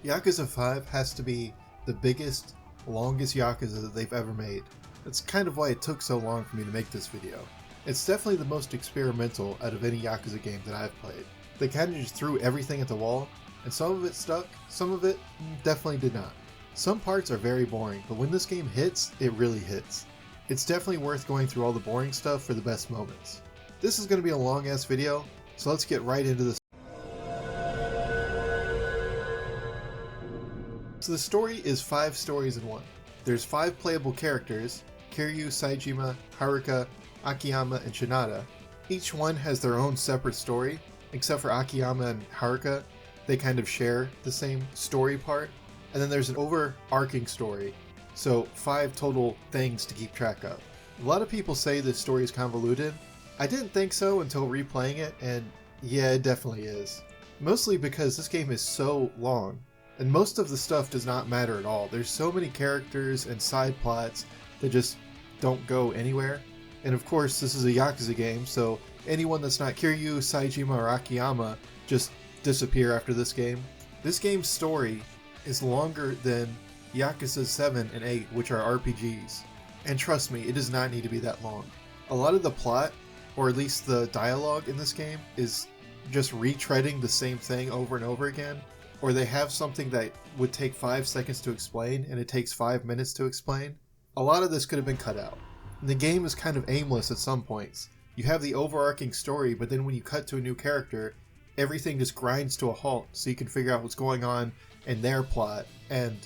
Yakuza 5 has to be the biggest, longest Yakuza that they've ever made. That's kind of why it took so long for me to make this video. It's definitely the most experimental out of any Yakuza game that I've played. They kind of just threw everything at the wall, and some of it stuck, some of it definitely did not. Some parts are very boring, but when this game hits, it really hits. It's definitely worth going through all the boring stuff for the best moments. This is going to be a long ass video, so let's get right into this. So the story is 5 stories in one. There's 5 playable characters: Kiryu, Saejima, Haruka, Akiyama, and Shinada. Each one has their own separate story, except for Akiyama and Haruka. They kind of share the same story part. And then there's an overarching story, so 5 total things to keep track of. A lot of people say this story is convoluted. I didn't think so until replaying it, and yeah, it definitely is. Mostly because this game is so long, and most of the stuff does not matter at all. There's so many characters and side plots that just don't go anywhere. And of course, this is a Yakuza game, so anyone that's not Kiryu, Saejima, or Akiyama just disappear after this game. This game's story is longer than Yakuza 7 and 8, which are RPGs. And trust me, it does not need to be that long. A lot of the plot, or at least the dialogue in this game, is just retreading the same thing over and over again. Or they have something that would take 5 seconds to explain, and it takes 5 minutes to explain. A lot of this could have been cut out. And the game is kind of aimless at some points. You have the overarching story, but then when you cut to a new character, everything just grinds to a halt, so you can figure out what's going on in their plot, and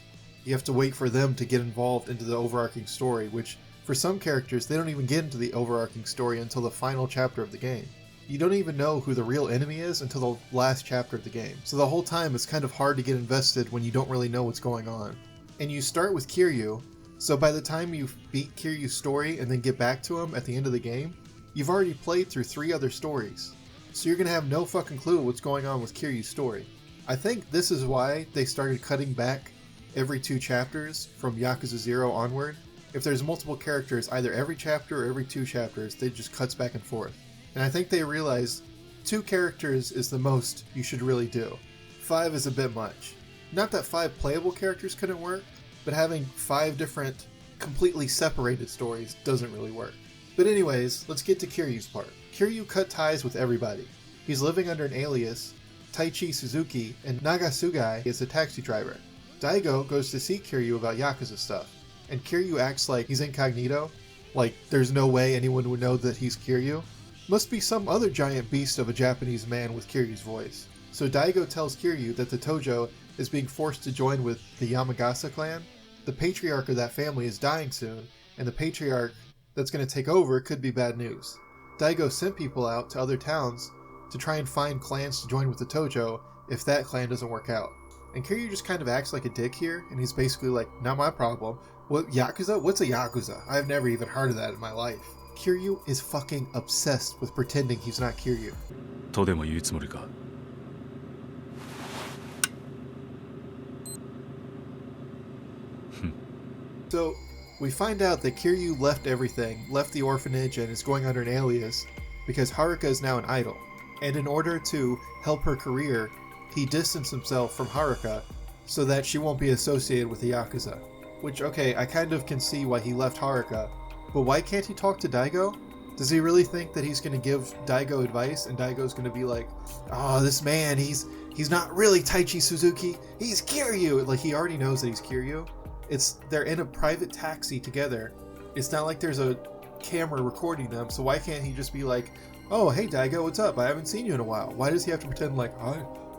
you have to wait for them to get involved into the overarching story, which for some characters, they don't even get into the overarching story until the final chapter of the game. You don't even know who the real enemy is until the last chapter of the game, so the whole time it's kind of hard to get invested when you don't really know what's going on. And you start with Kiryu, so by the time you beat Kiryu's story and then get back to him at the end of the game, you've already played through 3 other stories. So you're going to have no fucking clue what's going on with Kiryu's story. I think this is why they started cutting back every 2 chapters from Yakuza 0 onward. If there's multiple characters, either every chapter or every 2 chapters, they just cuts back and forth. And I think they realized 2 characters is the most you should really do. 5 is a bit much. Not that 5 playable characters couldn't work, but having 5 different, completely separated stories doesn't really work. But anyways, let's get to Kiryu's part. Kiryu cut ties with everybody. He's living under an alias. Taichi Suzuki, and Nagasugai is a taxi driver. Daigo goes to see Kiryu about Yakuza stuff, and Kiryu acts like he's incognito, like there's no way anyone would know that he's Kiryu. Must be some other giant beast of a Japanese man with Kiryu's voice. So Daigo tells Kiryu that the Tojo is being forced to join with the Yamagasa clan. The patriarch of that family is dying soon, and the patriarch that's going to take over could be bad news. Daigo sent people out to other towns to try and find clans to join with the Tojo if that clan doesn't work out. And Kiryu just kind of acts like a dick here, and he's basically like, not my problem. What, Yakuza? What's a Yakuza? I've never even heard of that in my life. Kiryu is fucking obsessed with pretending he's not Kiryu. So, we find out that Kiryu left everything, left the orphanage, and is going under an alias because Haruka is now an idol. And in order to help her career, he distanced himself from Haruka so that she won't be associated with the Yakuza. Which, okay, I kind of can see why he left Haruka, but why can't he talk to Daigo? Does he really think that he's going to give Daigo advice and Daigo's going to be like, oh, this man, he's not really Taichi Suzuki, he's Kiryu! Like, he already knows that he's Kiryu. They're in a private taxi together. It's not like there's a camera recording them, so why can't he just be like, oh, hey Daigo, what's up? I haven't seen you in a while. Why does he have to pretend like,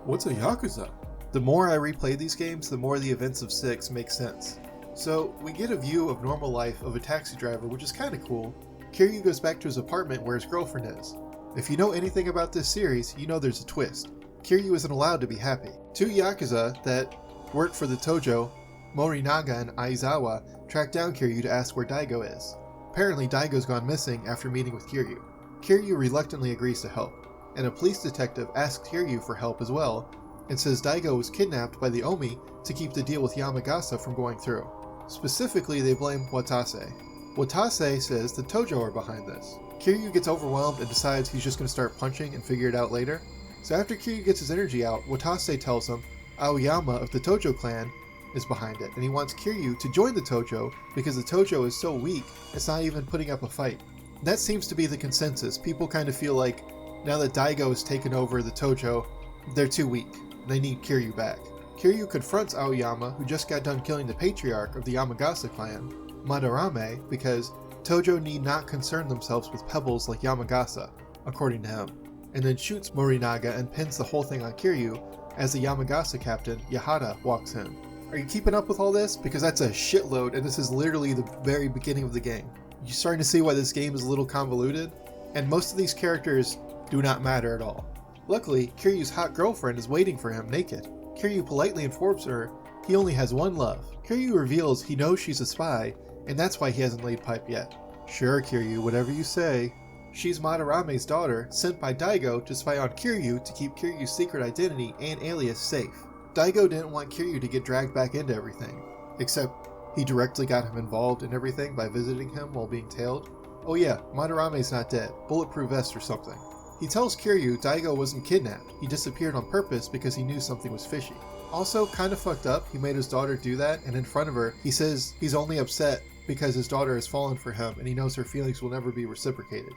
what's a Yakuza? The more I replay these games, the more the events of 6 make sense. So, we get a view of normal life of a taxi driver, which is kinda cool. Kiryu goes back to his apartment where his girlfriend is. If you know anything about this series, you know there's a twist. Kiryu isn't allowed to be happy. 2 Yakuza that work for the Tojo, Morinaga and Aizawa, track down Kiryu to ask where Daigo is. Apparently Daigo's gone missing after meeting with Kiryu. Kiryu reluctantly agrees to help, and a police detective asks Kiryu for help as well, and says Daigo was kidnapped by the Omi to keep the deal with Yamagasa from going through. Specifically, they blame Watase. Watase says the Tojo are behind this. Kiryu gets overwhelmed and decides he's just going to start punching and figure it out later. So after Kiryu gets his energy out, Watase tells him, Aoyama of the Tojo clan is behind it, and he wants Kiryu to join the Tojo because the Tojo is so weak, it's not even putting up a fight. That seems to be the consensus. People kind of feel like now that Daigo has taken over the Tojo, they're too weak. They need Kiryu back. Kiryu confronts Aoyama, who just got done killing the patriarch of the Yamagasa clan, Madarame, because Tojo need not concern themselves with pebbles like Yamagasa, according to him, and then shoots Morinaga and pins the whole thing on Kiryu as the Yamagasa captain, Yahara, walks in. Are you keeping up with all this? Because that's a shitload, and this is literally the very beginning of the game. You're starting to see why this game is a little convoluted, and most of these characters do not matter at all. Luckily, Kiryu's hot girlfriend is waiting for him naked. Kiryu politely informs her he only has one love. Kiryu reveals he knows she's a spy, and that's why he hasn't laid pipe yet. Sure, Kiryu, whatever you say. She's Madarame's daughter, sent by Daigo to spy on Kiryu to keep Kiryu's secret identity and alias safe. Daigo didn't want Kiryu to get dragged back into everything, except he directly got him involved in everything by visiting him while being tailed. Oh yeah, Madarame's not dead, bulletproof vest or something. He tells Kiryu Daigo wasn't kidnapped, he disappeared on purpose because he knew something was fishy. Also, kinda fucked up, he made his daughter do that, and in front of her, he says he's only upset because his daughter has fallen for him and he knows her feelings will never be reciprocated.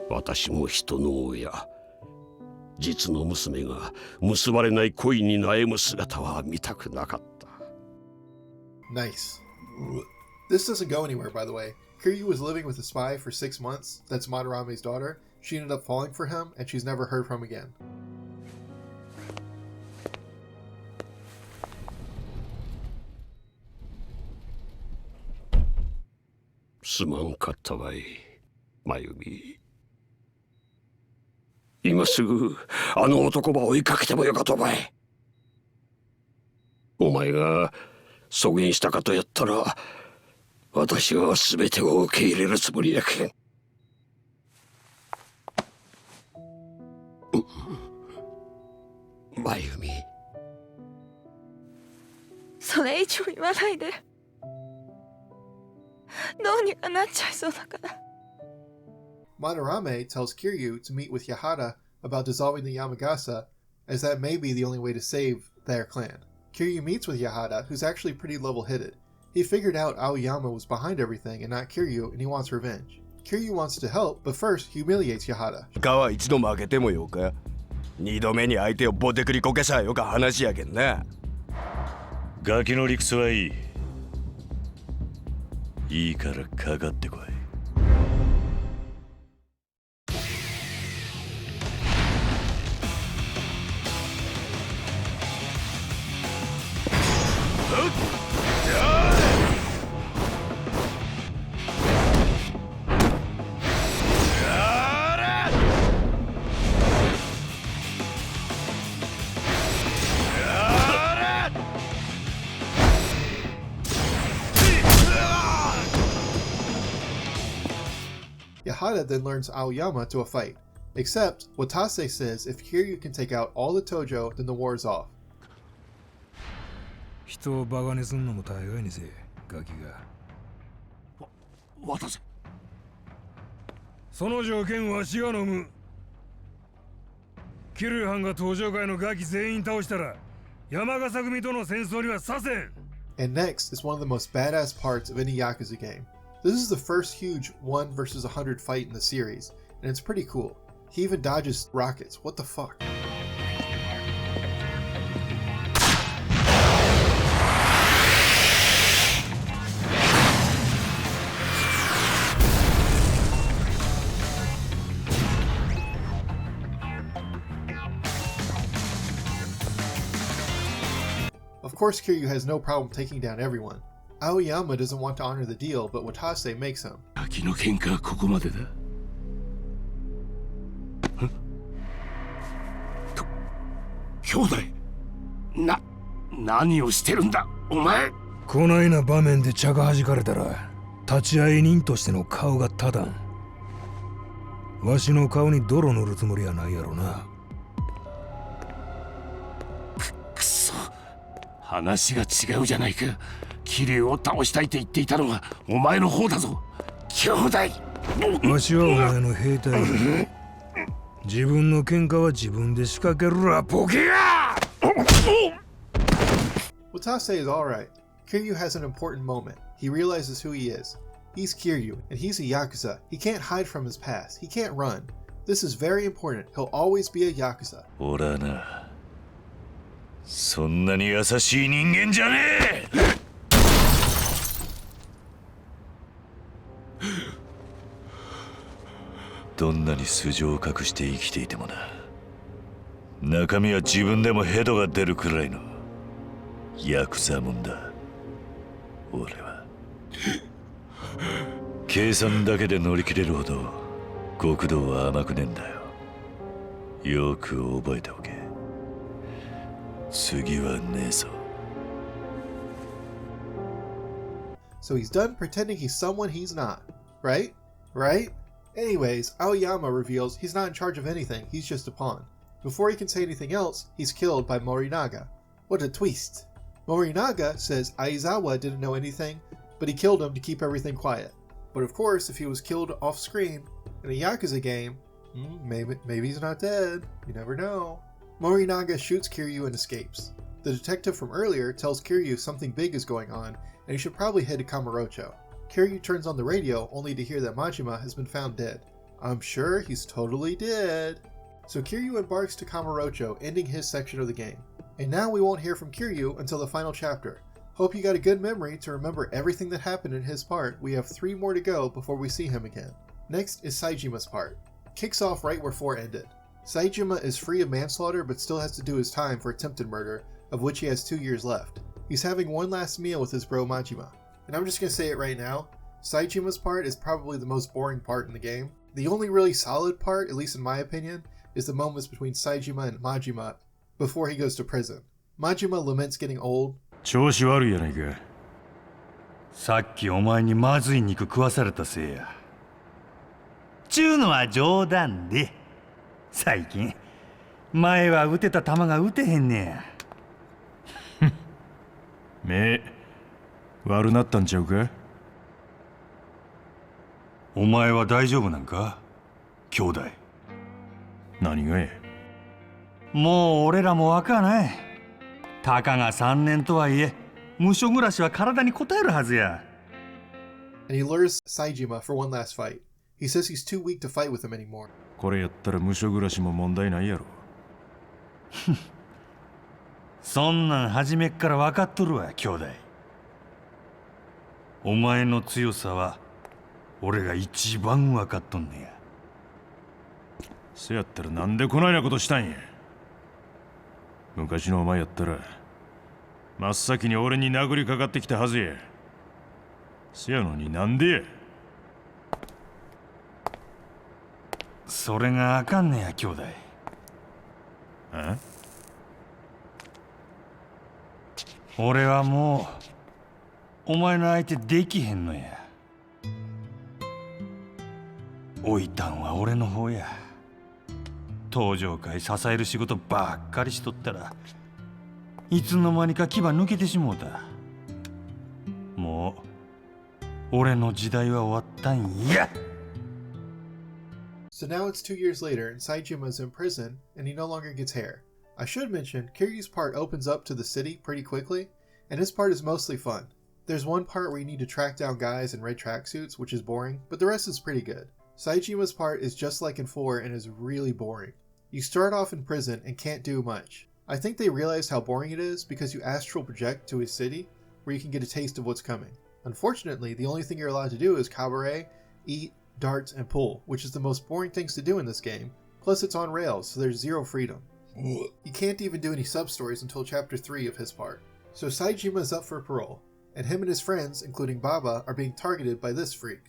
私も人の親、実の娘が結ばれない恋に悩む姿は見たくなかった。 Nice. This doesn't go anywhere, by the way. Kiryu was living with a spy for 6 months, that's Madarame's daughter. She ended up falling for him, and she's never heard from again. すまんかったわい、まゆみ。今すぐあの男ば追いかけてもよかとばい。お前が阻言したかとやったら、私は全てを受け入れるつもりやけん。まゆみ。それ以上言わないで。どうにかなっちゃいそうだから。Madarame tells Kiryu to meet with Yahara about dissolving the Yamagasa, as that may be the only way to save their clan. Kiryu meets with Yahara, who's actually pretty level-headed. He figured out Aoyama was behind everything and not Kiryu, and he wants revenge. Kiryu wants to help, but first humiliates Yahara. 他は一度負けてもよか。二度目に相手をボテクリこけさよか話やけんな。ガキの理屈はいい。いいからかかってこい。Yahara then learns Aoyama to a fight, except Watase says if Kiryu can take out all the Tojo, then the war is off. 人をバカにすんのも大概にせガキが。渡せ。その条件わしが飲む。キルハンが登場界のガキ全員倒したら山笠組との戦争にはさせん。 And next is one of the most badass parts of any Yakuza game. This is the first huge 1 versus 100 fight in the series, and it's pretty cool. He even dodges rockets. What the fuck? Of course, Kiryu has no problem taking down everyone. Aoyama doesn't want to honor the deal, but Watase makes him. ガキの喧嘩はここまでだ。兄弟、何をしてるんだ、お前。こないな場面で茶が弾かれたら立ち会い人としての顔が立たん。わしの顔に泥塗るつもりはないやろな。くそ、話が違うじゃないか。桐生を倒したいと言っていたのはお前の方だぞ、兄弟。わしはお前の兵隊。自分の喧嘩は自分で仕掛けるらボケがWatase is alright. Kiryu has an important moment. He realizes who he is. He's Kiryu, and he's a Yakuza. He can't hide from his past. He can't run. This is very important. He'll always be a Yakuza. 俺はな、そんなに優しい人間じゃねえ。どんなに素性を隠して生きていてもな、中身は自分でもヘドが出るくらいのヤクザもんだ。俺は計算だけで乗り切れるほど極道は甘くねえんだよ。よく覚えておけ。次はねえぞ。 So he's done pretending he's someone he's not. Right? Right? Anyways, Aoyama reveals he's not in charge of anything, he's just a pawn. Before he can say anything else, he's killed by Morinaga. What a twist. Morinaga says Aizawa didn't know anything, but he killed him to keep everything quiet. But of course, if he was killed off screen in a Yakuza game, maybe he's not dead. You never know. Morinaga shoots Kiryu and escapes. The detective from earlier tells Kiryu something big is going on, and he should probably head to Kamurocho. Kiryu turns on the radio only to hear that Majima has been found dead. I'm sure he's totally dead. So Kiryu embarks to Kamurocho, ending his section of the game. And now we won't hear from Kiryu until the final chapter. Hope you got a good memory to remember everything that happened in his part. We have 3 more to go before we see him again. Next is Saijima's part. Kicks off right where 4 ended. Saijima is free of manslaughter but still has to do his time for attempted murder, of which he has 2 years left. He's having one last meal with his bro Majima. And I'm just gonna say it right now, Saijima's part is probably the most boring part in the game. The only really solid part, at least in my opinion, is the moments between Saijima and Majima before he goes to prison. Majima laments getting old. 調子悪いやないか。さっきお前にまずい肉食わされたせいや。ちゅうのは冗談で、最近前は打てた球が打てへんねや。目悪なったんちゃうか。お前は大丈夫なんか、兄弟。何がや。もう俺らも若ない。たかが3年とはいえ、無所暮らしは体に応えるはずや。And he lures Saijima for one last fight. He says he's too weak to fight with him anymore. これやったら無所暮らしも問題ないやろ。そんなん初めっから分かっとるわ、兄弟。お前の強さは俺が一番分かっとんねや。せやったらなんでこないなことしたんや。昔のお前やったら真っ先に俺に殴りかかってきたはずや。せやのになんでや。それがあかんねや、兄弟。あ？俺はもうお前の相手できへんのや。置いたんは俺の方や。登場会支える仕事ばっかりしとったらいつの間にか牙抜けてしもうた。もう俺の時代は終わったんや。So now it's 2 years later and Saijima is in prison and he no longer gets hair. I should mention, Kiryu's part opens up to the city pretty quickly, and his part is mostly fun. There's one part where you need to track down guys in red tracksuits, which is boring, but the rest is pretty good. Saijima's part is just like in 4 and is really boring. You start off in prison and can't do much. I think they realized how boring it is because you astral project to his city, where you can get a taste of what's coming. Unfortunately, the only thing you're allowed to do is cabaret, eat, darts, and pool, which is the most boring things to do in this game. Plus it's on rails, so there's zero freedom. You can't even do any sub-stories until chapter 3 of his part. So Saijima is up for parole, and him and his friends, including Baba, are being targeted by this freak.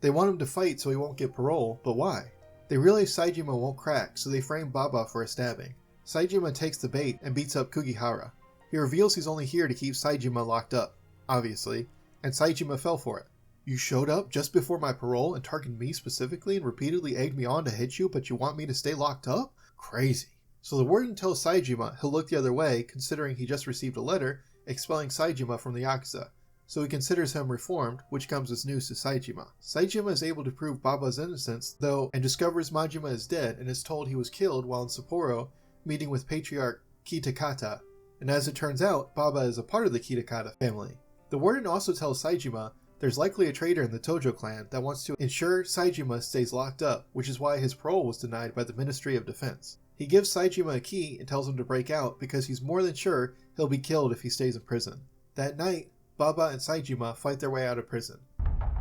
They want him to fight so he won't get parole, but why? They realize Saijima won't crack, so they frame Baba for a stabbing. Saijima takes the bait and beats up Kugihara. He reveals he's only here to keep Saijima locked up, obviously, and Saijima fell for it. You showed up just before my parole and targeted me specifically and repeatedly egged me on to hit you, but you want me to stay locked up? Crazy. So the warden tells Saejima he'll look the other way, considering he just received a letter expelling Saejima from the Yakuza. So he considers him reformed, which comes as news to Saejima. Saejima is able to prove Baba's innocence, though, and discovers Majima is dead and is told he was killed while in Sapporo, meeting with Patriarch Kitakata. And as it turns out, Baba is a part of the Kitakata family. The warden also tells Saejima there's likely a traitor in the Tojo clan that wants to ensure Saejima stays locked up, which is why his parole was denied by the Ministry of Defense. He gives Saejima a key and tells him to break out because he's more than sure he'll be killed if he stays in prison. That night, Baba and Saejima fight their way out of prison.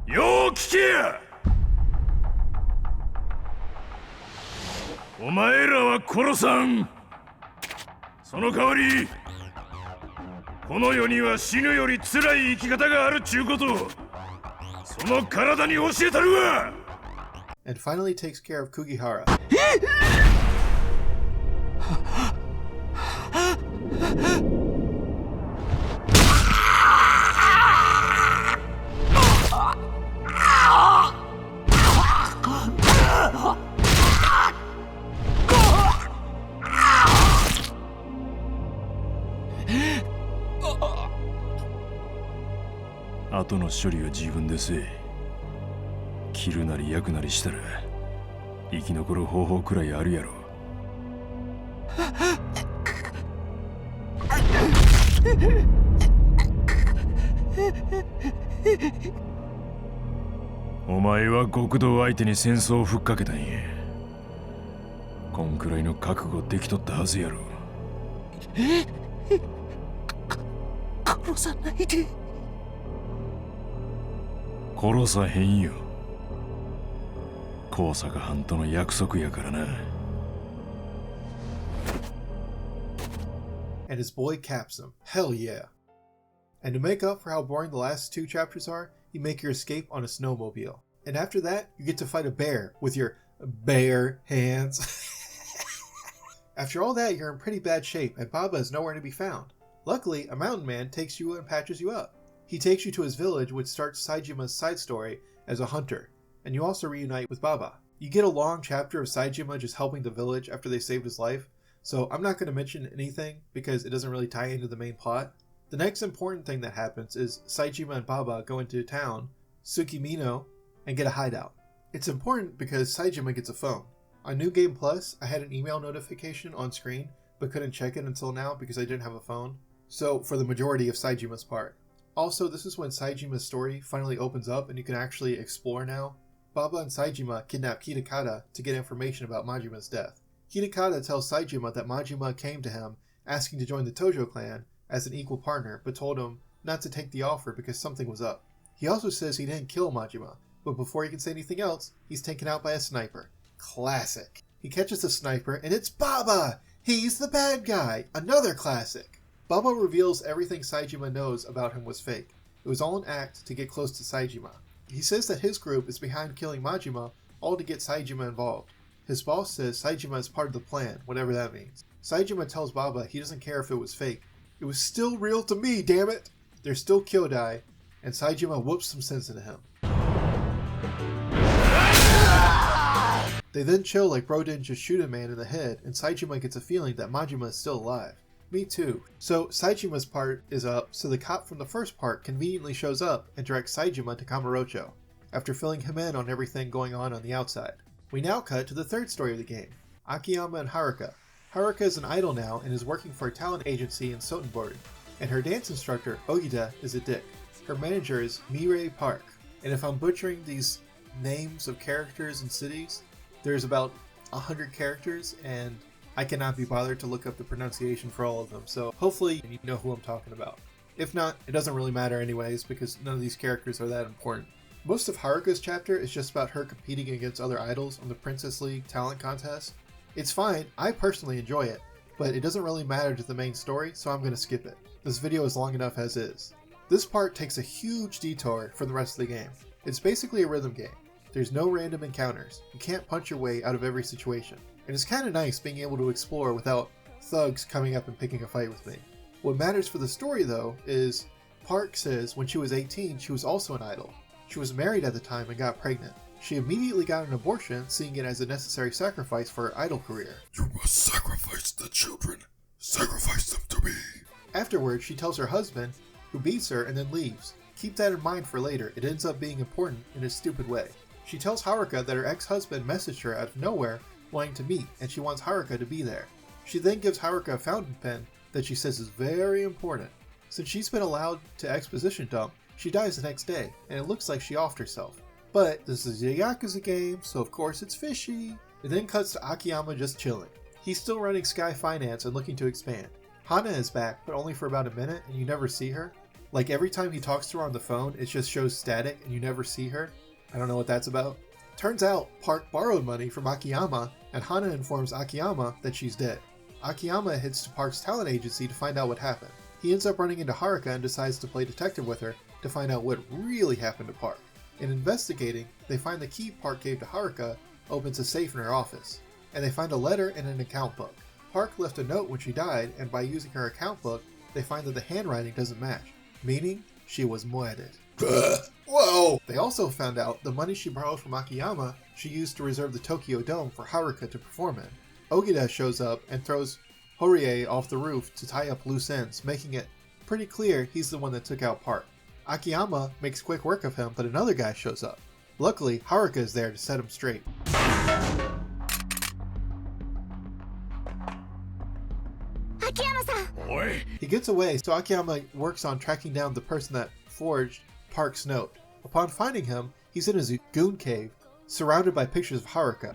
Yo,聞け! お前らは殺さん。その代わり、この世には死ぬより辛い生き方があるっちゅうことを、その体に教えたるわ! And finally takes care of Kugihara. Ah! 後の処理は自分でせえ。切るなり焼くなりしたら生き残る方法くらいあるやろ。お前は極道相手に戦争をふっかけたんや。こんくらいの覚悟できとったはずやろ。殺さないで。殺さへんよ。高坂藩との約束やからな。And his boy caps him. Hell yeah. And to make up for how boring the last 2 chapters are, you make your escape on a snowmobile. And after that, you get to fight a bear with your bare hands. After all that, you're in pretty bad shape and Baba is nowhere to be found. Luckily, a mountain man takes you and patches you up. He takes you to his village, which starts Saejima's side story as a hunter, and you also reunite with Baba. You get a long chapter of Saejima just helping the village after they saved his life, so I'm not going to mention anything because it doesn't really tie into the main plot. The next important thing that happens is Saejima and Baba go into town, Tsukimino, and get a hideout. It's important because Saejima gets a phone. On New Game Plus, I had an email notification on screen, but couldn't check it until now because I didn't have a phone. So, for the majority of Saejima's part. Also, this is when Saejima's story finally opens up and you can actually explore now. Baba and Saejima kidnap Kitakata to get information about Majima's death. Kitakata tells Saejima that Majima came to him asking to join the Tojo clan as an equal partner, but told him not to take the offer because something was up. He also says he didn't kill Majima, but before he can say anything else, he's taken out by a sniper. Classic. He catches the sniper and it's Baba! He's the bad guy! Another classic! Baba reveals everything Saejima knows about him was fake. It was all an act to get close to Saejima. He says that his group is behind killing Majima, all to get Saejima involved. His boss says Saejima is part of the plan, whatever that means. Saejima tells Baba he doesn't care if it was fake. It was still real to me, damn it! There's still Kyodai, and Saejima whoops some sense into him. They then chill like bro didn't just shoot a man in the head, and Saejima gets a feeling that Majima is still alive. Me too. So Saejima's part is up, so the cop from the first part conveniently shows up and directs Saejima to Kamurocho, after filling him in on everything going on the outside. We now cut to the third story of the game, Akiyama and Haruka. Haruka is an idol now and is working for a talent agency in Sotenborg, and her dance instructor, Ogida, is a dick. Her manager is Mirei Park, and if I'm butchering these names of characters and cities, there's about 100 characters, and I cannot be bothered to look up the pronunciation for all of them, so hopefully you know who I'm talking about. If not, it doesn't really matter anyways, because none of these characters are that important. Most of Haruka's chapter is just about her competing against other idols on the Princess League talent contest. It's fine, I personally enjoy it, but it doesn't really matter to the main story, so I'm going to skip it. This video is long enough as is. This part takes a huge detour from the rest of the game. It's basically a rhythm game. There's no random encounters. You can't punch your way out of every situation. And it's kind of nice being able to explore without thugs coming up and picking a fight with me. What matters for the story though is Park says when she was 18 she was also an idol. She was married at the time and got pregnant. She immediately got an abortion, seeing it as a necessary sacrifice for her idol career. You must sacrifice the children. Sacrifice them to me. Afterwards, she tells her husband, who beats her and then leaves. Keep that in mind for later, it ends up being important in a stupid way. She tells Haruka that her ex-husband messaged her out of nowhere wanting to meet, and she wants Haruka to be there. She then gives Haruka a fountain pen that she says is very important. Since she's been allowed to exposition dump, she dies the next day, and it looks like she offed herself. But this is a Yakuza game, so of course it's fishy. It then cuts to Akiyama just chilling. He's still running Sky Finance and looking to expand. Hana is back, but only for about a minute, and you never see her. Like every time he talks to her on the phone, it just shows static and you never see her. I don't know what that's about. Turns out, Park borrowed money from Akiyama, and Hana informs Akiyama that she's dead. Akiyama heads to Park's talent agency to find out what happened. He ends up running into Haruka and decides to play detective with her to find out what really happened to Park. In investigating, they find the key Park gave to Haruka opens a safe in her office, and they find a letter and an account book. Park left a note when she died, and by using her account book, they find that the handwriting doesn't match, meaning she was murdered. Whoa! They also found out the money she borrowed from Akiyama she used to reserve the Tokyo Dome for Haruka to perform in. Ogida shows up and throws Horie off the roof to tie up loose ends, making it pretty clear he's the one that took out Park. Akiyama makes quick work of him, but another guy shows up. Luckily, Haruka is there to set him straight. Oi! He gets away, so Akiyama works on tracking down the person that forged Park's note. Upon finding him, he's in his goon cave, surrounded by pictures of Haruka.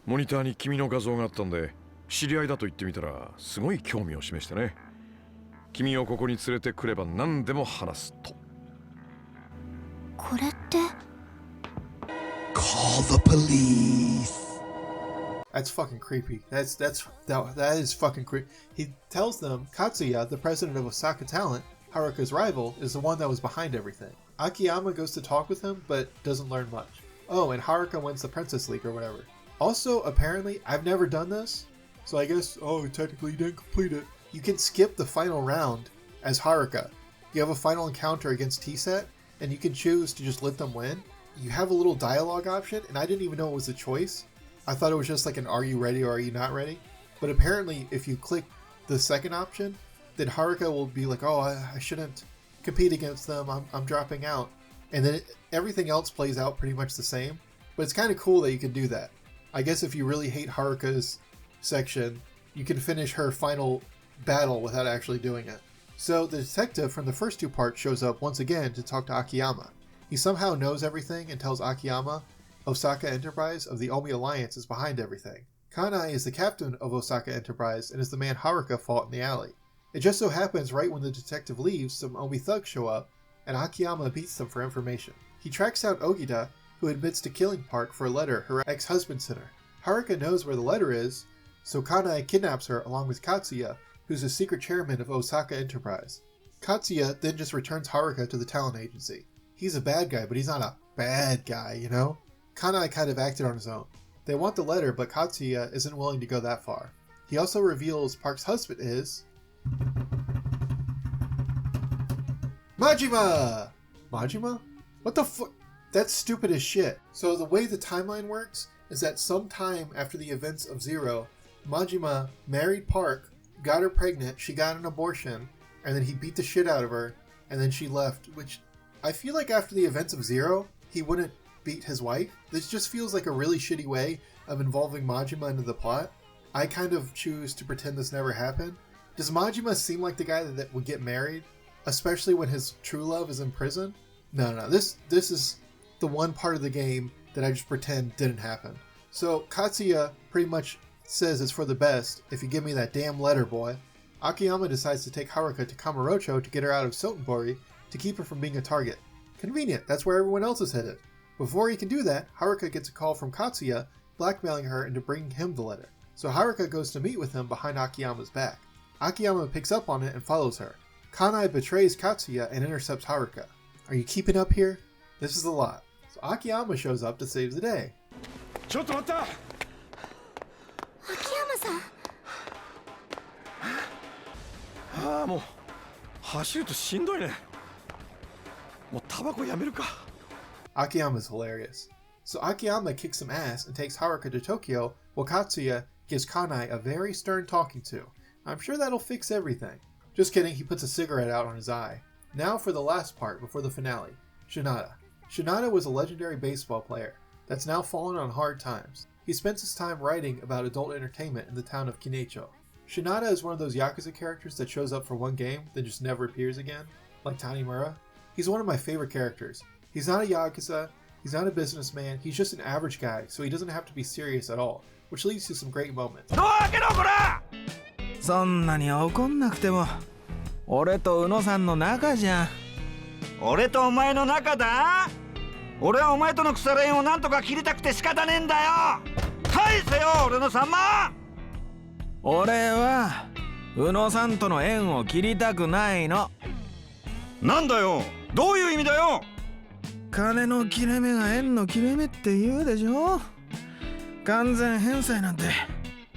モニターに君の画像があったんで、知り合いだと言ってみたらすごい興味を示してね。君をここに連れてくれば何でも話すと。これって Call the police. That's fucking creepy. That is fucking creepy. He tells them Katsuya, the president of Osaka Talent, Haruka's rival, is the one that was behind everything. Akiyama goes to talk with him, but doesn't learn much. Oh, and Haruka wins the Princess League or whatever. Also, apparently, I've never done this, so I guess, technically you didn't complete it. You can skip the final round as Haruka. You have a final encounter against T-Set, and you can choose to just let them win. You have a little dialogue option, and I didn't even know it was a choice. I thought it was just like an are you ready or are you not ready? But apparently, if you click the second option, then Haruka will be like, oh, I shouldn't compete against them, I'm dropping out. And then everything else plays out pretty much the same. But it's kind of cool that you can do that. I guess if you really hate Haruka's section, you can finish her final battle without actually doing it. So the detective from the first two parts shows up once again to talk to Akiyama. He somehow knows everything and tells Akiyama Osaka Enterprise of the Omi Alliance is behind everything. Kanai is the captain of Osaka Enterprise and is the man Haruka fought in the alley. It just so happens right when the detective leaves, some Omi thugs show up, and Akiyama beats them for information. He tracks down Ogida, who admits to killing Park for a letter her ex-husband sent her. Haruka knows where the letter is, so Kanai kidnaps her along with Katsuya, who's the secret chairman of Osaka Enterprise. Katsuya then just returns Haruka to the talent agency. He's a bad guy, but he's not a bad guy, you know? Kanai kind of acted on his own. They want the letter, but Katsuya isn't willing to go that far. He also reveals Park's husband is... Majima! Majima? What the fuck? That's stupid as shit. So the way the timeline works is that sometime after the events of Zero, Majima married Park, got her pregnant, she got an abortion, and then he beat the shit out of her, and then she left, which I feel like after the events of Zero, he wouldn't beat his wife. This just feels like a really shitty way of involving Majima into the plot. I kind of choose to pretend this never happened. Does Majima seem like the guy that would get married, especially when his true love is in prison? No, this is the one part of the game that I just pretend didn't happen. So Katsuya pretty much says it's for the best if you give me that damn letter, boy. Akiyama decides to take Haruka to Kamurocho to get her out of Sotenbori to keep her from being a target. Convenient, that's where everyone else is headed. Before he can do that, Haruka gets a call from Katsuya blackmailing her into bringing him the letter. So Haruka goes to meet with him behind Akiyama's back. Akiyama picks up on it and follows her. Kanai betrays Katsuya and intercepts Haruka. Are you keeping up here? This is a lot. So Akiyama shows up to save the day. 秋山さん。ああもう走るとしんどいね。もうタバコやめるか。 Akiyama's hilarious. So Akiyama kicks some ass and takes Haruka to Tokyo, while Katsuya gives Kanai a very stern talking to. I'm sure that'll fix everything. Just kidding, he puts a cigarette out on his eye. Now for the last part before the finale, Shinada. Shinada was a legendary baseball player that's now fallen on hard times. He spends his time writing about adult entertainment in the town of Kinecho. Shinada is one of those Yakuza characters that shows up for one game, then just never appears again, like Tanimura. He's one of my favorite characters. He's not a Yakuza, he's not a businessman, he's just an average guy, so he doesn't have to be serious at all, which leads to some great moments. そんなに怒んなくても俺と宇野さんの仲じゃん。俺とお前の仲だ。俺はお前との腐れ縁をなんとか切りたくて仕方ねえんだよ。返せよ俺のさんま。俺は宇野さんとの縁を切りたくないの。なんだよ、どういう意味だよ。金の切れ目が縁の切れ目って言うでしょ。完全返済なんて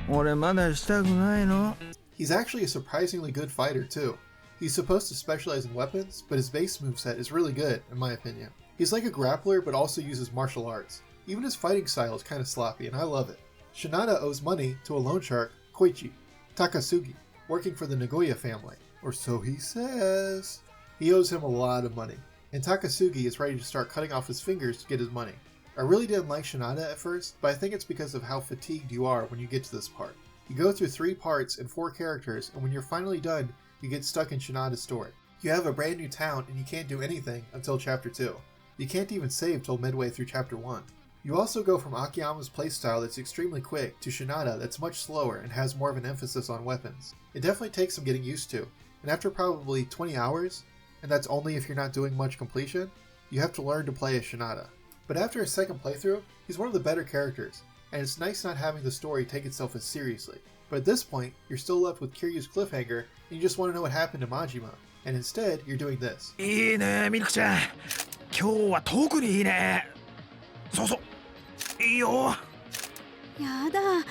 俺まだしたくないの。He's actually a surprisingly good fighter too. He's supposed to specialize in weapons, but his base moveset is really good, in my opinion. He's like a grappler, but also uses martial arts. Even his fighting style is kind of sloppy, and I love it. Shinada owes money to a loan shark, Koichi Takasugi, working for the Nagoya family, or so he says. He owes him a lot of money, and Takasugi is ready to start cutting off his fingers to get his money. I really didn't like Shinada at first, but I think it's because of how fatigued you are when you get to this part. You go through 3 parts and 4 characters, and when you're finally done, you get stuck in Shinada's story. You have a brand new town, and you can't do anything until Chapter 2. You can't even save till midway through Chapter 1. You also go from Akiyama's playstyle that's extremely quick to Shinada that's much slower and has more of an emphasis on weapons. It definitely takes some getting used to, and after probably 20 hours, and that's only if you're not doing much completion, you have to learn to play as Shinada. But after a second playthrough, he's one of the better characters, and it's nice not having the story take itself as seriously. But at this point, you're still left with Kiryu's cliffhanger, and you just want to know what happened to Majima, and instead, you're doing this. いいねミルクちゃん。今日は特にいいね。そうそう。いいよ。やだ、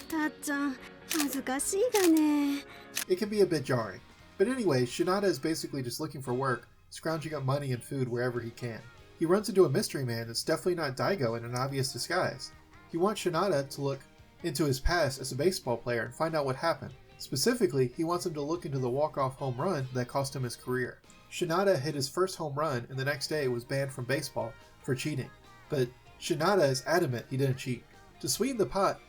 たっちゃん、恥ずかしいがね。It can be a bit jarring. But anyway, Shinada is basically just looking for work, scrounging up money and food wherever he can. He runs into a mystery man that's definitely not Daigo in an obvious disguise. He wants Shinada to look into his past as a baseball player and find out what happened. Specifically, he wants him to look into the walk-off home run that cost him his career. Shinada hit his first home run and the next day was banned from baseball for cheating. But Shinada is adamant he didn't cheat. To sweeten the pot,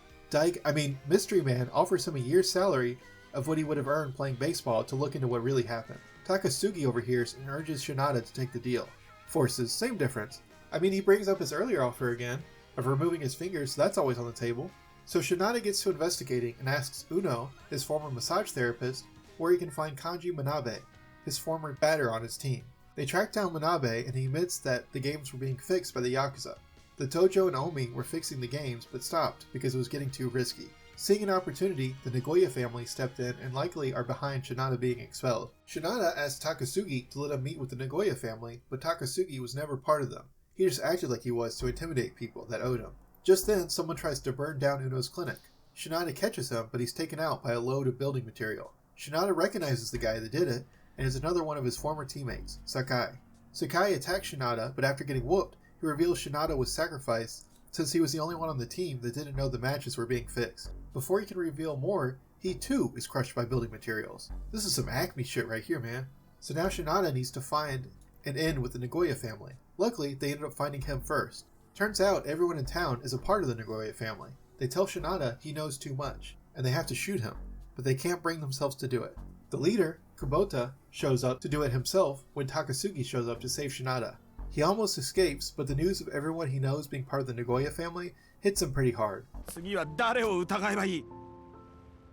Mystery Man offers him a year's salary of what he would have earned playing baseball to look into what really happened. Takasugi overhears and urges Shinada to take the deal. Forces, same difference. He brings up his earlier offer again, of removing his fingers, so that's always on the table. So Shinada gets to investigating and asks Uno, his former massage therapist, where he can find Kanji Manabe, his former batter on his team. They track down Manabe and he admits that the games were being fixed by the Yakuza. The Tojo and Omi were fixing the games but stopped because it was getting too risky. Seeing an opportunity, the Nagoya family stepped in and likely are behind Shinada being expelled. Shinada asked Takasugi to let him meet with the Nagoya family, but Takasugi was never part of them. He just acted like he was to intimidate people that owed him. Just then, someone tries to burn down Uno's clinic. Shinada catches him, but he's taken out by a load of building material. Shinada recognizes the guy that did it, and is another one of his former teammates, Sakai. Sakai attacks Shinada, but after getting whooped, he reveals Shinada was sacrificed since he was the only one on the team that didn't know the matches were being fixed. Before he can reveal more, he too is crushed by building materials. This is some Acme shit right here, man. So now Shinada needs to find an end with the Nagoya family. Luckily, they ended up finding him first. Turns out everyone in town is a part of the Nagoya family. They tell Shinada he knows too much, and they have to shoot him, but they can't bring themselves to do it. The leader, Kubota, shows up to do it himself when Takasugi shows up to save Shinada. He almost escapes, but the news of everyone he knows being part of the Nagoya family hits him pretty hard. 次は誰を疑えばいい？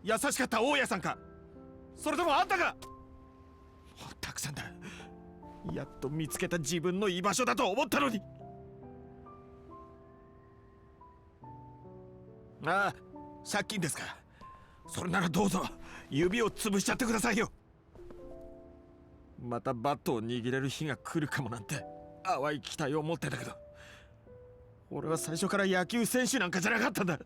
優しかった大家さんか？それともあんたか？たくさんだ。やっと見つけた自分の居場所だと思ったのに。ああ、借金ですか。それならどうぞ指を潰しちゃってくださいよ。またバットを握れる日が来るかもなんて淡い期待を持ってたけど、俺は最初から野球選手なんかじゃなかったんだ。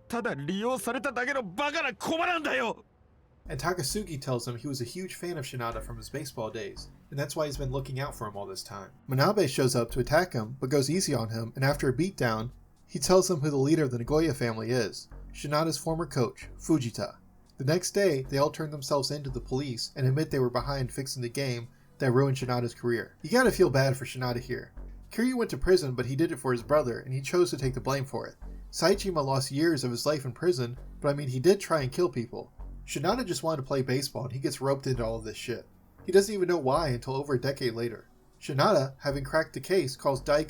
ただ利用されただけのバカな駒なんだよ。And Takasugi tells him he was a huge fan of Shinada from his baseball days, and that's why he's been looking out for him all this time. Manabe shows up to attack him, but goes easy on him, and after a beatdown, he tells him who the leader of the Nagoya family is, Shinada's former coach, Fujita. The next day, they all turn themselves in to the police and admit they were behind fixing the game that ruined Shinada's career. You gotta feel bad for Shinada here. Kiryu went to prison, but he did it for his brother, and he chose to take the blame for it. Saejima lost years of his life in prison, but I mean, he did try and kill people. Shinada just wanted to play baseball, and he gets roped into all of this shit. He doesn't even know why until over a decade later. Shinada, having cracked the case, calls the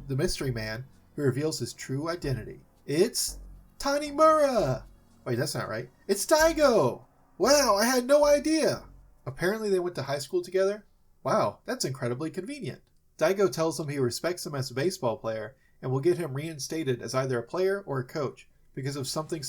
mystery man, who reveals his true identity. It's Tanimura! Wait, that's not right. It's Daigo! Wow, I had no idea! Apparently they went to high school together? Wow, that's incredibly convenient. Daigo tells him he respects him as a baseball player and will get him reinstated as either a player or a coach because of something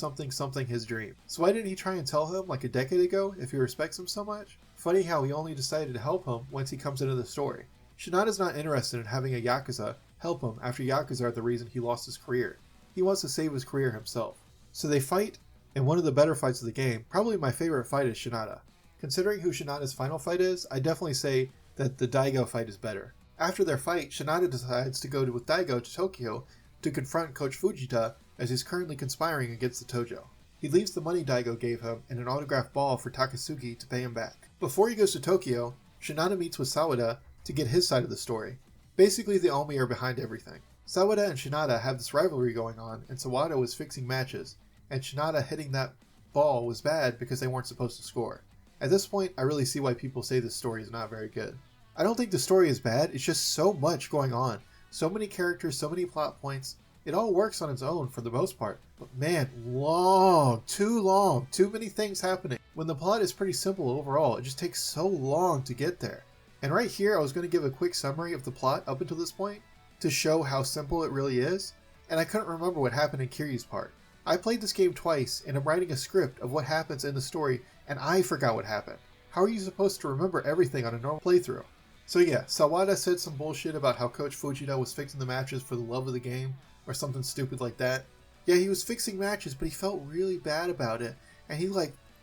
his dream. So why didn't he try and tell him like a decade ago if he respects him so much? Funny how he only decided to help him once he comes into the story. Shinada's not interested in having a Yakuza help him after Yakuza are the reason he lost his career. He wants to save his career himself. So they fight, and one of the better fights of the game, probably my favorite fight, is Shinada. Considering who Shinada's final fight is, I definitely say that the Daigo fight is better. After their fight, Shinada decides to go with Daigo to Tokyo to confront Coach Fujita as he's currently conspiring against the Tojo. He leaves the money Daigo gave him and an autographed ball for Takasugi to pay him back. Before he goes to Tokyo, Shinada meets with Sawada to get his side of the story. Basically, the Omi are behind everything. Sawada and Shinada have this rivalry going on, and Sawada was fixing matches, and Shinada hitting that ball was bad because they weren't supposed to score. At this point, I really see why people say this story is not very good. I don't think the story is bad, it's just so much going on. So many characters, so many plot points. It all works on its own for the most part. But man, long, too many things happening. When the plot is pretty simple overall, it just takes so long to get there. And right here, I was going to give a quick summary of the plot up until this point to show how simple it really is, and I couldn't remember what happened in Kiryu's part. I played this game twice, and I'm writing a script of what happens in the story, and I forgot what happened. How are you supposed to remember everything on a normal playthrough? So yeah, Sawada said some bullshit about how Coach Fujita was fixing the matches for the love of the game, or something stupid like that. Yeah, he was fixing matches, but he felt really bad about it, and he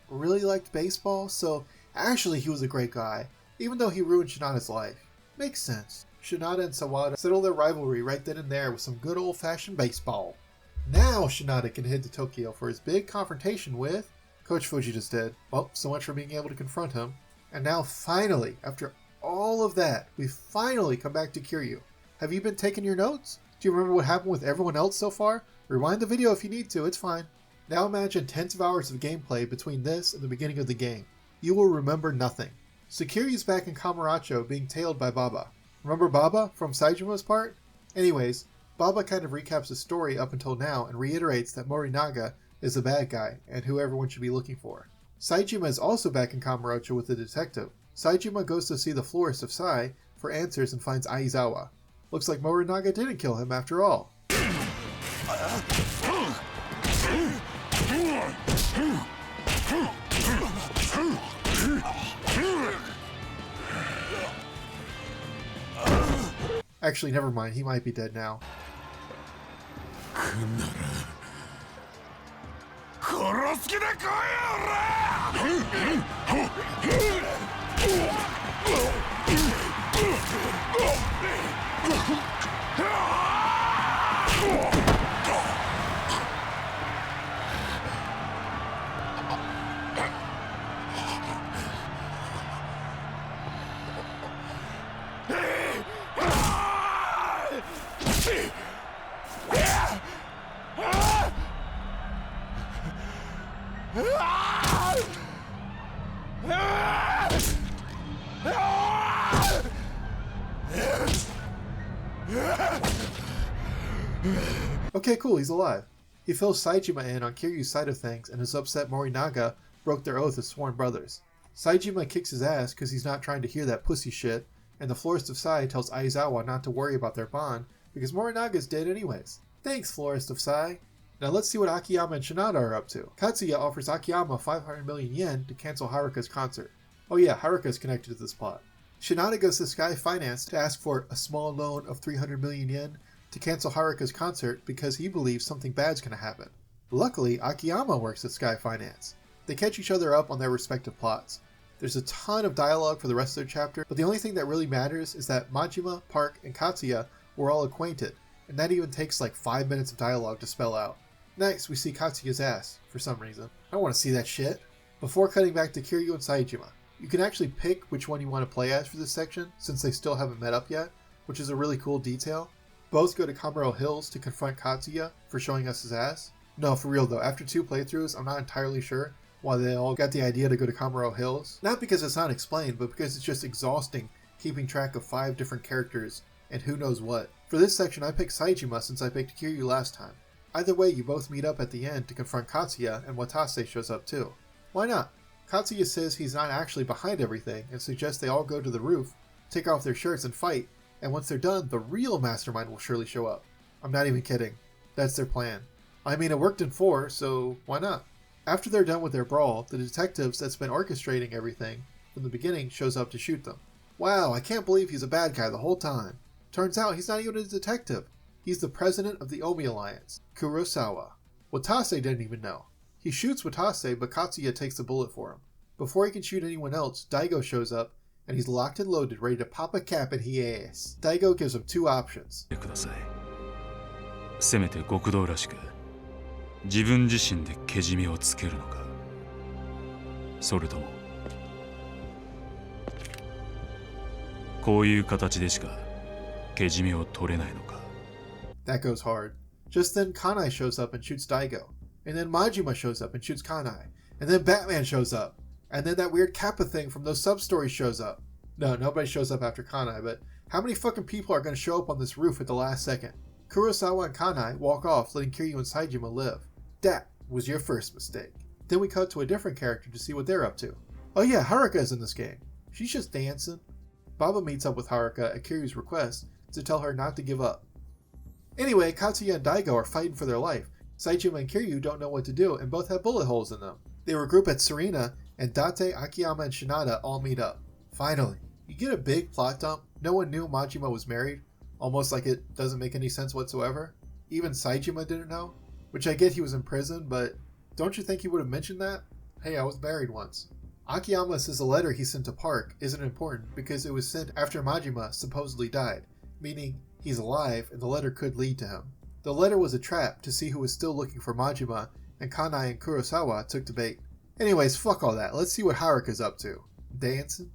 really liked baseball, so actually he was a great guy, even though he ruined Shinada's life. Makes sense. Shinada and Sawada settle their rivalry right then and there with some good old-fashioned baseball. Now Shinada can head to Tokyo for his big confrontation with Coach Fujita's dead. Well, so much for being able to confront him. And now finally, after all of that, we finally come back to Kiryu. Have you been taking your notes? Do you remember what happened with everyone else so far? Rewind the video if you need to, it's fine. Now imagine tens of hours of gameplay between this and the beginning of the game. You will remember nothing. So Kiryu's back in Kamurocho being tailed by Baba. Remember Baba from Saijima's part? Anyways, Baba kind of recaps the story up until now and reiterates that Morinaga is the bad guy and who everyone should be looking for. Saejima is also back in Kamurocho with the detective. Saejima goes to see the florist of Sai for answers and finds Aizawa. Looks like Morinaga didn't kill him after all. Actually, never mind, he might be dead now. Okay, cool, he's alive. He fills Saejima in on Kiryu's side of things and is upset Morinaga broke their oath as sworn brothers. Saejima kicks his ass because he's not trying to hear that pussy shit, and the Florist of Sai tells Aizawa not to worry about their bond because Morinaga's dead anyways. Thanks, Florist of Sai. Now let's see what Akiyama and Shinada are up to. Katsuya offers Akiyama 500 million yen to cancel Haruka's concert. Oh yeah, Haruka's connected to this plot. Shinada goes to Sky Finance to ask for a small loan of 300 million yen to cancel Haruka's concert because he believes something bad's gonna happen. Luckily, Akiyama works at Sky Finance. They catch each other up on their respective plots. There's a ton of dialogue for the rest of their chapter, but the only thing that really matters is that Majima, Park, and Katsuya were all acquainted, and that even takes like 5 minutes of dialogue to spell out. Next, we see Katsuya's ass, for some reason. I don't want to see that shit. Before cutting back to Kiryu and Saejima, you can actually pick which one you want to play as for this section, since they still haven't met up yet, which is a really cool detail. Both go to Kamaro Hills to confront Katsuya for showing us his ass. No, for real though, after 2 playthroughs, I'm not entirely sure why they all got the idea to go to Kamaro Hills. Not because it's not explained, but because it's just exhausting keeping track of 5 different characters and who knows what. For this section, I picked Saejima since I picked Kiryu last time. Either way, you both meet up at the end to confront Katsuya, and Watase shows up too. Why not? Katsuya says he's not actually behind everything and suggests they all go to the roof, take off their shirts and fight, and once they're done, the real mastermind will surely show up. I'm not even kidding. That's their plan. I mean, it worked in 4, so why not? After they're done with their brawl, the detectives that's been orchestrating everything from the beginning shows up to shoot them. Wow, I can't believe he's a bad guy the whole time. Turns out he's not even a detective. He's the president of the Omi Alliance, Kurosawa. Watase didn't even know. He shoots Watase, but Katsuya takes the bullet for him. Before he can shoot anyone else, Daigo shows up, and he's locked and loaded, ready to pop a cap in his ass. Daigo gives him 2 options. せめて極道らしく自分自身でけじめをつけるのか、それともこういう形でしかけじめを取れないのか。 That goes hard. Just then, Kanai shows up and shoots Daigo. And then Majima shows up and shoots Kanai. And then Batman shows up. And then that weird Kappa thing from those Substories shows up. No, nobody shows up after Kanai, but how many fucking people are going to show up on this roof at the last second? Kurosawa and Kanai walk off, letting Kiryu and Saejima live. That was your first mistake. Then we cut to a different character to see what they're up to. Oh yeah, Haruka is in this game. She's just dancing. Baba meets up with Haruka at Kiryu's request to tell her not to give up. Anyway, Katsuya and Daigo are fighting for their life. Saejima and Kiryu don't know what to do and both have bullet holes in them. They regroup at Serena, and Date, Akiyama, and Shinada all meet up. Finally, you get a big plot dump. No one knew Majima was married, almost like it doesn't make any sense whatsoever. Even Saejima didn't know, which I get he was in prison, but don't you think he would have mentioned that? Hey, I was married once. Akiyama says the letter he sent to Park isn't important because it was sent after Majima supposedly died, meaning he's alive and the letter could lead to him. The letter was a trap to see who was still looking for Majima, and Kanai and Kurosawa took the bait. Anyways, fuck all that. Let's see what Haruka's up to. Dancing?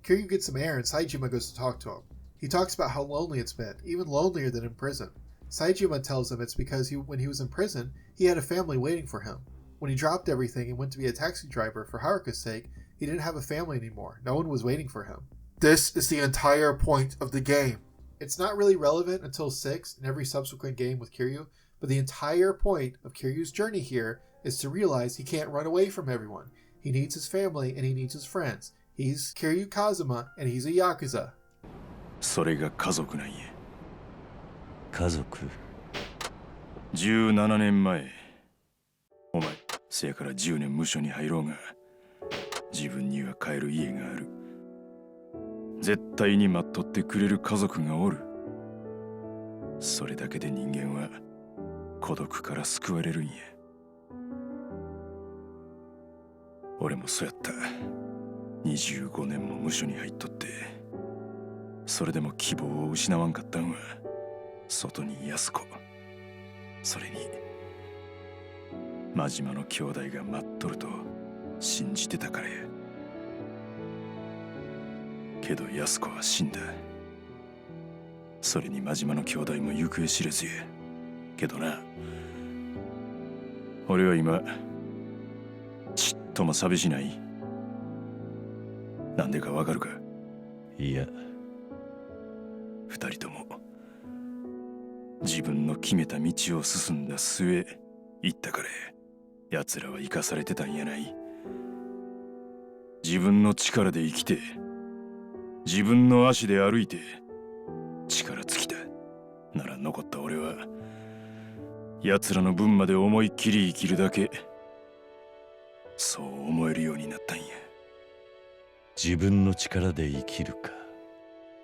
Kiryu gets some air and Saejima goes to talk to him. He talks about how lonely it's been, even lonelier than in prison. Saejima tells him it's because when he was in prison, he had a family waiting for him. When he dropped everything and went to be a taxi driver for Haruka's sake, he didn't have a family anymore. No one was waiting for him. This is the entire point of the game. It's not really relevant until 6 in every subsequent game with Kiryu, but the entire point of Kiryu's journey here is to realize he can't run away from everyone. He needs his family and he needs his friends. He's Kiryu Kazuma and he's a Yakuza. それが家族なんや。家族17年前お前せやから10年無所に入ろうが自分には帰る家がある絶対に待っとってくれる家族がおるそれだけで人間は孤独から救われるんや俺もそうやった25年も無所に入っとってそれでも希望を失わんかったんは外に安子それに真島の兄弟が待っとると信じてたからやけど安子は死んだそれに真島の兄弟も行方知れずやけどな俺は今ちっとも寂しないなんでかわかるかいや二人とも自分の決めた道を進んだ末行ったから奴らは生かされてたんやない自分の力で生きて自分の足で歩いて力尽きたなら残った俺は奴らの分まで思いっきり生きるだけそう思えるようになったんや自分の力で生きるか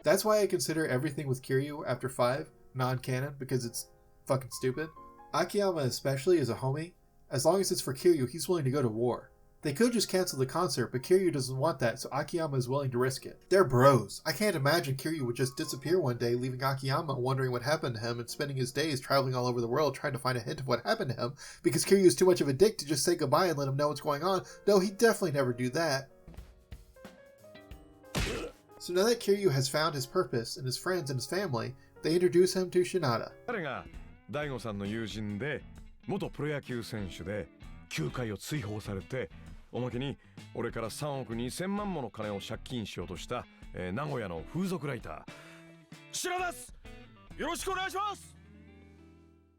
That's why I consider everything with Kiryu after 5 non-canon, because it's fucking stupid. Akiyama especially is a homie. As long as it's for Kiryu, he's willing to go to war. They could just cancel the concert, but Kiryu doesn't want that, so Akiyama is willing to risk it. They're bros. I can't imagine Kiryu would just disappear one day, leaving Akiyama wondering what happened to him and spending his days traveling all over the world trying to find a hint of what happened to him, because Kiryu is too much of a dick to just say goodbye and let him know what's going on. No, he'd definitely never do that. So now that Kiryu has found his purpose and his friends and his family, they introduce him to Shinada. 彼が大悟さんの友人で元プロ野球選手で球界を追放されておまけに俺から3億2000万もの金を借金しようとした、名古屋の風俗ライター白です。よろしくお願いします。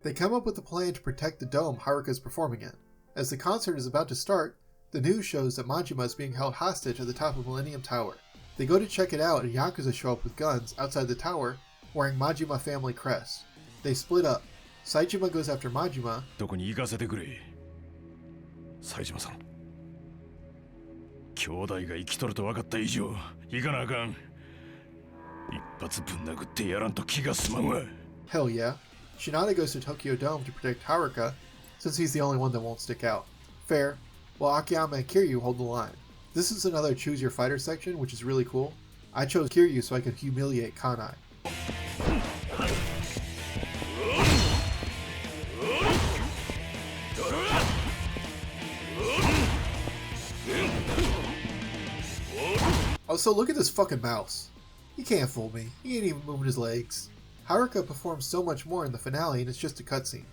They come up with a plan to protect the dome Haruka is performing in. As the concert is about to start, the news shows that Majima is being held hostage at the top of Millennium Tower. They go to check it out and Yakuza show up with guns outside the tower wearing Majima family crests. They split up. Saejima goes after Majima. どこに行かせてくれ。冴島さん。兄弟が生きとると分かった以上、行かなあかん。一発ぶん殴ってやらんと気が済まんわ。Hell yeah. Shinada goes to Tokyo Dome to protect Haruka, since he's the only one that won't stick out. Fair, while Akiyama and Kiryu hold the line. This is another choose your fighter section, which is really cool. I chose Kiryu so I could humiliate Kanai. Also, look at this fucking mouse. He can't fool me. He ain't even moving his legs. Haruka performs so much more in the finale and it's just a cutscene.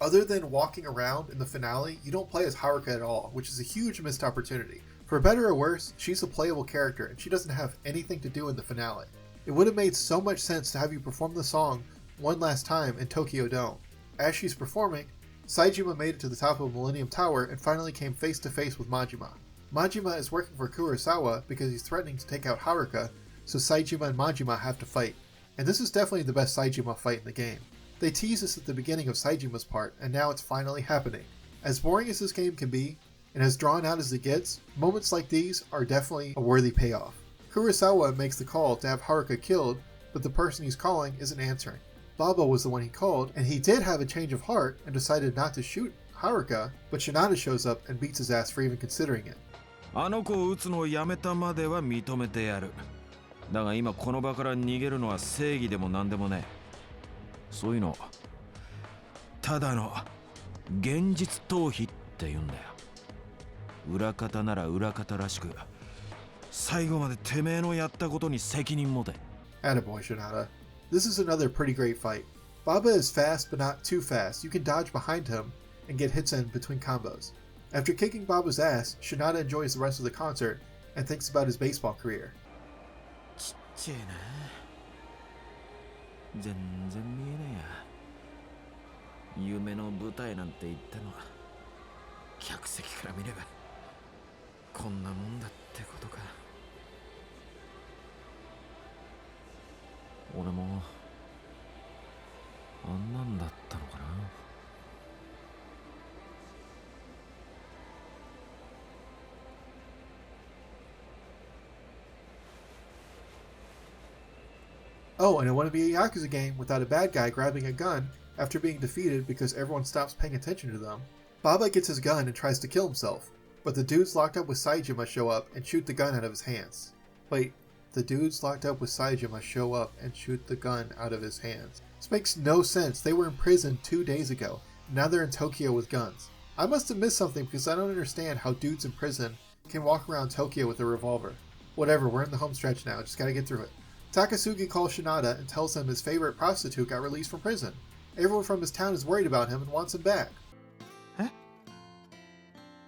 Other than walking around in the finale, you don't play as Haruka at all, which is a huge missed opportunity. For better or worse, she's a playable character and she doesn't have anything to do in the finale. It would have made so much sense to have you perform the song one last time in Tokyo Dome. As she's performing, Saejima made it to the top of Millennium Tower and finally came face to face with Majima. Majima is working for Kurosawa because he's threatening to take out Haruka, so Saejima and Majima have to fight. And this is definitely the best Saejima fight in the game. They tease us at the beginning of Saijima's part, and now it's finally happening. As boring as this game can be, and as drawn out as it gets, moments like these are definitely a worthy payoff. Kurosawa makes the call to have Haruka killed, but the person he's calling isn't answering. Baba was the one he called, and he did have a change of heart and decided not to shoot Haruka, but Shinada shows up and beats his ass for even considering it. あの子を撃つのをやめたまでは認めてやる。だが今この場から逃げるのは正義でも何でもね。そういうのただの現実逃避って言うんだよ。裏方なら裏方らしく最後までてめえのやったことに責任持て。Attaboy, Shinada. This is another pretty great fight. Baba is fast but not too fast. You can dodge behind him and get hits in between combos. After kicking Baba's ass, Shinada enjoys the rest of the concert and thinks about his baseball career. ちっちゃいな。全然見えねえや。夢の舞台なんて言ったのは客席から見ればこんなもんだってことか。俺もあんなんだったのかな。Oh, and it wouldn't be a Yakuza game without a bad guy grabbing a gun after being defeated because everyone stops paying attention to them. Baba gets his gun and tries to kill himself, but the dudes locked up with Saejima show up and shoot the gun out of his hands. Wait, the dudes locked up with Saejima show up and shoot the gun out of his hands. This makes no sense. They were in prison 2 days ago. Now they're in Tokyo with guns. I must have missed something because I don't understand how dudes in prison can walk around Tokyo with a revolver. Whatever, we're in the home stretch now. Just gotta get through it. Takasugi calls Shinada and tells him his favorite prostitute got released from prison. Everyone from his town is worried about him and wants him back.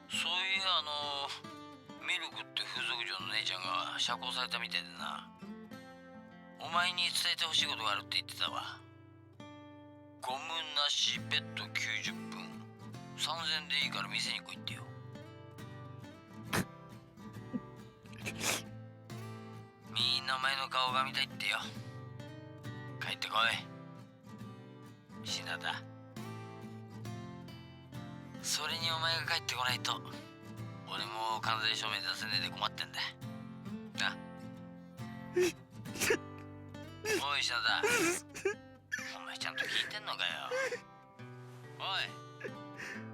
そういやミルクって風俗嬢の姉ちゃんが釈放されたみたいでな。お前に伝えてほしいことがあるって言ってたわ。ゴムなしベッド90分3000でいいから店に来いってよ。みんなお前の顔が見たいってよ。帰ってこいシナだ。それにお前が帰ってこないと俺も完全証明出せねえで困ってんだな。おいシナだ、お前ちゃんと聞いてんのかよ。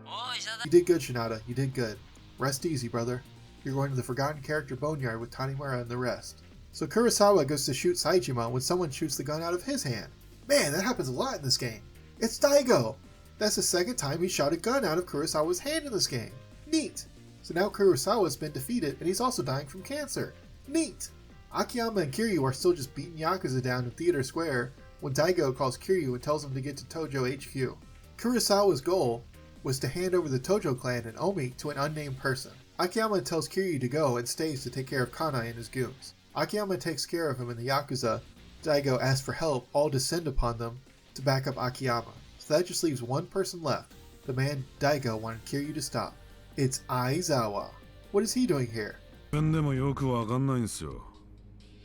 おいシナだ。 You did good, Shinada. You did good. Rest easy, brother. You're going to the Forgotten Character Boneyard with Tanimura and the rest. So Kurosawa goes to shoot Saejima when someone shoots the gun out of his hand. Man, that happens a lot in this game. It's Daigo! That's the second time he shot a gun out of Kurosawa's hand in this game. Neat! So now Kurosawa's been defeated and he's also dying from cancer. Neat! Akiyama and Kiryu are still just beating Yakuza down in Theater Square when Daigo calls Kiryu and tells him to get to Tojo HQ. Kurosawa's goal was to hand over the Tojo clan and Omi to an unnamed person. Akiyama tells Kiryu to go and stays to take care of Kanai and his goons. Akiyama takes care of him in the Yakuza. Daigo asks for help, all descend upon them to back up Akiyama. So that just leaves one person left, the man Daigo wanted Kiryu to stop. It's Aizawa. What is he doing here?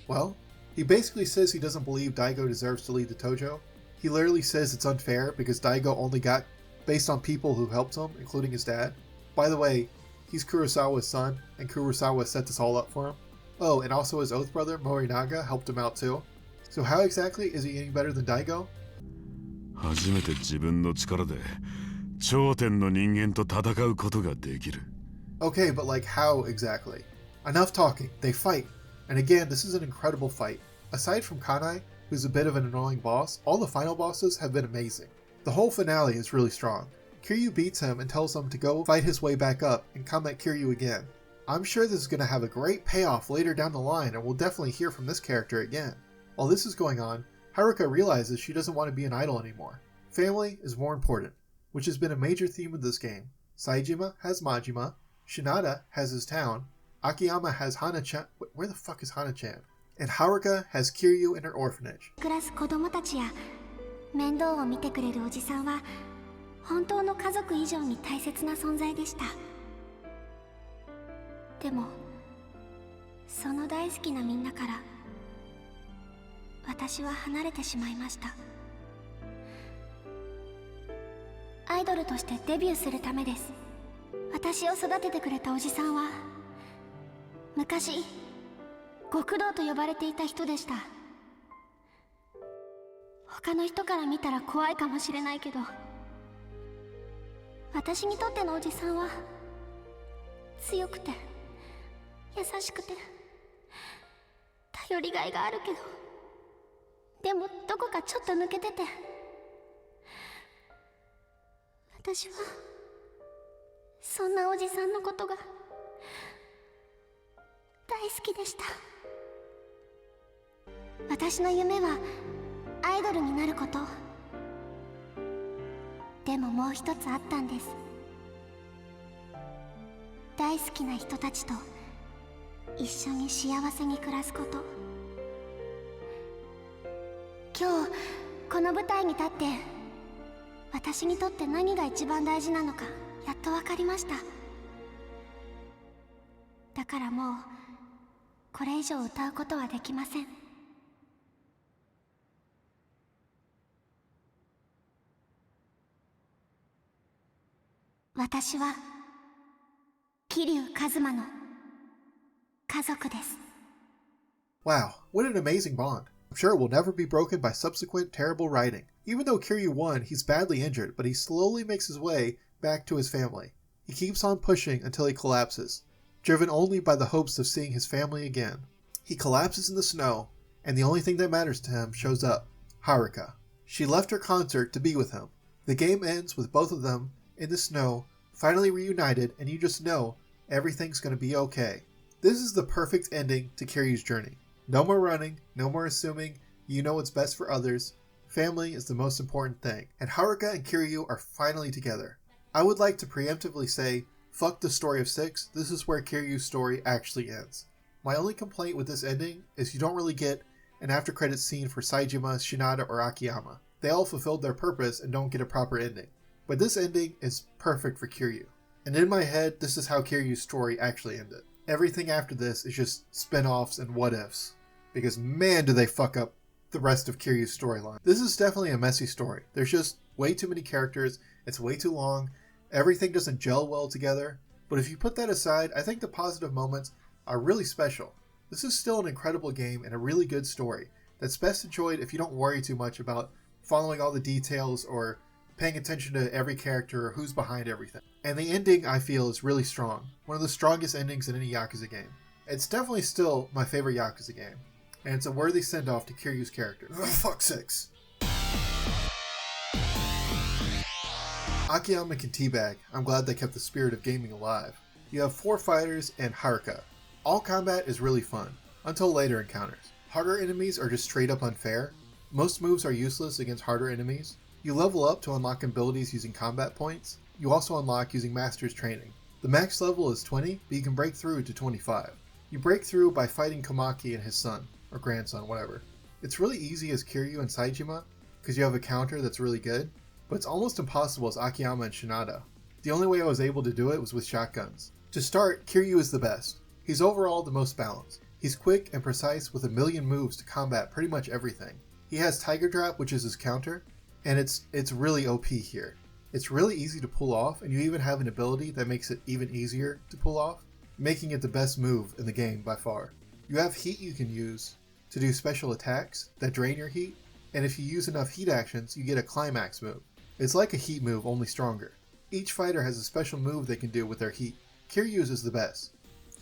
Well, he basically says he doesn't believe Daigo deserves to lead the Tojo. He literally says it's unfair because Daigo only got based on people who helped him, including his dad. By the way, he's Kurosawa's son, and Kurosawa set this all up for him. Oh, and also his oath brother, Morinaga, helped him out too. So how exactly is he any better than Daigo? Okay, but like how exactly? Enough talking, they fight. And again, this is an incredible fight. Aside from Kanai, who's a bit of an annoying boss, all the final bosses have been amazing. The whole finale is really strong. Kiryu beats him and tells him to go fight his way back up and come at Kiryu again. I'm sure this is going to have a great payoff later down the line and we'll definitely hear from this character again. While this is going on, Haruka realizes she doesn't want to be an idol anymore. Family is more important, which has been a major theme of this game. Saejima has Majima, Shinada has his town, Akiyama has Hana-chan. Where the fuck is Hana-chan? And Haruka has Kiryu in her orphanage. 面倒を見てくれるおじさんは本当の家族以上に大切な存在でした。でもその大好きなみんなから私は離れてしまいました。アイドルとしてデビューするためです。私を育ててくれたおじさんは昔極道と呼ばれていた人でした。他の人から見たら怖いかもしれないけど、私にとってのおじさんは強くて優しくて頼りがいがあるけど、でもどこかちょっと抜けてて、私はそんなおじさんのことが大好きでした。私の夢はアイドルになること。でももう一つあったんです。大好きな人たちと一緒に幸せに暮らすこと。今日この舞台に立って私にとって何が一番大事なのかやっと分かりました。だからもうこれ以上歌うことはできません。私は桐生一馬の家族です。 Wow, what an amazing bond. I'm sure it will never be broken by subsequent terrible writing. Even though Kiryu won, he's badly injured, but he slowly makes his way back to his family. He keeps on pushing until he collapses, driven only by the hopes of seeing his family again. He collapses in the snow, and the only thing that matters to him shows up, Haruka. She left her concert to be with him. The game ends with both of them in the snow, finally reunited, and you just know everything's going to be okay. This is the perfect ending to Kiryu's journey. No more running, no more assuming you know what's best for others. Family is the most important thing, and Haruka and Kiryu are finally together. I would like to preemptively say, fuck the story of 6, this is where Kiryu's story actually ends. My only complaint with this ending is you don't really get an after credits scene for Saejima, Shinada, or Akiyama. They all fulfilled their purpose and don't get a proper ending. But this ending is perfect for Kiryu. And in my head, this is how Kiryu's story actually ended. Everything after this is just spin-offs and what-ifs. Because man, do they fuck up the rest of Kiryu's storyline. This is definitely a messy story. There's just way too many characters, it's way too long, everything doesn't gel well together. But if you put that aside, I think the positive moments are really special. This is still an incredible game and a really good story that's best enjoyed if you don't worry too much about following all the details or paying attention to every character or who's behind everything. And the ending, I feel, is really strong. One of the strongest endings in any Yakuza game. It's definitely still my favorite Yakuza game, and it's a worthy send-off to Kiryu's character. Fuck sakes. Akiyama can teabag. I'm glad they kept the spirit of gaming alive. You have 4 fighters and Haruka. All combat is really fun, until later encounters. Harder enemies are just straight up unfair. Most moves are useless against harder enemies. You level up to unlock abilities using combat points. You also unlock using Master's Training. The max level is 20, but you can break through to 25. You break through by fighting Komaki and his son, or grandson, whatever. It's really easy as Kiryu and Saejima, because you have a counter that's really good, but it's almost impossible as Akiyama and Shinada. The only way I was able to do it was with shotguns. To start, Kiryu is the best. He's overall the most balanced. He's quick and precise with a million moves to combat pretty much everything. He has Tiger Drop, which is his counter, and it's really OP here. It's really easy to pull off, and you even have an ability that makes it even easier to pull off, making it the best move in the game by far. You have heat you can use to do special attacks that drain your heat, and if you use enough heat actions, you get a climax move. It's like a heat move, only stronger. Each fighter has a special move they can do with their heat. Kiryu's is the best.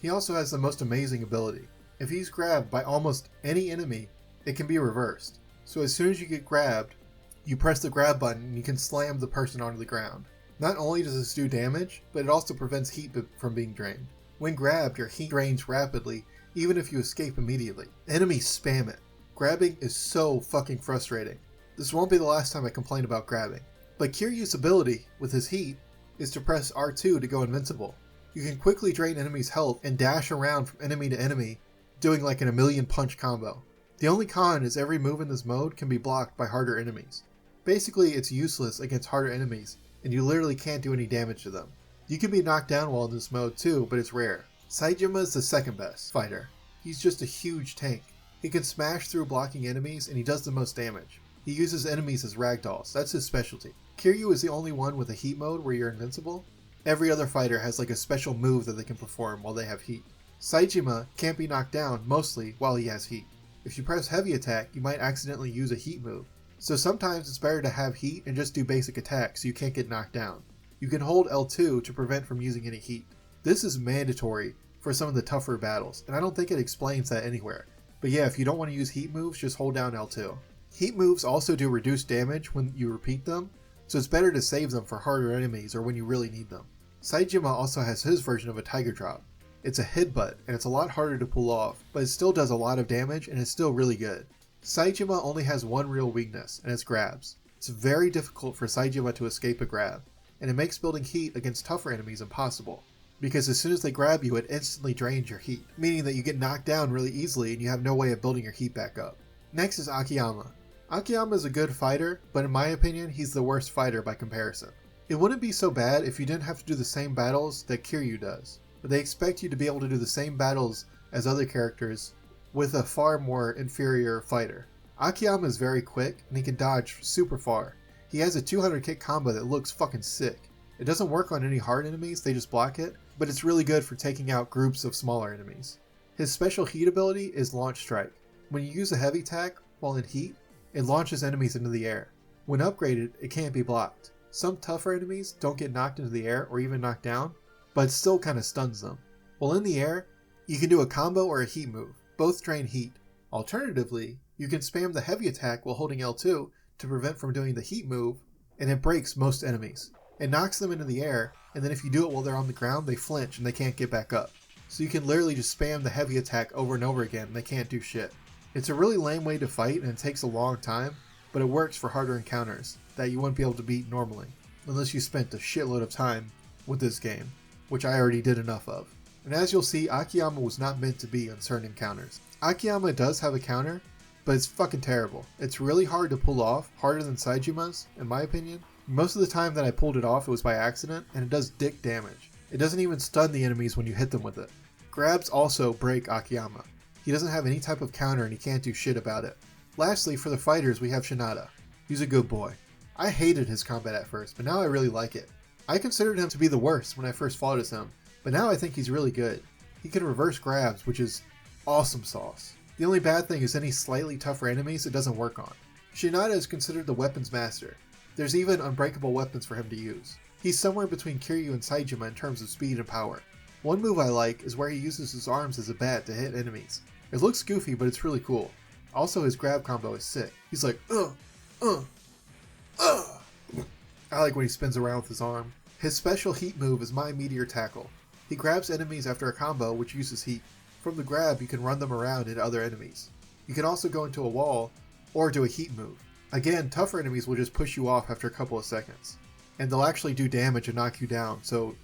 He also has the most amazing ability. If he's grabbed by almost any enemy, it can be reversed. So as soon as you get grabbed, you press the grab button and you can slam the person onto the ground. Not only does this do damage, but it also prevents heat from being drained. When grabbed, your heat drains rapidly, even if you escape immediately. Enemies spam it. Grabbing is so fucking frustrating. This won't be the last time I complain about grabbing. But Kiryu's ability, with his heat, is to press R2 to go invincible. You can quickly drain enemies' health and dash around from enemy to enemy, doing like an 1,000,000 punch combo. The only con is every move in this mode can be blocked by harder enemies. Basically, it's useless against harder enemies, and you literally can't do any damage to them. You can be knocked down while in this mode too, but it's rare. Saejima is the second best fighter. He's just a huge tank. He can smash through blocking enemies, and he does the most damage. He uses enemies as ragdolls, that's his specialty. Kiryu is the only one with a heat mode where you're invincible. Every other fighter has like a special move that they can perform while they have heat. Saejima can't be knocked down mostly while he has heat. If you press heavy attack, you might accidentally use a heat move. So sometimes it's better to have heat and just do basic attacks so you can't get knocked down. You can hold L2 to prevent from using any heat. This is mandatory for some of the tougher battles, and I don't think it explains that anywhere. But yeah, if you don't want to use heat moves, just hold down L2. Heat moves also do reduced damage when you repeat them, so it's better to save them for harder enemies or when you really need them. Saejima also has his version of a Tiger Drop. It's a headbutt, and it's a lot harder to pull off, but it still does a lot of damage and it's still really good. Saejima only has one real weakness, and it's grabs. It's very difficult for Saejima to escape a grab, and it makes building heat against tougher enemies impossible, because as soon as they grab you, it instantly drains your heat, meaning that you get knocked down really easily and you have no way of building your heat back up. Next is Akiyama. Akiyama is a good fighter, but in my opinion, he's the worst fighter by comparison. It wouldn't be so bad if you didn't have to do the same battles that Kiryu does, but they expect you to be able to do the same battles as other characters with a far more inferior fighter. Akiyama is very quick, and he can dodge super far. He has a 200 kick combo that looks fucking sick. It doesn't work on any hard enemies, they just block it, but it's really good for taking out groups of smaller enemies. His special heat ability is Launch Strike. When you use a heavy attack while in heat, it launches enemies into the air. When upgraded, it can't be blocked. Some tougher enemies don't get knocked into the air or even knocked down, but it still kinda stuns them. While in the air, you can do a combo or a heat move. Both drain heat. Alternatively, you can spam the heavy attack while holding L2 to prevent from doing the heat move, and it breaks most enemies. It knocks them into the air, and then if you do it while they're on the ground, they flinch and they can't get back up. So you can literally just spam the heavy attack over and over again and they can't do shit. It's a really lame way to fight and it takes a long time, but it works for harder encounters that you wouldn't be able to beat normally, unless you spent a shitload of time with this game, which I already did enough of. And as you'll see, Akiyama was not meant to be on certain encounters. Akiyama does have a counter, but it's fucking terrible. It's really hard to pull off, harder than Saejima's, in my opinion. Most of the time that I pulled it off, it was by accident, and it does dick damage. It doesn't even stun the enemies when you hit them with it. Grabs also break Akiyama. He doesn't have any type of counter and he can't do shit about it. Lastly, for the fighters, we have Shinada. He's a good boy. I hated his combat at first, but now I really like it. I considered him to be the worst when I first fought as him, but now I think he's really good. He can reverse grabs, which is awesome sauce. The only bad thing is any slightly tougher enemies it doesn't work on. Shinada is considered the weapons master. There's even unbreakable weapons for him to use. He's somewhere between Kiryu and Saejima in terms of speed and power. One move I like is where he uses his arms as a bat to hit enemies. It looks goofy, but it's really cool. Also, his grab combo is sick. He's like, I like when he spins around with his arm. His special heat move is My Meteor Tackle. He grabs enemies after a combo which uses heat. From the grab, you can run them around into other enemies. You can also go into a wall, or do a heat move. Again, tougher enemies will just push you off after a couple of seconds. And they'll actually do damage and knock you down, so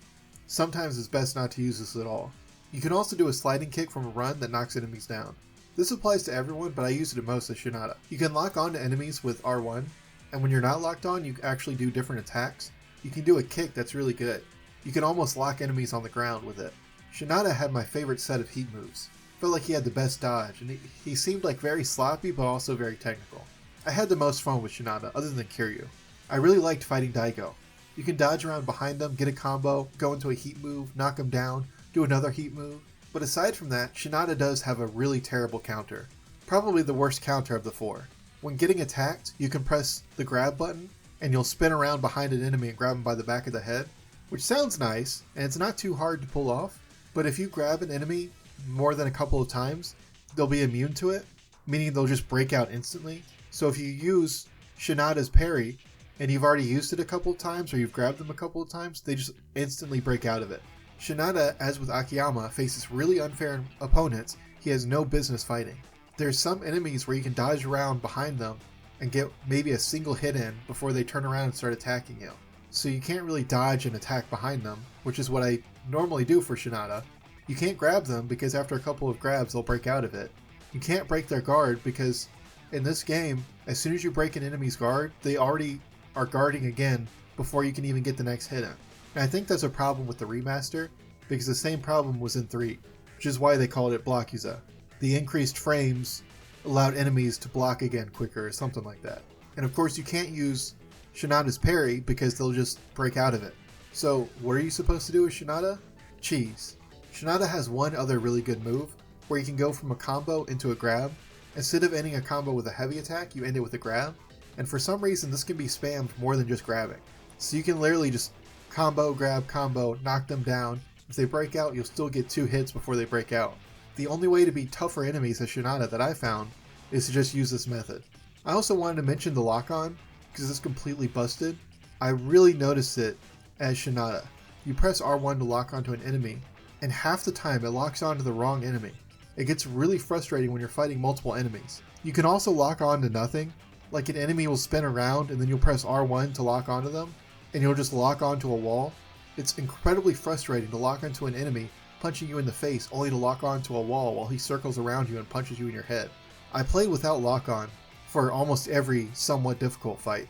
sometimes it's best not to use this at all. You can also do a sliding kick from a run that knocks enemies down. This applies to everyone, but I use it the most as Shinada. You can lock on to enemies with R1, and when you're not locked on, you actually do different attacks. You can do a kick that's really good. You can almost lock enemies on the ground with it. Shinada had my favorite set of heat moves. Felt like he had the best dodge, and he seemed like very sloppy, but also very technical. I had the most fun with Shinada, other than Kiryu. I really liked fighting Daigo. You can dodge around behind them, get a combo, go into a heat move, knock him down, do another heat move. But aside from that, Shinada does have a really terrible counter. Probably the worst counter of the four. When getting attacked, you can press the grab button, and you'll spin around behind an enemy and grab him by the back of the head, which sounds nice, and it's not too hard to pull off, but if you grab an enemy more than a couple of times, they'll be immune to it, meaning they'll just break out instantly. So if you use Shinada's parry, and you've already used it a couple of times, or you've grabbed them a couple of times, they just instantly break out of it. Shinada, as with Akiyama, faces really unfair opponents he has no business fighting. There's some enemies where you can dodge around behind them and get maybe a single hit in before they turn around and start attacking you. So you can't really dodge and attack behind them, which is what I normally do for Shinada. You can't grab them because after a couple of grabs they'll break out of it. You can't break their guard because in this game, as soon as you break an enemy's guard, they already are guarding again before you can even get the next hit in. And I think that's a problem with the remaster, because the same problem was in 3, which is why they called it Blockuza. The increased frames allowed enemies to block again quicker or something like that. And of course you can't use Shinada's parry because they'll just break out of it. So what are you supposed to do with Shinada? Cheese. Shinada has one other really good move, where you can go from a combo into a grab. Instead of ending a combo with a heavy attack, you end it with a grab. And for some reason this can be spammed more than just grabbing. So you can literally just combo, grab, combo, knock them down. If they break out, you'll still get 2 hits before they break out. The only way to beat tougher enemies as Shinada that I found is to just use this method. I also wanted to mention the lock-on, because it's completely busted. I really noticed it as Shinada. You press R1 to lock onto an enemy, and half the time it locks onto the wrong enemy. It gets really frustrating when you're fighting multiple enemies. You can also lock on to nothing, like an enemy will spin around and then you'll press R1 to lock onto them, and you'll just lock onto a wall. It's incredibly frustrating to lock onto an enemy punching you in the face only to lock onto a wall while he circles around you and punches you in your head. I played without lock-on for almost every somewhat difficult fight.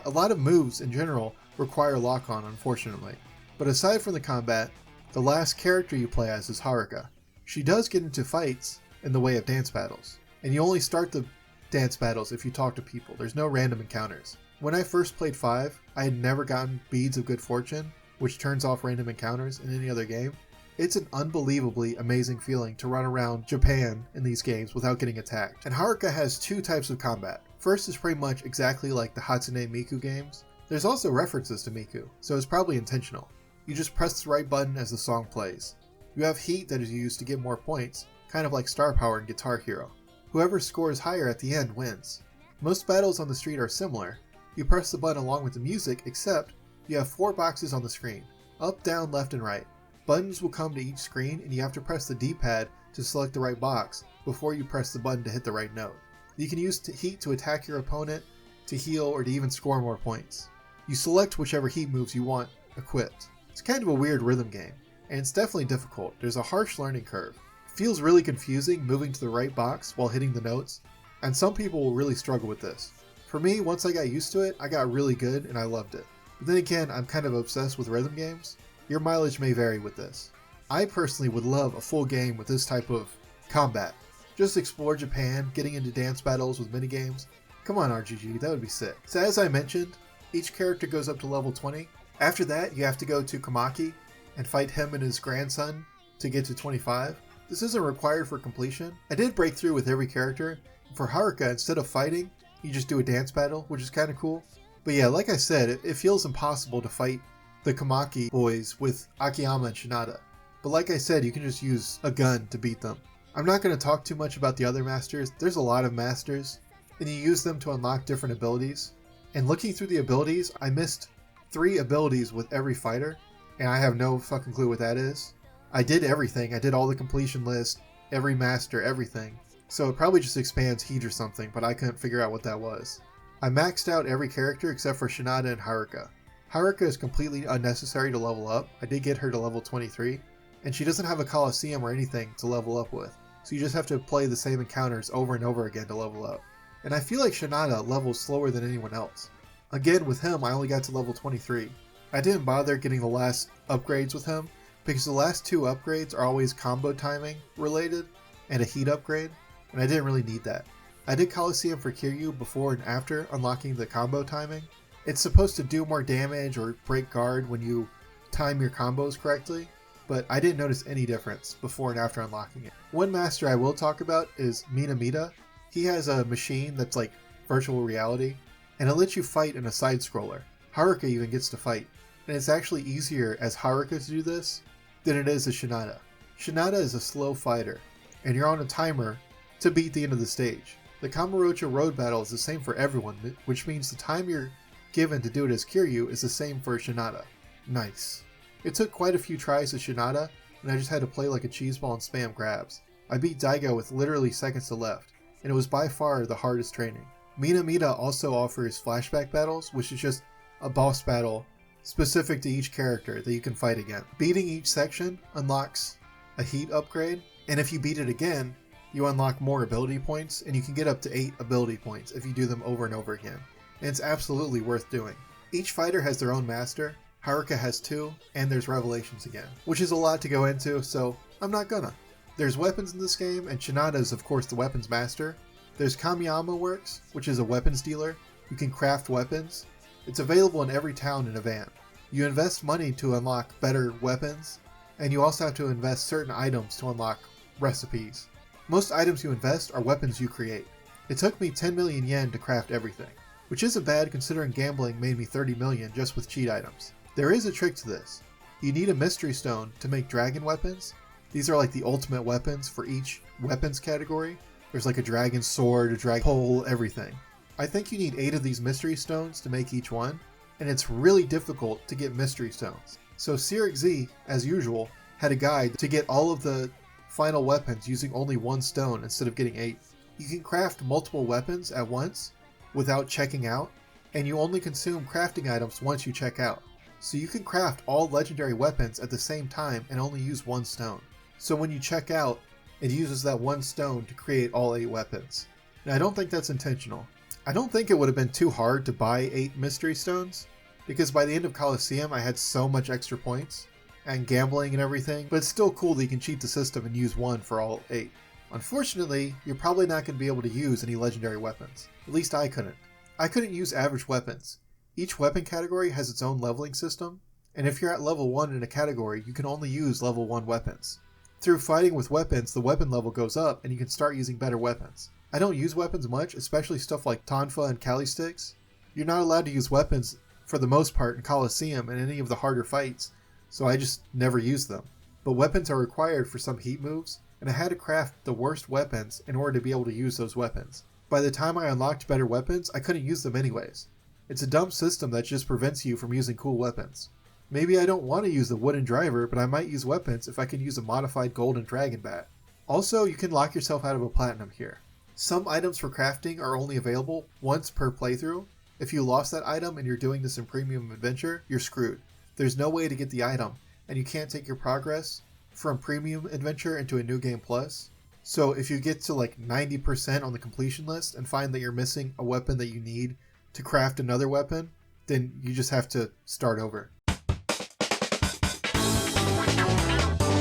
A lot of moves in general require lock-on, unfortunately. But aside from the combat, the last character you play as is Haruka. She does get into fights in the way of dance battles, and you only start the dance battles if you talk to people. There's no random encounters. When I first played 5, I had never gotten Beads of Good Fortune, which turns off random encounters in any other game. It's an unbelievably amazing feeling to run around Japan in these games without getting attacked. And Haruka has 2 types of combat. First is pretty much exactly like the Hatsune Miku games. There's also references to Miku, so it's probably intentional. You just press the right button as the song plays. You have heat that is used to get more points, kind of like Star Power in Guitar Hero. Whoever scores higher at the end wins. Most battles on the street are similar. You press the button along with the music, except you have 4 boxes on the screen, up, down, left, and right. Buttons will come to each screen, and you have to press the D-pad to select the right box before you press the button to hit the right note. You can use heat to attack your opponent, to heal, or to even score more points. You select whichever heat moves you want equipped. It's kind of a weird rhythm game, and it's definitely difficult. There's a harsh learning curve. It feels really confusing moving to the right box while hitting the notes, and some people will really struggle with this. For me, once I got used to it, I got really good and I loved it. But then again, I'm kind of obsessed with rhythm games. Your mileage may vary with this. I personally would love a full game with this type of combat. Just explore Japan, getting into dance battles with minigames. Come on RGG, that would be sick. So as I mentioned, each character goes up to level 20. After that, you have to go to Kamaki and fight him and his grandson to get to 25. This isn't required for completion. I did break through with every character. For Haruka, instead of fighting, you just do a dance battle, which is kind of cool. But yeah, like I said, it feels impossible to fight the Kamaki boys with Akiyama and Shinada. But like I said, you can just use a gun to beat them. I'm not going to talk too much about the other masters. There's a lot of masters, and you use them to unlock different abilities. And looking through the abilities, I missed 3 abilities with every fighter, and I have no fucking clue what that is. I did everything. I did all the completion list, every master, everything. So it probably just expands heat or something, but I couldn't figure out what that was. I maxed out every character except for Shinada and Haruka. Haruka is completely unnecessary to level up. I did get her to level 23, and she doesn't have a Coliseum or anything to level up with. So you just have to play the same encounters over and over again to level up. And I feel like Shinada levels slower than anyone else. Again, with him, I only got to level 23. I didn't bother getting the last upgrades with him, because the last 2 upgrades are always combo timing related, and a heat upgrade, and I didn't really need that. I did Coliseum for Kiryu before and after unlocking the combo timing. It's supposed to do more damage or break guard when you time your combos correctly, but I didn't notice any difference before and after unlocking it. One master I will talk about is Minamita. He has a machine that's like virtual reality, and it lets you fight in a side-scroller. Haruka even gets to fight, and it's actually easier as Haruka to do this than it is as Shinada. Shinada is a slow fighter, and you're on a timer to beat the end of the stage. The Kamurocho road battle is the same for everyone, which means the time you're given to do it as Kiryu is the same for Shinada. Nice. It took quite a few tries as Shinada, and I just had to play like a cheeseball and spam grabs. I beat Daigo with literally seconds to left, and it was by far the hardest training. Minamita also offers flashback battles, which is just a boss battle specific to each character that you can fight again. Beating each section unlocks a heat upgrade, and if you beat it again, you unlock more ability points, and you can get up to 8 ability points if you do them over and over again. And it's absolutely worth doing. Each fighter has their own master. Haruka has 2, and there's Revelations again, which is a lot to go into, so I'm not gonna. There's weapons in this game, and Shinada is of course the weapons master. There's Kamiyama Works, which is a weapons dealer. You can craft weapons. It's available in every town in a van. You invest money to unlock better weapons, and you also have to invest certain items to unlock recipes. Most items you invest are weapons you create. It took me 10 million yen to craft everything, which isn't bad considering gambling made me 30 million just with cheat items. There is a trick to this. You need a mystery stone to make dragon weapons. These are like the ultimate weapons for each weapons category. There's like a dragon sword, a dragon pole, everything. I think you need 8 of these mystery stones to make each one, and it's really difficult to get mystery stones. So Cyrix Z, as usual, had a guide to get all of the final weapons using only 1 stone instead of getting 8. You can craft multiple weapons at once without checking out, and you only consume crafting items once you check out. So you can craft all legendary weapons at the same time and only use 1 stone. So when you check out, it uses that 1 stone to create all 8 weapons. Now I don't think that's intentional. I don't think it would have been too hard to buy 8 mystery stones, because by the end of Coliseum I had so much extra points, and gambling and everything, but it's still cool that you can cheat the system and use 1 for all 8. Unfortunately, you're probably not going to be able to use any legendary weapons. At least I couldn't. I couldn't use average weapons. Each weapon category has its own leveling system, and if you're at level 1 in a category, you can only use level 1 weapons. Through fighting with weapons, the weapon level goes up and you can start using better weapons. I don't use weapons much, especially stuff like Tonfa and Kali sticks. You're not allowed to use weapons for the most part in Coliseum and any of the harder fights, so I just never use them. But weapons are required for some heat moves, and I had to craft the worst weapons in order to be able to use those weapons. By the time I unlocked better weapons, I couldn't use them anyways. It's a dumb system that just prevents you from using cool weapons. Maybe I don't want to use the wooden driver, but I might use weapons if I can use a modified golden dragon bat. Also, you can lock yourself out of a platinum here. Some items for crafting are only available once per playthrough. If you lost that item and you're doing this in Premium Adventure, you're screwed. There's no way to get the item, and you can't take your progress from Premium Adventure into a New Game Plus. So if you get to like 90% on the completion list and find that you're missing a weapon that you need to craft another weapon, then you just have to start over.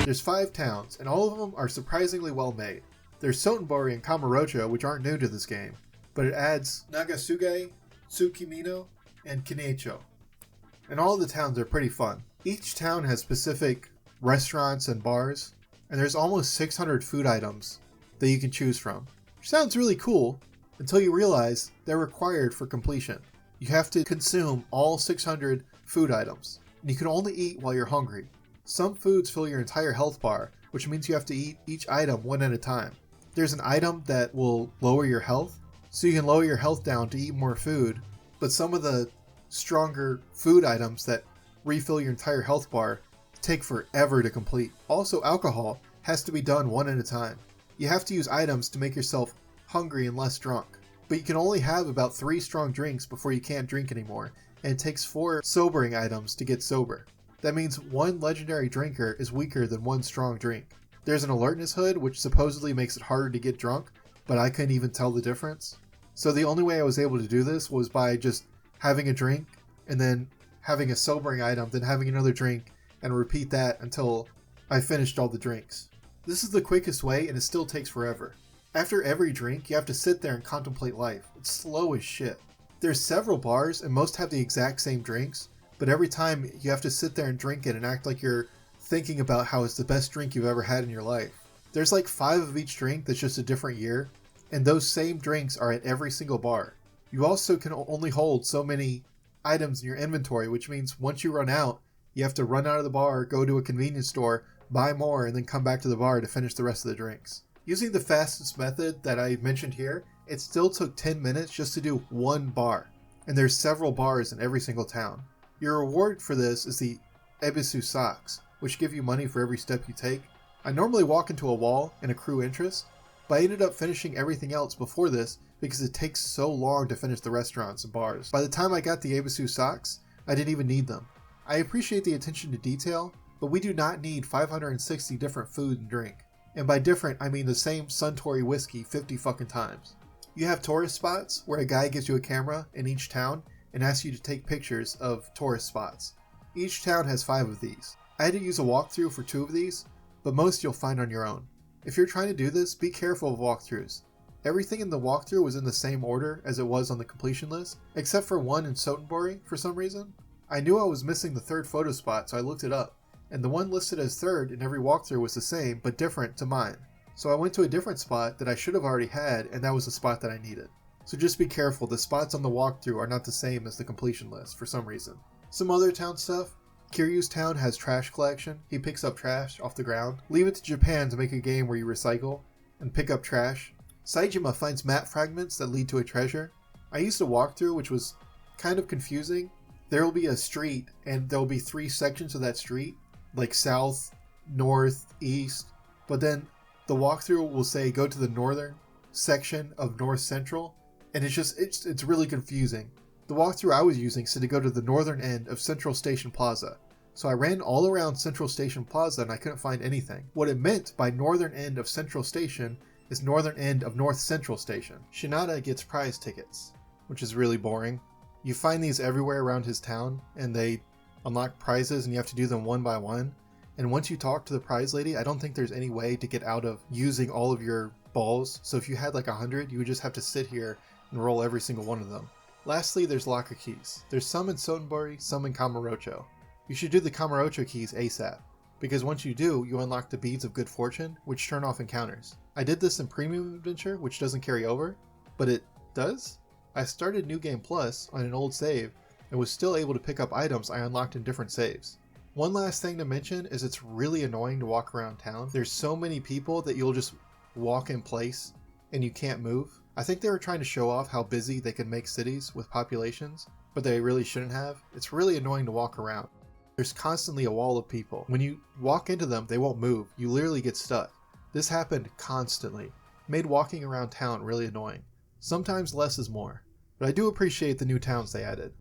There's 5 towns, and all of them are surprisingly well made. There's Sotenbori and Kamurocho, which aren't new to this game, but it adds Nagasuge, Tsukimino, and Kinecho. And all of the towns are pretty fun. Each town has specific restaurants and bars, and there's almost 600 food items that you can choose from. Which sounds really cool, until you realize they're required for completion. You have to consume all 600 food items, and you can only eat while you're hungry. Some foods fill your entire health bar, which means you have to eat each item one at a time. There's an item that will lower your health, so you can lower your health down to eat more food, but some of the stronger food items that refill your entire health bar take forever to complete. Also, alcohol has to be done one at a time. You have to use items to make yourself hungry and less drunk, but you can only have about 3 strong drinks before you can't drink anymore, and it takes 4 sobering items to get sober. That means 1 legendary drinker is weaker than 1 strong drink. There's an alertness hood which supposedly makes it harder to get drunk, but I couldn't even tell the difference. So the only way I was able to do this was by just having a drink, and then having a sobering item, then having another drink, and repeat that until I finished all the drinks. This is the quickest way, and it still takes forever. After every drink, you have to sit there and contemplate life. It's slow as shit. There's several bars, and most have the exact same drinks, but every time you have to sit there and drink it and act like you're thinking about how it's the best drink you've ever had in your life. There's like 5 of each drink that's just a different year, and those same drinks are at every single bar. You also can only hold so many items in your inventory, which means once you run out, you have to run out of the bar, go to a convenience store, buy more, and then come back to the bar to finish the rest of the drinks. Using the fastest method that I mentioned here, it still took 10 minutes just to do 1 bar, and there's several bars in every single town. Your reward for this is the Ebisu socks, which give you money for every step you take. I normally walk into a wall and accrue interest, but I ended up finishing everything else before this because it takes so long to finish the restaurants and bars. By the time I got the Ebisu socks, I didn't even need them. I appreciate the attention to detail, but we do not need 560 different food and drink. And by different, I mean the same Suntory whiskey 50 fucking times. You have tourist spots where a guy gives you a camera in each town and asks you to take pictures of tourist spots. Each town has 5 of these. I had to use a walkthrough for 2 of these, but most you'll find on your own. If you're trying to do this, be careful of walkthroughs. Everything in the walkthrough was in the same order as it was on the completion list, except for one in Sotenbori for some reason. I knew I was missing the 3rd photo spot, so I looked it up, and the one listed as 3rd in every walkthrough was the same, but different to mine. So I went to a different spot that I should have already had, and that was the spot that I needed. So just be careful, the spots on the walkthrough are not the same as the completion list for some reason. Some other town stuff. Kiryu's town has trash collection. He picks up trash off the ground. Leave it to Japan to make a game where you recycle and pick up trash. Saejima finds map fragments that lead to a treasure. I used a walkthrough which was kind of confusing. There will be a street and there will be 3 sections of that street, like south, north, east, but then the walkthrough will say go to the northern section of North Central, and it's really confusing. The walkthrough I was using said to go to the northern end of Central Station Plaza. So I ran all around Central Station Plaza and I couldn't find anything. What it meant by northern end of Central Station is northern end of North Central Station. Shinada gets prize tickets, which is really boring. You find these everywhere around his town, and they unlock prizes and you have to do them one by one. And once you talk to the prize lady, I don't think there's any way to get out of using all of your balls. So if you had like 100, you would just have to sit here and roll every single one of them. Lastly, there's locker keys. There's some in Sotenbori, some in Kamurocho. You should do the Kamurocho keys ASAP, because once you do, you unlock the beads of good fortune, which turn off encounters. I did this in Premium Adventure, which doesn't carry over, but it does? I started New Game Plus on an old save, and was still able to pick up items I unlocked in different saves. One last thing to mention is it's really annoying to walk around town. There's so many people that you'll just walk in place, and you can't move. I think they were trying to show off how busy they could make cities with populations, but they really shouldn't have. It's really annoying to walk around. There's constantly a wall of people. When you walk into them, they won't move. You literally get stuck. This happened constantly. Made walking around town really annoying. Sometimes less is more, but I do appreciate the new towns they added.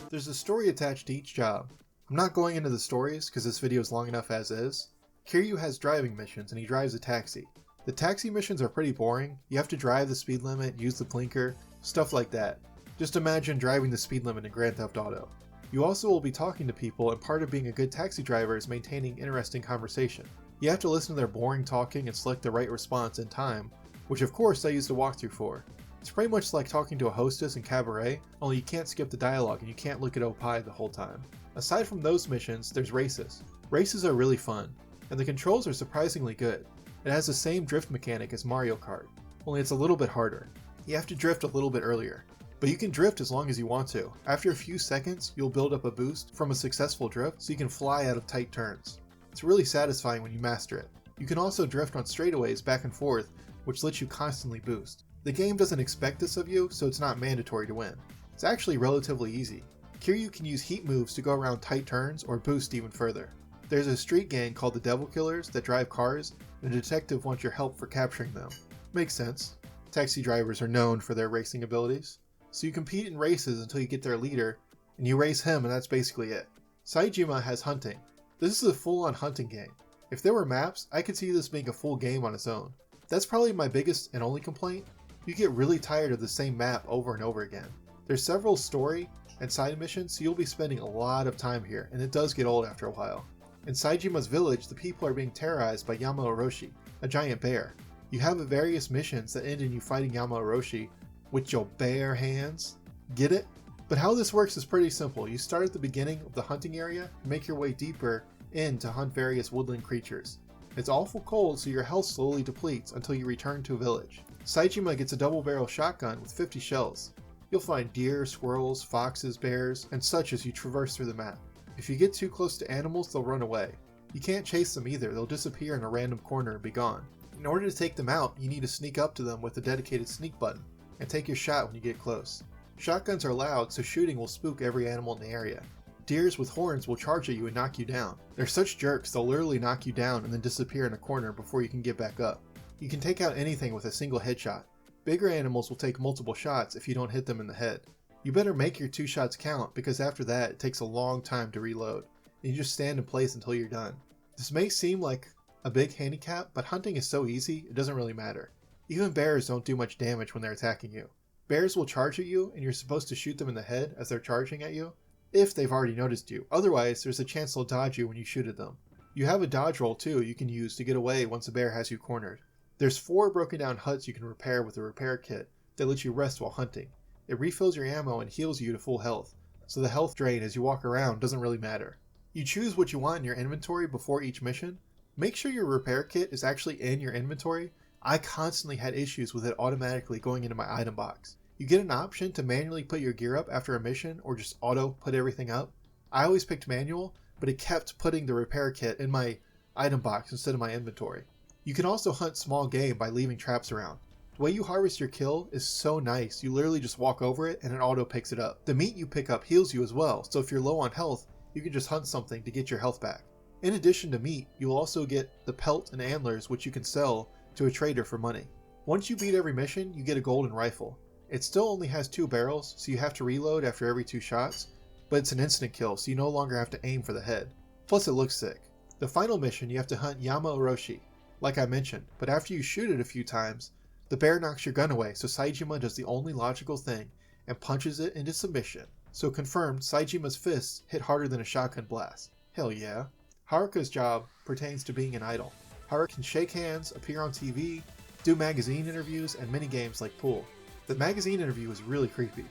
There's a story attached to each job. I'm not going into the stories because this video is long enough as is. Kiryu has driving missions and he drives a taxi. The taxi missions are pretty boring. You have to drive the speed limit, use the blinker, stuff like that. Just imagine driving the speed limit in Grand Theft Auto. You also will be talking to people, and part of being a good taxi driver is maintaining interesting conversation. You have to listen to their boring talking and select the right response in time, which of course I used a walkthrough for. It's pretty much like talking to a hostess in Cabaret, only you can't skip the dialogue and you can't look at Opie the whole time. Aside from those missions, there's races. Races are really fun, and the controls are surprisingly good. It has the same drift mechanic as Mario Kart, only it's a little bit harder. You have to drift a little bit earlier. But you can drift as long as you want to. After a few seconds, you'll build up a boost from a successful drift so you can fly out of tight turns. It's really satisfying when you master it. You can also drift on straightaways back and forth, which lets you constantly boost. The game doesn't expect this of you, so it's not mandatory to win. It's actually relatively easy. Kiryu can use heat moves to go around tight turns or boost even further. There's a street gang called the Devil Killers that drive cars, and a detective wants your help for capturing them. Makes sense. Taxi drivers are known for their racing abilities. So you compete in races until you get their leader, and you race him, and that's basically it. Saejima has hunting. This is a full-on hunting game. If there were maps, I could see this being a full game on its own. That's probably my biggest and only complaint. You get really tired of the same map over and over again. There's several story and side missions, so you'll be spending a lot of time here, and it does get old after a while. In Saejima's village, the people are being terrorized by Yamaoroshi, a giant bear. You have various missions that end in you fighting Yamaoroshi with your bare hands. Get it? But how this works is pretty simple. You start at the beginning of the hunting area and make your way deeper in to hunt various woodland creatures. It's awful cold, so your health slowly depletes until you return to a village. Saejima gets a double-barrel shotgun with 50 shells. You'll find deer, squirrels, foxes, bears, and such as you traverse through the map. If you get too close to animals, they'll run away. You can't chase them either, they'll disappear in a random corner and be gone. In order to take them out, you need to sneak up to them with a dedicated sneak button, and take your shot when you get close. Shotguns are loud, so shooting will spook every animal in the area. Deers with horns will charge at you and knock you down. They're such jerks, they'll literally knock you down and then disappear in a corner before you can get back up. You can take out anything with a single headshot. Bigger animals will take multiple shots if you don't hit them in the head. You better make your 2 shots count, because after that it takes a long time to reload, and you just stand in place until you're done. This may seem like a big handicap, but hunting is so easy, it doesn't really matter. Even bears don't do much damage when they're attacking you. Bears will charge at you, and you're supposed to shoot them in the head as they're charging at you, if they've already noticed you. Otherwise, there's a chance they'll dodge you when you shoot at them. You have a dodge roll too you can use to get away once a bear has you cornered. There's 4 broken down huts you can repair with a repair kit that lets you rest while hunting. It refills your ammo and heals you to full health, so the health drain as you walk around doesn't really matter. You choose what you want in your inventory before each mission. Make sure your repair kit is actually in your inventory. I constantly had issues with it automatically going into my item box. You get an option to manually put your gear up after a mission or just auto put everything up. I always picked manual, but it kept putting the repair kit in my item box instead of my inventory. You can also hunt small game by leaving traps around. The way you harvest your kill is so nice, you literally just walk over it and it auto picks it up. The meat you pick up heals you as well, so if you're low on health, you can just hunt something to get your health back. In addition to meat, you'll also get the pelt and antlers, which you can sell to a trader for money. Once you beat every mission, you get a golden rifle. It still only has 2 barrels, so you have to reload after every 2 shots, but it's an instant kill, so you no longer have to aim for the head. Plus it looks sick. The final mission, you have to hunt Yamaoroshi, like I mentioned, but after you shoot it a few times, the bear knocks your gun away, so Saejima does the only logical thing and punches it into submission. So confirmed, Saejima's fists hit harder than a shotgun blast. Hell yeah. Haruka's job pertains to being an idol. Haruka can shake hands, appear on TV, do magazine interviews, and minigames like pool. The magazine interview is really creepy.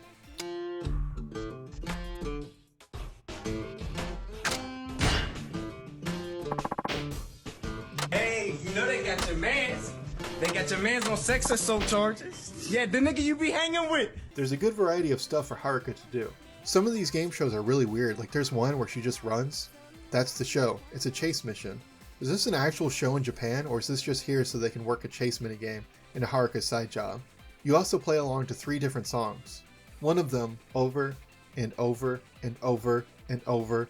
Hey, you know they got your mans. They got your mans on sex assault charges. Yeah, the nigga you be hanging with. There's a good variety of stuff for Haruka to do. Some of these game shows are really weird, like there's one where she just runs. That's the show. It's a chase mission. Is this an actual show in Japan, or is this just here so they can work a chase minigame into Haruka's side job? You also play along to 3 different songs. One of them, over and over and over and over.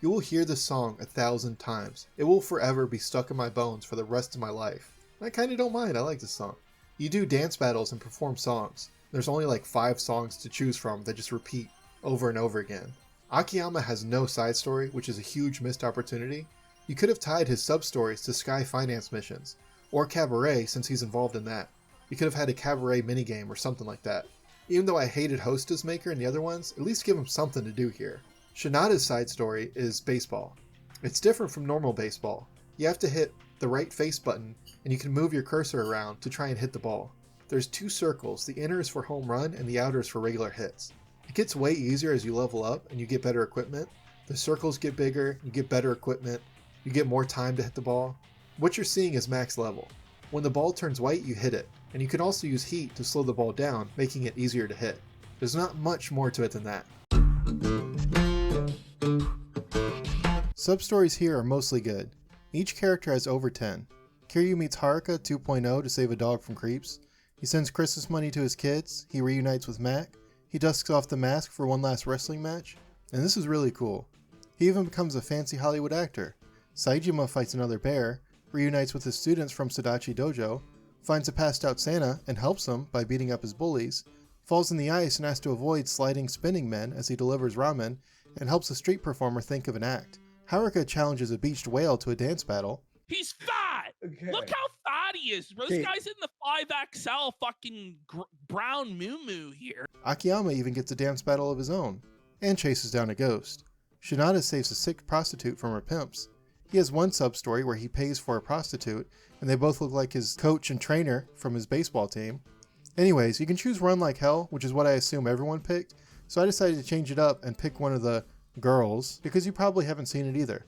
You will hear this song 1,000 times. It will forever be stuck in my bones for the rest of my life. I kinda don't mind, I like this song. You do dance battles and perform songs. There's only like 5 songs to choose from that just repeat over and over again. Akiyama has no side story, which is a huge missed opportunity. You could have tied his sub-stories to Sky Finance missions, or Cabaret since he's involved in that. You could have had a Cabaret minigame or something like that. Even though I hated Hostess Maker and the other ones, at least give him something to do here. Shinada's side story is baseball. It's different from normal baseball. You have to hit the right face button, and you can move your cursor around to try and hit the ball. There's 2 circles, the inner is for home run and the outer is for regular hits. It gets way easier as you level up and you get better equipment. The circles get bigger, you get better equipment, you get more time to hit the ball. What you're seeing is max level. When the ball turns white, you hit it, and you can also use heat to slow the ball down, making it easier to hit. There's not much more to it than that. Substories here are mostly good. Each character has over 10. Kiryu meets Haruka 2.0 to save a dog from creeps. He sends Christmas money to his kids. He reunites with Mac. He dusts off the mask for one last wrestling match. And this is really cool. He even becomes a fancy Hollywood actor. Saejima fights another bear, reunites with his students from Sadachi Dojo, finds a passed out Santa and helps him by beating up his bullies, falls in the ice and has to avoid sliding spinning men as he delivers ramen, and helps a street performer think of an act. Haruka challenges a beached whale to a dance battle. He's fat! Okay. Look how fat he is, bro. This guy's in the 5XL fucking brown moo here. Akiyama even gets a dance battle of his own, and chases down a ghost. Shinada saves a sick prostitute from her pimps. He has one sub-story where he pays for a prostitute, and they both look like his coach and trainer from his baseball team. Anyways, you can choose Run Like Hell, which is what I assume everyone picked, so I decided to change it up and pick one of the girls, because you probably haven't seen it either.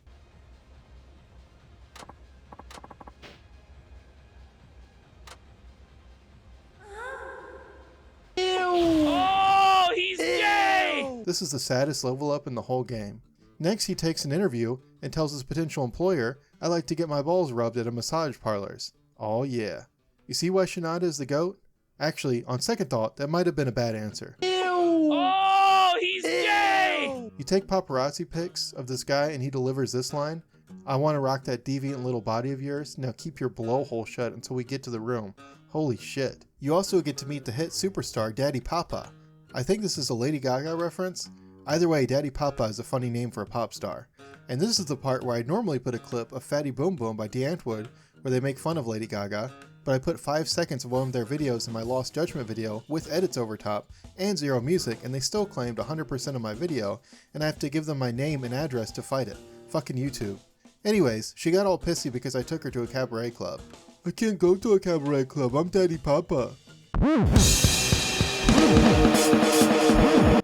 Oh, he's gay! This is the saddest level up in the whole game. Next, he takes an interview and tells his potential employer, "I like to get my balls rubbed at a massage parlors." Oh yeah. You see why Shinada is the GOAT? Actually, on second thought, that might have been a bad answer. Oh, he's gay! You take paparazzi pics of this guy and he delivers this line, "I want to rock that deviant little body of yours, now keep your blowhole shut until we get to the room." Holy shit. You also get to meet the hit superstar Daddy Papa. I think this is a Lady Gaga reference. Either way, Daddy Papa is a funny name for a pop star. And this is the part where I'd normally put a clip of Fatty Boom Boom by D'Antwoord, where they make fun of Lady Gaga, but I put 5 seconds of one of their videos in my Lost Judgment video with edits over top and zero music, and they still claimed 100% of my video, and I have to give them my name and address to fight it. Fucking YouTube. Anyways, she got all pissy because I took her to a cabaret club. "I can't go to a cabaret club, I'm Daddy Papa."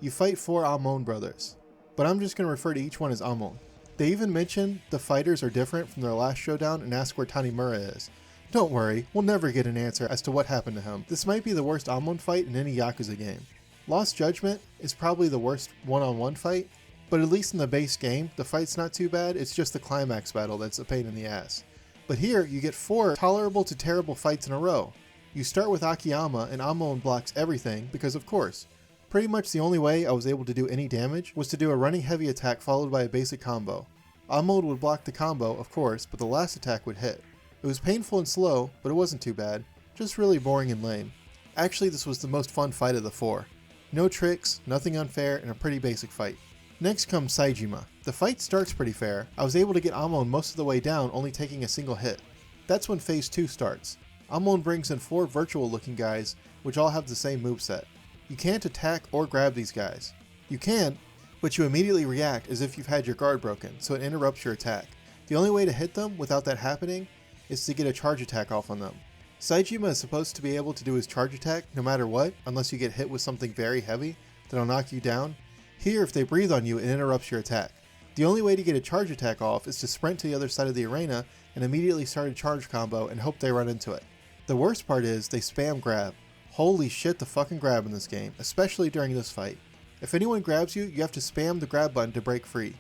You fight 4 Amon brothers, but I'm just going to refer to each one as Amon. They even mention the fighters are different from their last showdown and ask where Tanimura is. Don't worry, we'll never get an answer as to what happened to him. This might be the worst Amon fight in any Yakuza game. Lost Judgment is probably the worst one-on-one fight, but at least in the base game, the fight's not too bad, it's just the climax battle that's a pain in the ass. But here, you get 4 tolerable to terrible fights in a row. You start with Akiyama and Amon blocks everything because of course. Pretty much the only way I was able to do any damage was to do a running heavy attack followed by a basic combo. Amon would block the combo, of course, but the last attack would hit. It was painful and slow, but it wasn't too bad. Just really boring and lame. Actually, this was the most fun fight of the 4. No tricks, nothing unfair, and a pretty basic fight. Next comes Saejima. The fight starts pretty fair. I was able to get Amon most of the way down, only taking a single hit. That's when phase 2 starts. Amon brings in 4 virtual looking guys, which all have the same moveset. You can't attack or grab these guys. You can, but you immediately react as if you've had your guard broken, so it interrupts your attack. The only way to hit them without that happening is to get a charge attack off on them. Saejima is supposed to be able to do his charge attack no matter what, unless you get hit with something very heavy that'll knock you down. Here, if they breathe on you, it interrupts your attack. The only way to get a charge attack off is to sprint to the other side of the arena and immediately start a charge combo and hope they run into it. The worst part is they spam grab. Holy shit, the fucking grab in this game, especially during this fight. If anyone grabs you, you have to spam the grab button to break free.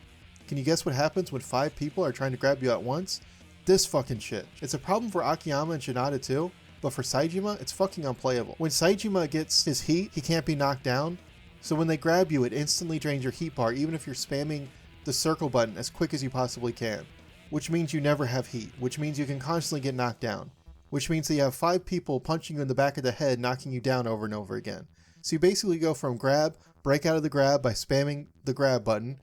Can you guess what happens when 5 people are trying to grab you at once? This fucking shit. It's a problem for Akiyama and Shinada too, but for Saejima, it's fucking unplayable. When Saejima gets his heat, he can't be knocked down, so when they grab you, it instantly drains your heat bar even if you're spamming the circle button as quick as you possibly can. Which means you never have heat, which means you can constantly get knocked down. Which means that you have 5 people punching you in the back of the head, knocking you down over and over again. So you basically go from grab, break out of the grab by spamming the grab button,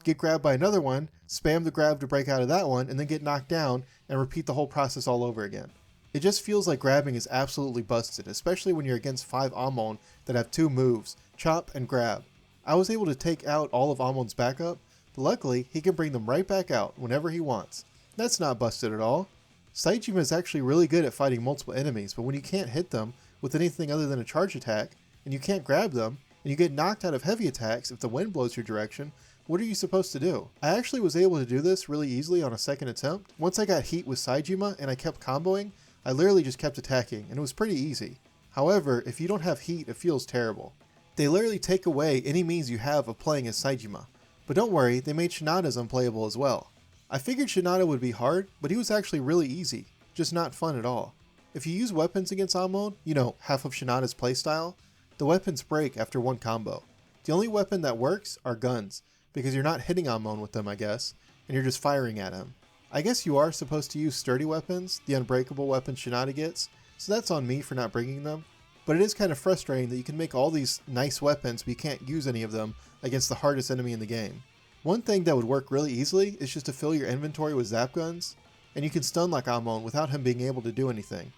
get grabbed by another one, spam the grab to break out of that one, and then get knocked down and repeat the whole process all over again. It just feels like grabbing is absolutely busted, especially when you're against 5 Amon that have 2 moves, chop and grab. I was able to take out all of Amon's backup, but luckily he can bring them right back out whenever he wants. That's not busted at all. Saejima is actually really good at fighting multiple enemies, but when you can't hit them with anything other than a charge attack, and you can't grab them, and you get knocked out of heavy attacks if the wind blows your direction, what are you supposed to do? I actually was able to do this really easily on a second attempt. Once I got heat with Saejima and I kept comboing, I literally just kept attacking, and it was pretty easy. However, if you don't have heat, it feels terrible. They literally take away any means you have of playing as Saejima. But don't worry, they made Shinada's unplayable as well. I figured Shinada would be hard, but he was actually really easy, just not fun at all. If you use weapons against Amon, you know, half of Shinada's playstyle, the weapons break after one combo. The only weapon that works are guns, because you're not hitting Amon with them, I guess, and you're just firing at him. I guess you are supposed to use sturdy weapons, the unbreakable weapons Shinada gets, so that's on me for not bringing them. But it is kind of frustrating that you can make all these nice weapons but you can't use any of them against the hardest enemy in the game. One thing that would work really easily is just to fill your inventory with zap guns, and you can stun like Amon without him being able to do anything.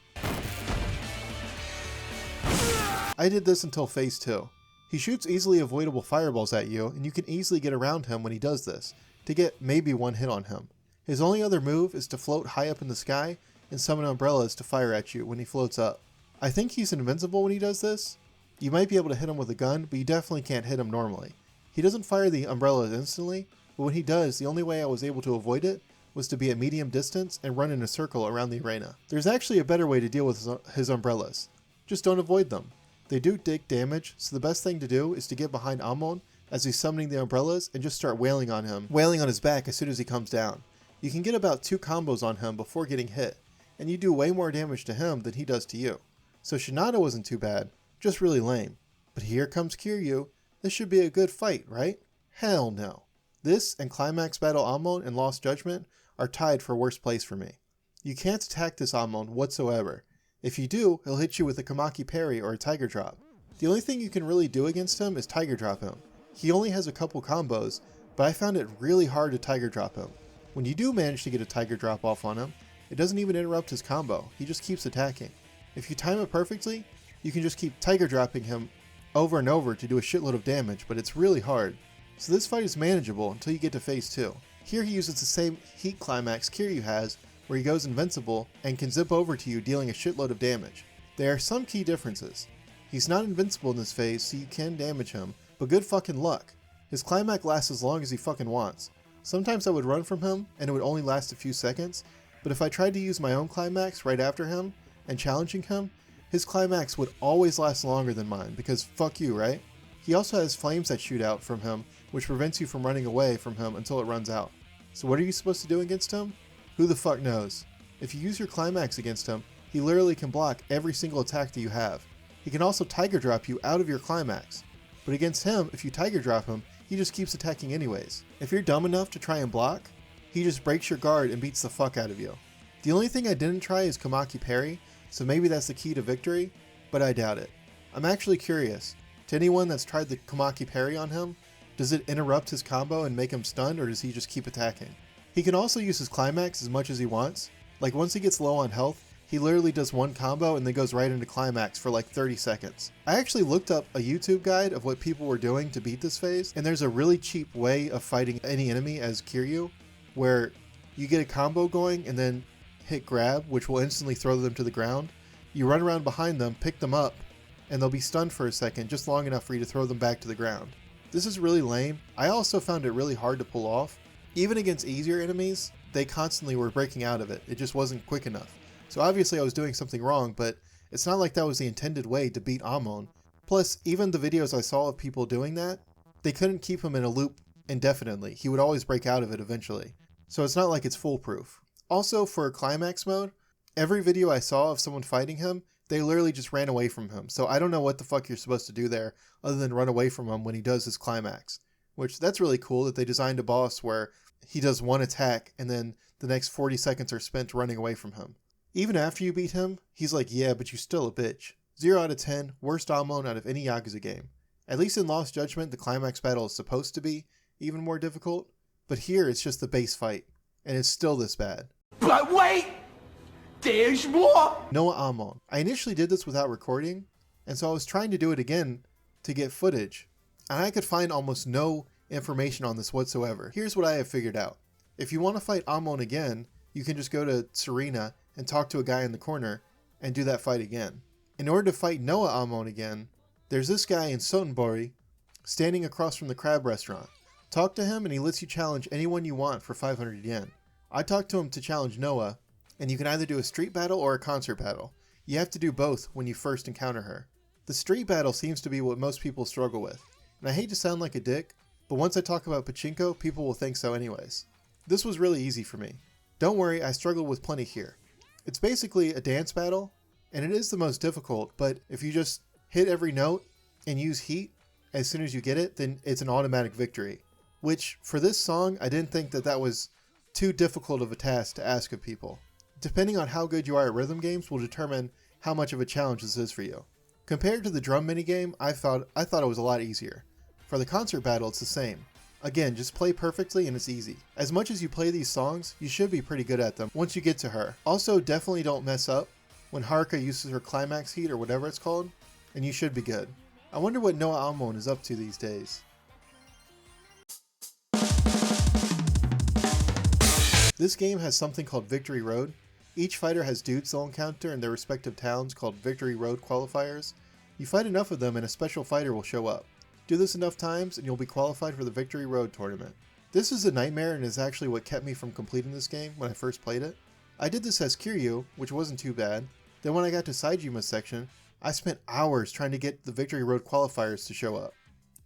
I did this until phase 2. He shoots easily avoidable fireballs at you, and you can easily get around him when he does this, to get maybe one hit on him. His only other move is to float high up in the sky and summon umbrellas to fire at you when he floats up. I think he's invincible when he does this. You might be able to hit him with a gun, but you definitely can't hit him normally. He doesn't fire the umbrellas instantly, but when he does, the only way I was able to avoid it was to be at medium distance and run in a circle around the arena. There's actually a better way to deal with his umbrellas. Just don't avoid them. They do dick damage, so the best thing to do is to get behind Amon as he's summoning the umbrellas and just start wailing on him, wailing on his back as soon as he comes down. You can get about 2 combos on him before getting hit, and you do way more damage to him than he does to you. So Shinada wasn't too bad, just really lame. But here comes Kiryu. This should be a good fight, right? Hell no. This and Climax Battle Amon and Lost Judgment are tied for worst place for me. You can't attack this Amon whatsoever. If you do, he'll hit you with a Kamaki Parry or a Tiger Drop. The only thing you can really do against him is Tiger Drop him. He only has a couple combos, but I found it really hard to Tiger Drop him. When you do manage to get a Tiger Drop off on him, it doesn't even interrupt his combo, he just keeps attacking. If you time it perfectly, you can just keep Tiger Dropping him over and over to do a shitload of damage, but it's really hard. So this fight is manageable until you get to phase 2. Here he uses the same heat climax Kiryu has, where he goes invincible and can zip over to you dealing a shitload of damage. There are some key differences. He's not invincible in this phase, so you can damage him, but good fucking luck. His climax lasts as long as he fucking wants. Sometimes I would run from him, and it would only last a few seconds, but if I tried to use my own climax right after him, and challenging him, his climax would always last longer than mine, because fuck you, right? He also has flames that shoot out from him, which prevents you from running away from him until it runs out. So what are you supposed to do against him? Who the fuck knows? If you use your climax against him, he literally can block every single attack that you have. He can also Tiger Drop you out of your climax. But against him, if you Tiger Drop him, he just keeps attacking anyways. If you're dumb enough to try and block, he just breaks your guard and beats the fuck out of you. The only thing I didn't try is Kamaki Parry, so maybe that's the key to victory, but I doubt it. I'm actually curious. To anyone that's tried the Kamaki Parry on him, does it interrupt his combo and make him stunned, or does he just keep attacking? He can also use his climax as much as he wants. Like once he gets low on health, he literally does one combo and then goes right into climax for like 30 seconds. I actually looked up a YouTube guide of what people were doing to beat this phase, and there's a really cheap way of fighting any enemy as Kiryu, where you get a combo going and then hit grab, which will instantly throw them to the ground. You run around behind them, pick them up, and they'll be stunned for a second, just long enough for you to throw them back to the ground. This is really lame. I also found it really hard to pull off. Even against easier enemies, they constantly were breaking out of it. It just wasn't quick enough. So obviously I was doing something wrong, but it's not like that was the intended way to beat Amon. Plus, even the videos I saw of people doing that, they couldn't keep him in a loop indefinitely. He would always break out of it eventually. So it's not like it's foolproof. Also, for climax mode, every video I saw of someone fighting him, they literally just ran away from him. So I don't know what the fuck you're supposed to do there other than run away from him when he does his climax. Which, that's really cool that they designed a boss where he does one attack and then the next 40 seconds are spent running away from him. Even after you beat him, he's like, yeah, but you're still a bitch. 0 out of 10, worst Amon out of any Yakuza game. At least in Lost Judgment, the climax battle is supposed to be even more difficult, but here it's just the base fight, and it's still this bad. But wait! There's more! Noa Amon. I initially did this without recording, and so I was trying to do it again to get footage, and I could find almost no information on this whatsoever. Here's what I have figured out. If you want to fight Amon again, you can just go to Serena and talk to a guy in the corner and do that fight again. In order to fight Noa Amon again, There's this guy in Sotenbori, standing across from the crab restaurant. Talk to him and he lets you challenge anyone you want for 500 yen. I talked to him to challenge Noa, and you can either do a street battle or a concert battle. You have to do both when you first encounter her. The street battle seems to be what most people struggle with, and I hate to sound like a dick, but once I talk about pachinko, people will think so anyways. This was really easy for me. Don't worry, I struggled with plenty here. It's basically a dance battle, and it is the most difficult, but if you just hit every note and use heat as soon as you get it, then it's an automatic victory. Which, for this song, I didn't think that was too difficult of a task to ask of people. Depending on how good you are at rhythm games will determine how much of a challenge this is for you. Compared to the drum minigame, I thought it was a lot easier. For the concert battle, it's the same. Again, just play perfectly and it's easy. As much as you play these songs, you should be pretty good at them once you get to her. Also, definitely don't mess up when Haruka uses her climax heat or whatever it's called, and you should be good. I wonder what Noa Amon is up to these days. This game has something called Victory Road. Each fighter has dudes they'll encounter in their respective towns called Victory Road qualifiers. You fight enough of them and a special fighter will show up. Do this enough times and you'll be qualified for the Victory Road tournament. This is a nightmare and is actually what kept me from completing this game when I first played it. I did this as Kiryu, which wasn't too bad. Then when I got to Saijima's section, I spent hours trying to get the Victory Road qualifiers to show up.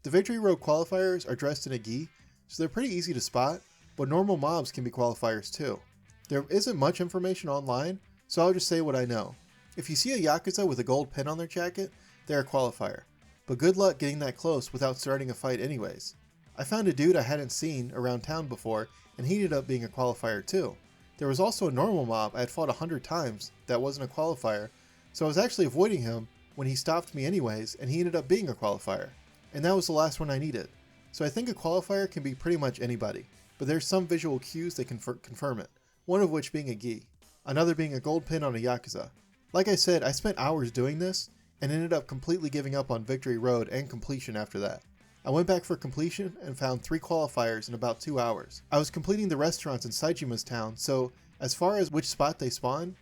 The Victory Road qualifiers are dressed in a gi, so they're pretty easy to spot, but normal mobs can be qualifiers too. There isn't much information online, so I'll just say what I know. If you see a Yakuza with a gold pin on their jacket, they're a qualifier. But good luck getting that close without starting a fight anyways. I found a dude I hadn't seen around town before, and he ended up being a qualifier too. There was also a normal mob I had fought 100 times that wasn't a qualifier, so I was actually avoiding him when he stopped me anyways, and he ended up being a qualifier. And that was the last one I needed. So I think a qualifier can be pretty much anybody, but there's some visual cues that confirm it, one of which being a gi, another being a gold pin on a Yakuza. Like I said, I spent hours doing this, and ended up completely giving up on Victory Road and completion after that. I went back for completion and found 3 qualifiers in about 2 hours. I was completing the restaurants in Saijima's town, so as far as which spot they spawn,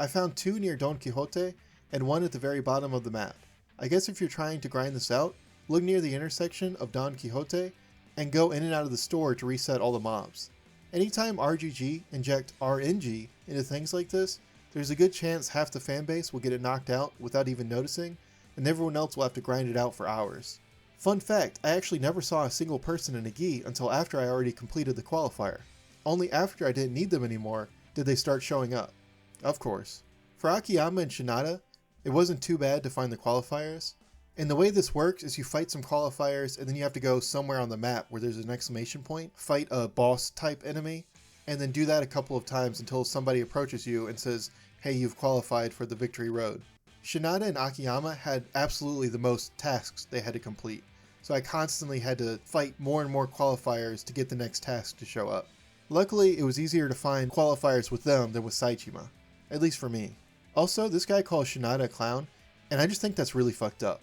I found 2 near Don Quixote and 1 at the very bottom of the map. I guess if you're trying to grind this out, look near the intersection of Don Quixote and go in and out of the store to reset all the mobs. Anytime RGG inject RNG into things like this, there's a good chance half the fanbase will get it knocked out without even noticing, and everyone else will have to grind it out for hours. Fun fact, I actually never saw a single person in a gi until after I already completed the qualifier. Only after I didn't need them anymore did they start showing up. Of course. For Akiyama and Shinada, it wasn't too bad to find the qualifiers. And the way this works is you fight some qualifiers and then you have to go somewhere on the map where there's an exclamation point, fight a boss type enemy, and then do that a couple of times until somebody approaches you and says, hey, you've qualified for the Victory Road. Shinada and Akiyama had absolutely the most tasks they had to complete, so I constantly had to fight more and more qualifiers to get the next task to show up. Luckily, it was easier to find qualifiers with them than with Saijima, at least for me. Also, this guy calls Shinada a clown, and I just think that's really fucked up.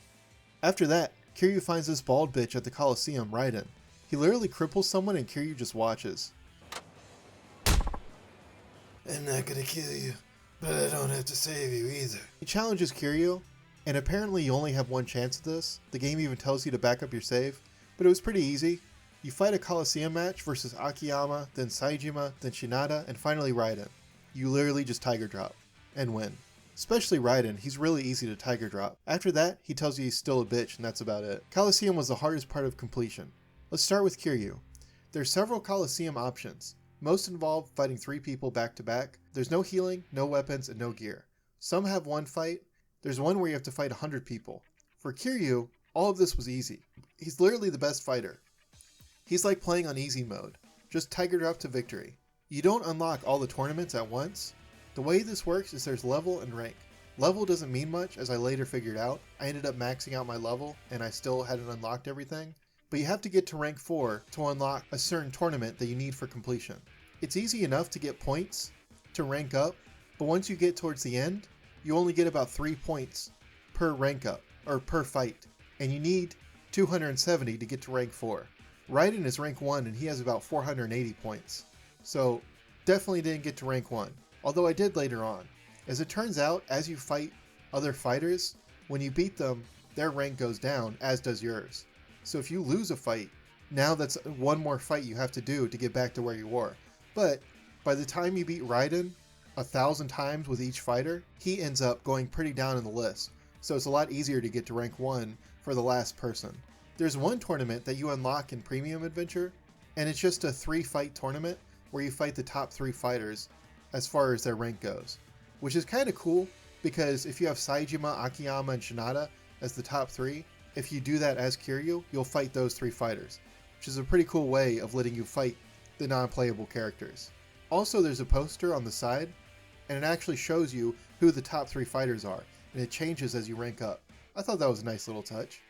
After that, Kiryu finds this bald bitch at the Coliseum Raiden. He literally cripples someone and Kiryu just watches. I'm not gonna kill you, but I don't have to save you either. He challenges Kiryu, and apparently you only have one chance at this. The game even tells you to back up your save, but it was pretty easy. You fight a Coliseum match versus Akiyama, then Saijima, then Shinada, and finally Raiden. You literally just Tiger Drop, and win. Especially Raiden, he's really easy to Tiger Drop. After that, he tells you he's still a bitch, and that's about it. Coliseum was the hardest part of completion. Let's start with Kiryu. There's several Coliseum options. Most involve fighting 3 people back to back. There's no healing, no weapons, and no gear. Some have one fight. There's one where you have to fight 100 people. For Kiryu, all of this was easy. He's literally the best fighter. He's like playing on easy mode. Just Tiger Drop to victory. You don't unlock all the tournaments at once. The way this works is there's level and rank. Level doesn't mean much, as I later figured out. I ended up maxing out my level, and I still hadn't unlocked everything. But you have to get to rank 4 to unlock a certain tournament that you need for completion. It's easy enough to get points to rank up, but once you get towards the end, you only get about 3 points per rank up, or per fight, and you need 270 to get to rank 4. Raiden is rank 1 and he has about 480 points, so definitely didn't get to rank 1, although I did later on. As it turns out, as you fight other fighters, when you beat them, their rank goes down, as does yours. So if you lose a fight, now that's one more fight you have to do to get back to where you were. But by the time you beat Raiden 1,000 times with each fighter, he ends up going pretty down in the list. So it's a lot easier to get to rank 1 for the last person. There's one tournament that you unlock in Premium Adventure, and it's just a 3-fight tournament where you fight the top 3 fighters as far as their rank goes. Which is kind of cool, because if you have Saejima, Akiyama, and Shinada as the top 3, if you do that as Kiryu, you'll fight those 3 fighters, which is a pretty cool way of letting you fight the non-playable characters. Also, there's a poster on the side, and it actually shows you who the top 3 fighters are, and it changes as you rank up. I thought that was a nice little touch.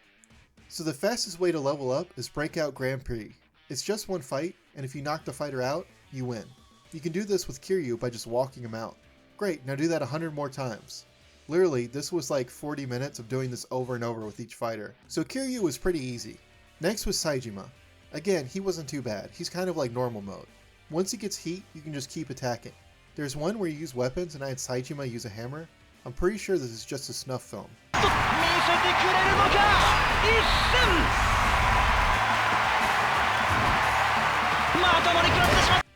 So the fastest way to level up is Breakout Grand Prix. It's just one fight, and if you knock the fighter out, you win. You can do this with Kiryu by just walking him out. Great, now do that 100 more times. Literally, this was like 40 minutes of doing this over and over with each fighter. So Kiryu was pretty easy. Next was Saejima. Again, he wasn't too bad. He's kind of like normal mode. Once he gets heat, you can just keep attacking. There's one where you use weapons, and I had Saejima use a hammer. I'm pretty sure this is just a snuff film.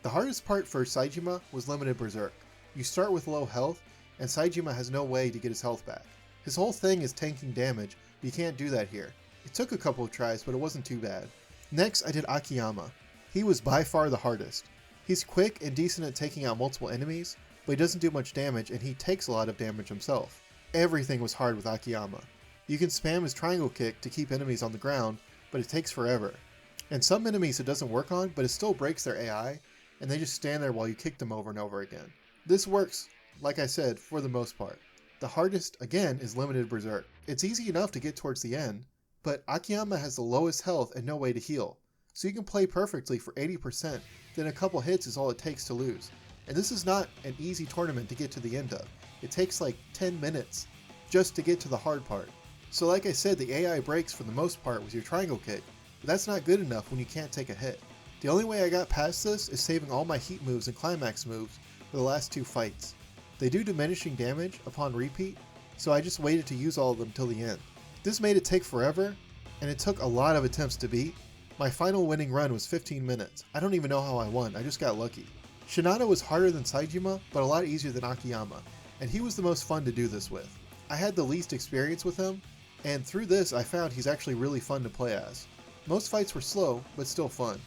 The hardest part for Saejima was limited berserk. You start with low health, and Saejima has no way to get his health back. His whole thing is tanking damage, but you can't do that here. It took a couple of tries, but it wasn't too bad. Next, I did Akiyama. He was by far the hardest. He's quick and decent at taking out multiple enemies, but he doesn't do much damage, and he takes a lot of damage himself. Everything was hard with Akiyama. You can spam his triangle kick to keep enemies on the ground, but it takes forever. And some enemies it doesn't work on, but it still breaks their AI, and they just stand there while you kick them over and over again. This works, like I said, for the most part. The hardest, again, is limited berserk. It's easy enough to get towards the end, but Akiyama has the lowest health and no way to heal. So you can play perfectly for 80%, then a couple hits is all it takes to lose. And this is not an easy tournament to get to the end of. It takes like 10 minutes just to get to the hard part. So like I said, the AI breaks for the most part with your triangle kick, but that's not good enough when you can't take a hit. The only way I got past this is saving all my heat moves and climax moves for the last 2 fights. They do diminishing damage upon repeat, so I just waited to use all of them till the end. This made it take forever, and it took a lot of attempts to beat. My final winning run was 15 minutes. I don't even know how I won, I just got lucky. Shinada was harder than Saejima, but a lot easier than Akiyama, and he was the most fun to do this with. I had the least experience with him, and through this I found he's actually really fun to play as. Most fights were slow, but still fun.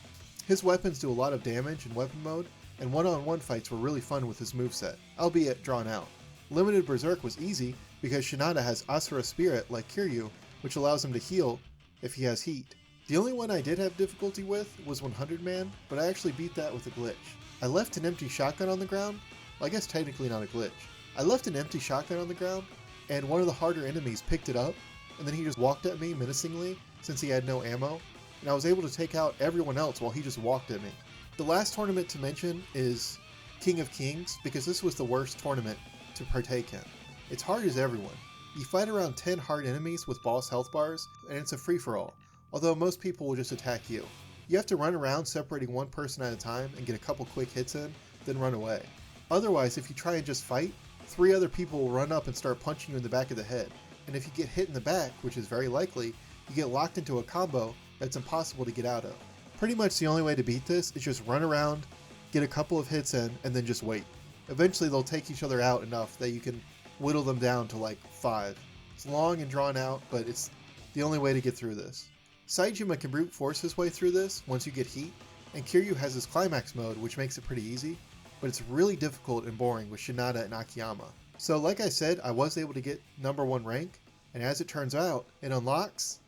His weapons do a lot of damage in weapon mode, and one-on-one fights were really fun with his moveset, albeit drawn out. Limited Berserk was easy because Shinada has Asura Spirit like Kiryu, which allows him to heal if he has heat. The only one I did have difficulty with was 100 Man, but I actually beat that with a glitch. I left an empty shotgun on the ground. Well, I guess technically not a glitch. I left an empty shotgun on the ground, and one of the harder enemies picked it up, and then he just walked at me menacingly since he had no ammo, and I was able to take out everyone else while he just walked at me. The last tournament to mention is King of Kings, because this was the worst tournament to partake in. It's hard as everyone. You fight around 10 hard enemies with boss health bars, and it's a free-for-all, although most people will just attack you. You have to run around separating one person at a time and get a couple quick hits in, then run away. Otherwise, if you try and just fight, 3 other people will run up and start punching you in the back of the head, and if you get hit in the back, which is very likely, you get locked into a combo that's impossible to get out of. Pretty much the only way to beat this is just run around, get a couple of hits in, and then just wait. Eventually they'll take each other out enough that you can whittle them down to like 5. It's long and drawn out, but it's the only way to get through this. Saejima can brute force his way through this once you get heat, and Kiryu has his climax mode, which makes it pretty easy, but it's really difficult and boring with Shinada and Akiyama. So like I said, I was able to get number 1 rank, and as it turns out, it unlocks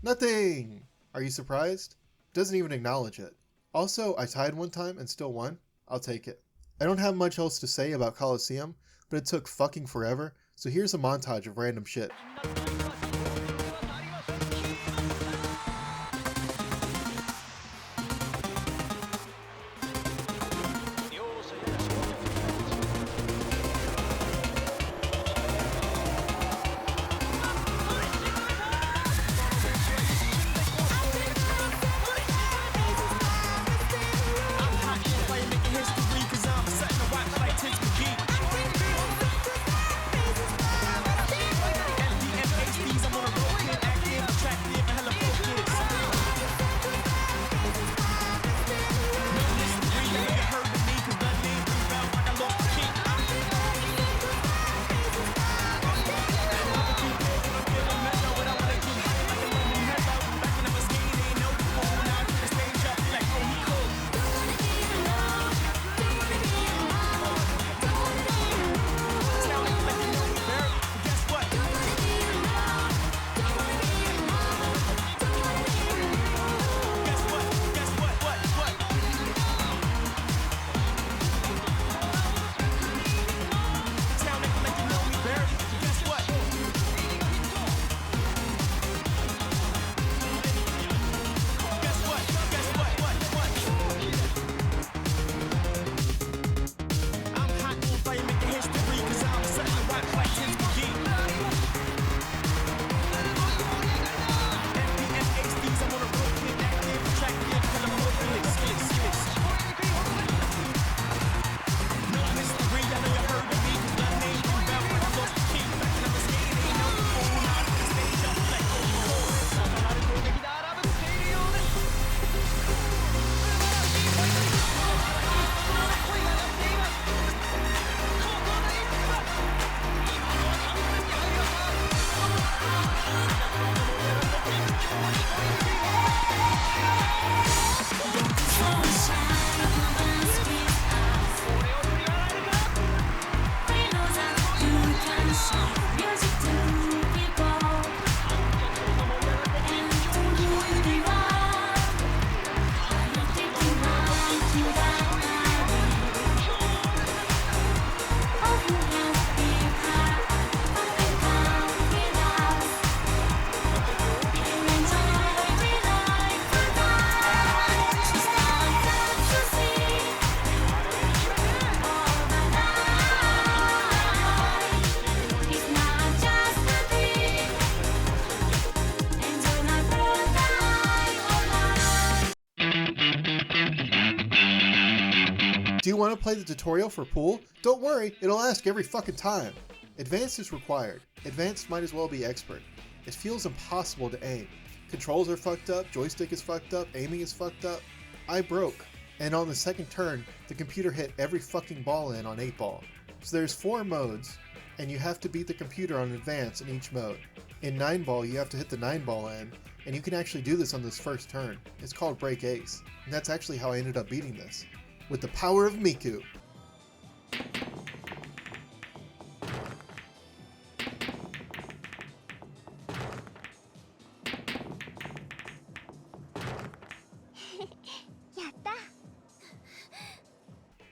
nothing! Are you surprised? It doesn't even acknowledge it. Also, I tied one time and still won. I'll take it. I don't have much else to say about Coliseum, but it took fucking forever, so here's a montage of random shit. Do you want to play the tutorial for pool? Don't worry, it'll ask every fucking time. Advanced is required. Advanced might as well be expert. It feels impossible to aim. Controls are fucked up, joystick is fucked up, aiming is fucked up. I broke. And on the second turn, the computer hit every fucking ball in on 8 ball. So there's 4 modes, and you have to beat the computer on advance in each mode. In 9 ball, you have to hit the 9 ball in, and you can actually do this on this first turn. It's called Break Ace, and that's actually how I ended up beating this. With the power of Miku.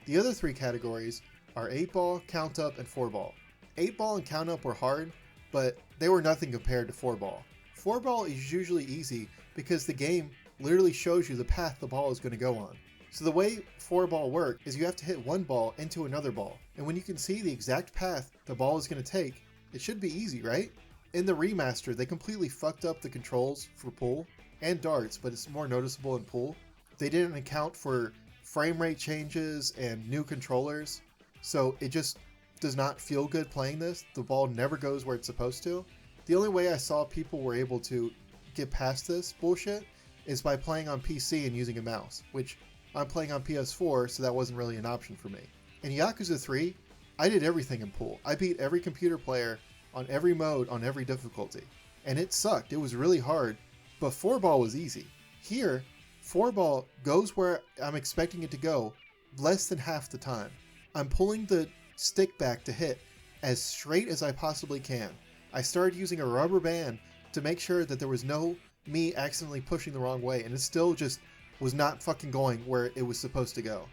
The other 3 categories are 8 ball, count up, and 4 ball. 8 ball and count up were hard, but they were nothing compared to 4 ball. 4 ball is usually easy because the game literally shows you the path the ball is going to go on. So the way 4 ball works is you have to hit one ball into another ball, and when you can see the exact path the ball is going to take, it should be easy, right? In the remaster, they completely fucked up the controls for pool and darts, but it's more noticeable in pool. They didn't account for frame rate changes and new controllers, so it just does not feel good playing this. The ball never goes where it's supposed to. The only way I saw people were able to get past this bullshit is by playing on PC and using a mouse, which I'm playing on PS4, so that wasn't really an option for me. In Yakuza 3, I did everything in pool. I beat every computer player on every mode, on every difficulty. And it sucked. It was really hard, but 4 ball was easy. Here, 4 ball goes where I'm expecting it to go less than half the time. I'm pulling the stick back to hit as straight as I possibly can. I started using a rubber band to make sure that there was no me accidentally pushing the wrong way, and it still just was not fucking going where it was supposed to go.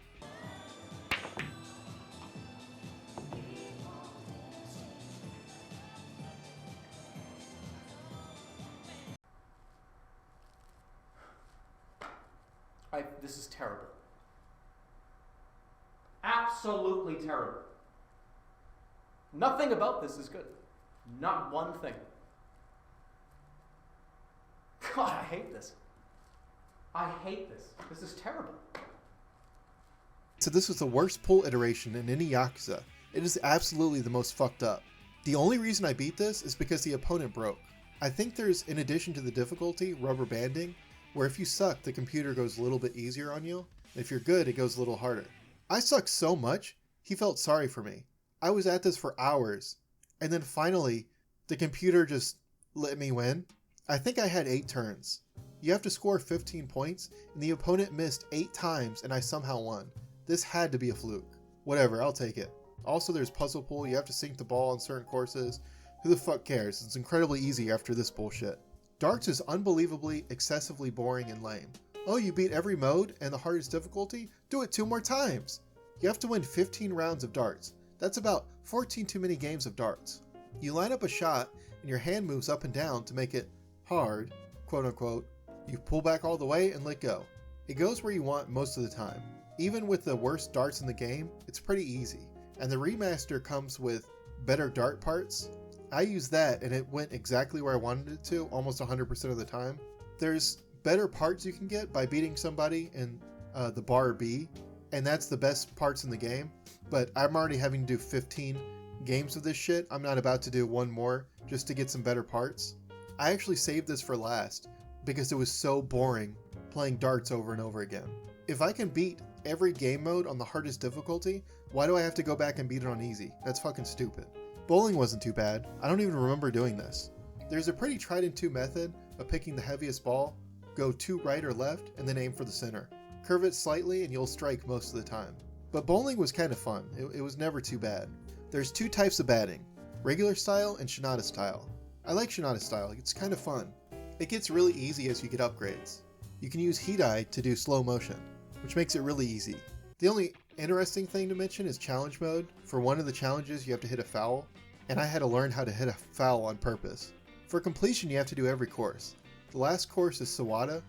This is terrible. Absolutely terrible. Nothing about this is good. Not one thing. God, I hate this. I hate this. This is terrible. So this was the worst pull iteration in any Yakuza. It is absolutely the most fucked up. The only reason I beat this is because the opponent broke. I think there's, in addition to the difficulty, rubber banding, where if you suck, the computer goes a little bit easier on you. If you're good, it goes a little harder. I sucked so much, he felt sorry for me. I was at this for hours, and then finally, the computer just let me win. I think I had 8 turns. You have to score 15 points, and the opponent missed 8 times, and I somehow won. This had to be a fluke. Whatever, I'll take it. Also, there's puzzle pool. You have to sink the ball on certain courses. Who the fuck cares? It's incredibly easy after this bullshit. Darts is unbelievably, excessively boring and lame. Oh, you beat every mode and the hardest difficulty? Do it 2 more times! You have to win 15 rounds of darts. That's about 14 too many games of darts. You line up a shot and your hand moves up and down to make it hard, quote unquote. You pull back all the way and let go. It goes where you want most of the time. Even with the worst darts in the game, it's pretty easy. And the remaster comes with better dart parts. I used that and it went exactly where I wanted it to almost 100% of the time. There's better parts you can get by beating somebody in the bar B, and that's the best parts in the game, but I'm already having to do 15 games of this shit. I'm not about to do one more just to get some better parts. I actually saved this for last because it was so boring playing darts over and over again. If I can beat every game mode on the hardest difficulty, why do I have to go back and beat it on easy? That's fucking stupid. Bowling wasn't too bad. I don't even remember doing this. There's a pretty tried and true method of picking the heaviest ball, go 2 right or left, and then aim for the center. Curve it slightly and you'll strike most of the time. But bowling was kind of fun. It was never too bad. There's 2 types of batting, regular style and Shinada style. I like Shinada style, it's kind of fun. It gets really easy as you get upgrades. You can use Hidai to do slow motion, which makes it really easy. The only interesting thing to mention is challenge mode. For one of the challenges you have to hit a foul, and I had to learn how to hit a foul on purpose. For completion you have to do every course. The last course is Sawada,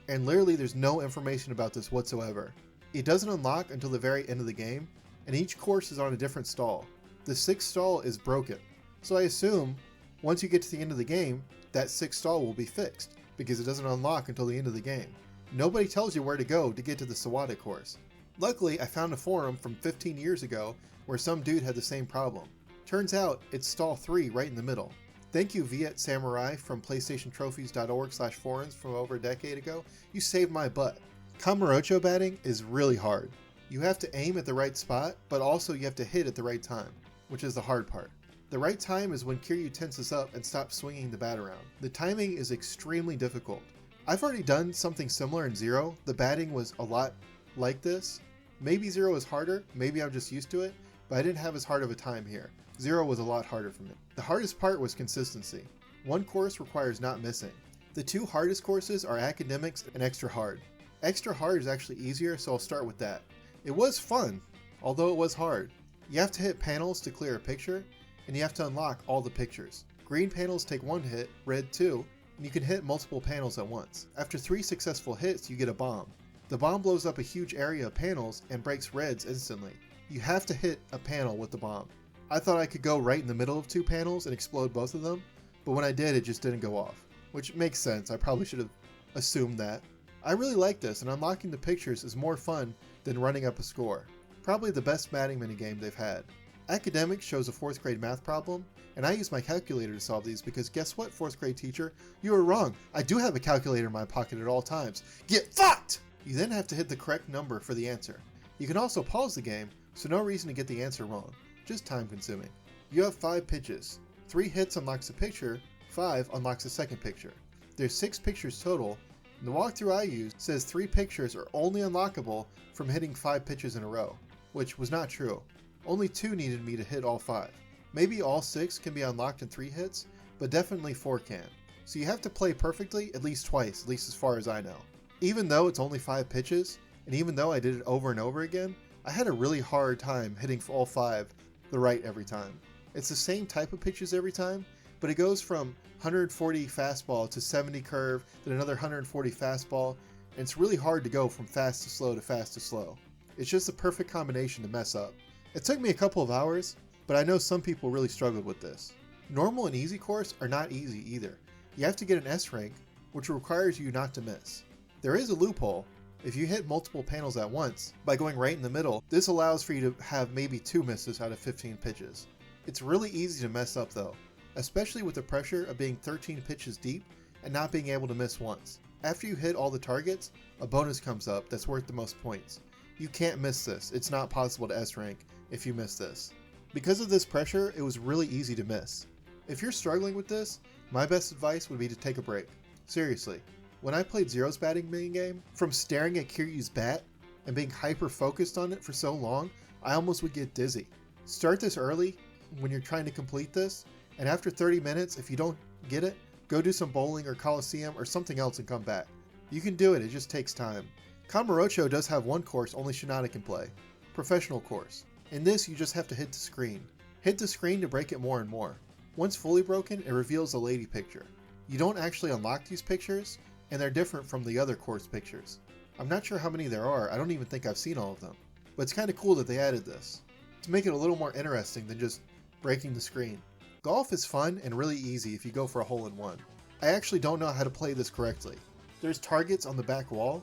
and literally there's no information about this whatsoever. It doesn't unlock until the very end of the game, and each course is on a different stall. The 6th stall is broken, so I assume once you get to the end of the game, that 6th stall will be fixed, because it doesn't unlock until the end of the game. Nobody tells you where to go to get to the Sawada course. Luckily, I found a forum from 15 years ago where some dude had the same problem. Turns out, it's stall 3 right in the middle. Thank you Viet Samurai from PlayStationTrophies.org/forums from over a decade ago. You saved my butt. Kamurocho batting is really hard. You have to aim at the right spot, but also you have to hit at the right time, which is the hard part. The right time is when Kiryu tenses up and stops swinging the bat around. The timing is extremely difficult. I've already done something similar in Zero. The batting was a lot like this. Maybe Zero is harder, maybe I'm just used to it, but I didn't have as hard of a time here. Zero was a lot harder for me. The hardest part was consistency. One course requires not missing. The two hardest courses are Academics and Extra Hard. Extra Hard is actually easier, so I'll start with that. It was fun, although it was hard. You have to hit panels to clear a picture, and you have to unlock all the pictures. Green panels take 1 hit, red 2, and you can hit multiple panels at once. After 3 successful hits, you get a bomb. The bomb blows up a huge area of panels and breaks reds instantly. You have to hit a panel with the bomb. I thought I could go right in the middle of 2 panels and explode both of them, but when I did, it just didn't go off. Which makes sense, I probably should have assumed that. I really like this, and unlocking the pictures is more fun than running up a score. Probably the best batting minigame they've had. Academics shows a 4th grade math problem, and I use my calculator to solve these because guess what, 4th grade teacher? You were wrong. I do have a calculator in my pocket at all times. Get fucked! You then have to hit the correct number for the answer. You can also pause the game, so no reason to get the answer wrong. Just time consuming. You have 5 pitches. 3 hits unlocks a picture, 5 unlocks a second picture. There's 6 pictures total, and the walkthrough I used says 3 pictures are only unlockable from hitting 5 pitches in a row, which was not true. Only 2 needed me to hit all 5. Maybe all 6 can be unlocked in 3 hits, but definitely 4 can. So you have to play perfectly at least twice, at least as far as I know. Even though it's only 5 pitches, and even though I did it over and over again, I had a really hard time hitting all 5 the right every time. It's the same type of pitches every time, but it goes from 140 fastball to 70 curve, then another 140 fastball, and it's really hard to go from fast to slow to fast to slow. It's just the perfect combination to mess up. It took me a couple of hours, but I know some people really struggled with this. Normal and easy course are not easy either. You have to get an S rank, which requires you not to miss. There is a loophole. If you hit multiple panels at once, by going right in the middle, this allows for you to have maybe 2 misses out of 15 pitches. It's really easy to mess up though, especially with the pressure of being 13 pitches deep and not being able to miss once. After you hit all the targets, a bonus comes up that's worth the most points. You can't miss this. It's not possible to S rank if you miss this. Because of this pressure, it was really easy to miss. If you're struggling with this, my best advice would be to take a break. Seriously. When I played Zero's batting minigame, from staring at Kiryu's bat and being hyper focused on it for so long, I almost would get dizzy. Start this early when you're trying to complete this, and after 30 minutes, if you don't get it, go do some bowling or Coliseum or something else and come back. You can do it, it just takes time. Kamurocho does have one course only Shinada can play, Professional course. In this, you just have to hit the screen. Hit the screen to break it more and more. Once fully broken, it reveals a lady picture. You don't actually unlock these pictures, and they're different from the other course pictures. I'm not sure how many there are, I don't even think I've seen all of them. But it's kind of cool that they added this, to make it a little more interesting than just breaking the screen. Golf is fun and really easy if you go for a hole-in-one. I actually don't know how to play this correctly. There's targets on the back wall.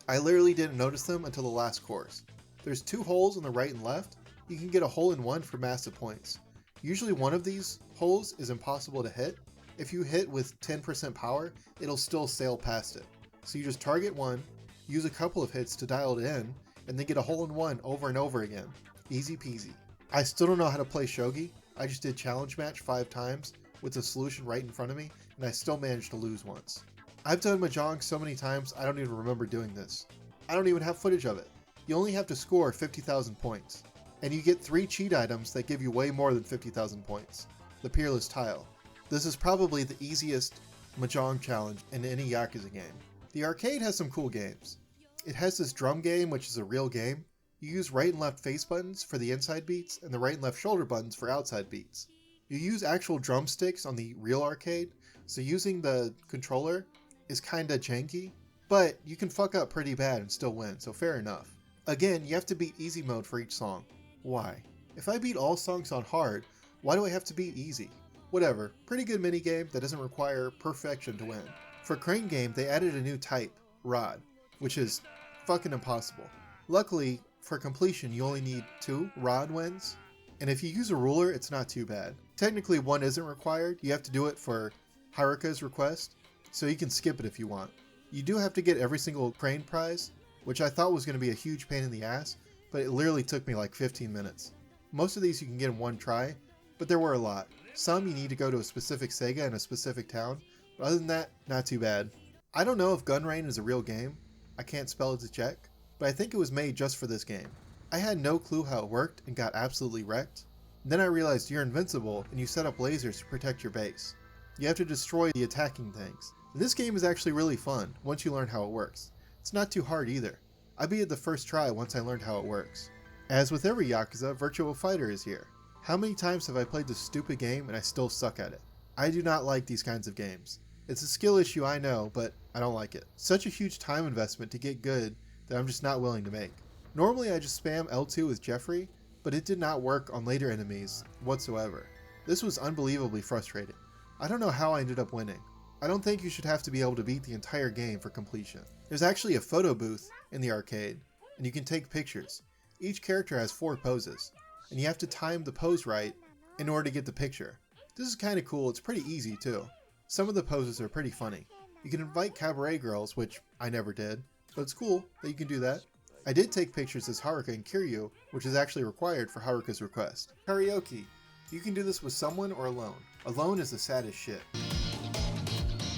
I literally didn't notice them until the last course. There's 2 holes on the right and left. You can get a hole-in-one for massive points. Usually one of these holes is impossible to hit. If you hit with 10% power, it'll still sail past it. So you just target one, use a couple of hits to dial it in, and then get a hole-in-one over and over again. Easy peasy. I still don't know how to play shogi. I just did challenge match 5 times with the solution right in front of me, and I still managed to lose once. I've done mahjong so many times I don't even remember doing this. I don't even have footage of it. You only have to score 50,000 points. And you get 3 cheat items that give you way more than 50,000 points. The Peerless Tile. This is probably the easiest mahjong challenge in any Yakuza game. The arcade has some cool games. It has this drum game, which is a real game. You use right and left face buttons for the inside beats, and the right and left shoulder buttons for outside beats. You use actual drumsticks on the real arcade, so using the controller is kinda janky, but you can fuck up pretty bad and still win, so fair enough. Again, you have to beat easy mode for each song. Why? If I beat all songs on hard, why do I have to beat easy? Whatever, pretty good minigame that doesn't require perfection to win. For Crane Game, they added a new type, Rod, which is fucking impossible. Luckily, For completion, you only need 2 rod wins, and if you use a ruler, it's not too bad. Technically, 1 isn't required. You have to do it for Haruka's request, so you can skip it if you want. You do have to get every single crane prize, which I thought was going to be a huge pain in the ass, but it literally took me like 15 minutes. Most of these you can get in one try, but there were a lot. Some you need to go to a specific Sega in a specific town, but other than that, not too bad. I don't know if Gun Rain is a real game. I can't spell it to check, but I think it was made just for this game. I had no clue how it worked and got absolutely wrecked. Then I realized you're invincible and you set up lasers to protect your base. You have to destroy the attacking things. And this game is actually really fun once you learn how it works. It's not too hard either. I beat it the first try once I learned how it works. As with every Yakuza, Virtual Fighter is here. How many times have I played this stupid game and I still suck at it? I do not like these kinds of games. It's a skill issue, I know, but I don't like it. Such a huge time investment to get good that I'm just not willing to make. Normally I just spam L2 with Jeffrey, but it did not work on later enemies whatsoever. This was unbelievably frustrating. I don't know how I ended up winning. I don't think you should have to be able to beat the entire game for completion. There's actually a photo booth in the arcade, and you can take pictures. Each character has 4 poses, and you have to time the pose right in order to get the picture. This is kind of cool. It's pretty easy too. Some of the poses are pretty funny. You can invite cabaret girls, which I never did, but it's cool that you can do that. I did take pictures as Haruka and Kiryu, which is actually required for Haruka's request. Karaoke. You can do this with someone or alone. Alone is the saddest shit.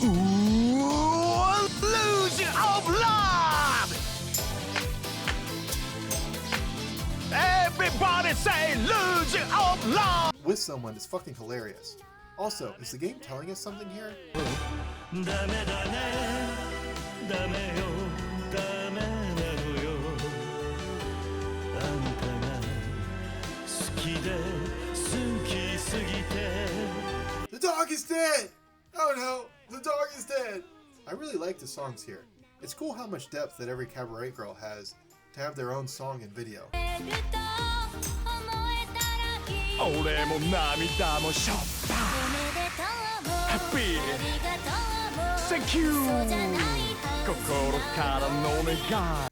Ooh, illusion of love! Everybody say illusion of love! With someone is fucking hilarious. Also, is the game telling us something here? The dog is dead! Oh no, the dog is dead! I really like the songs here. It's cool how much depth that every cabaret girl has to have their own song and video. Happy. Thank you.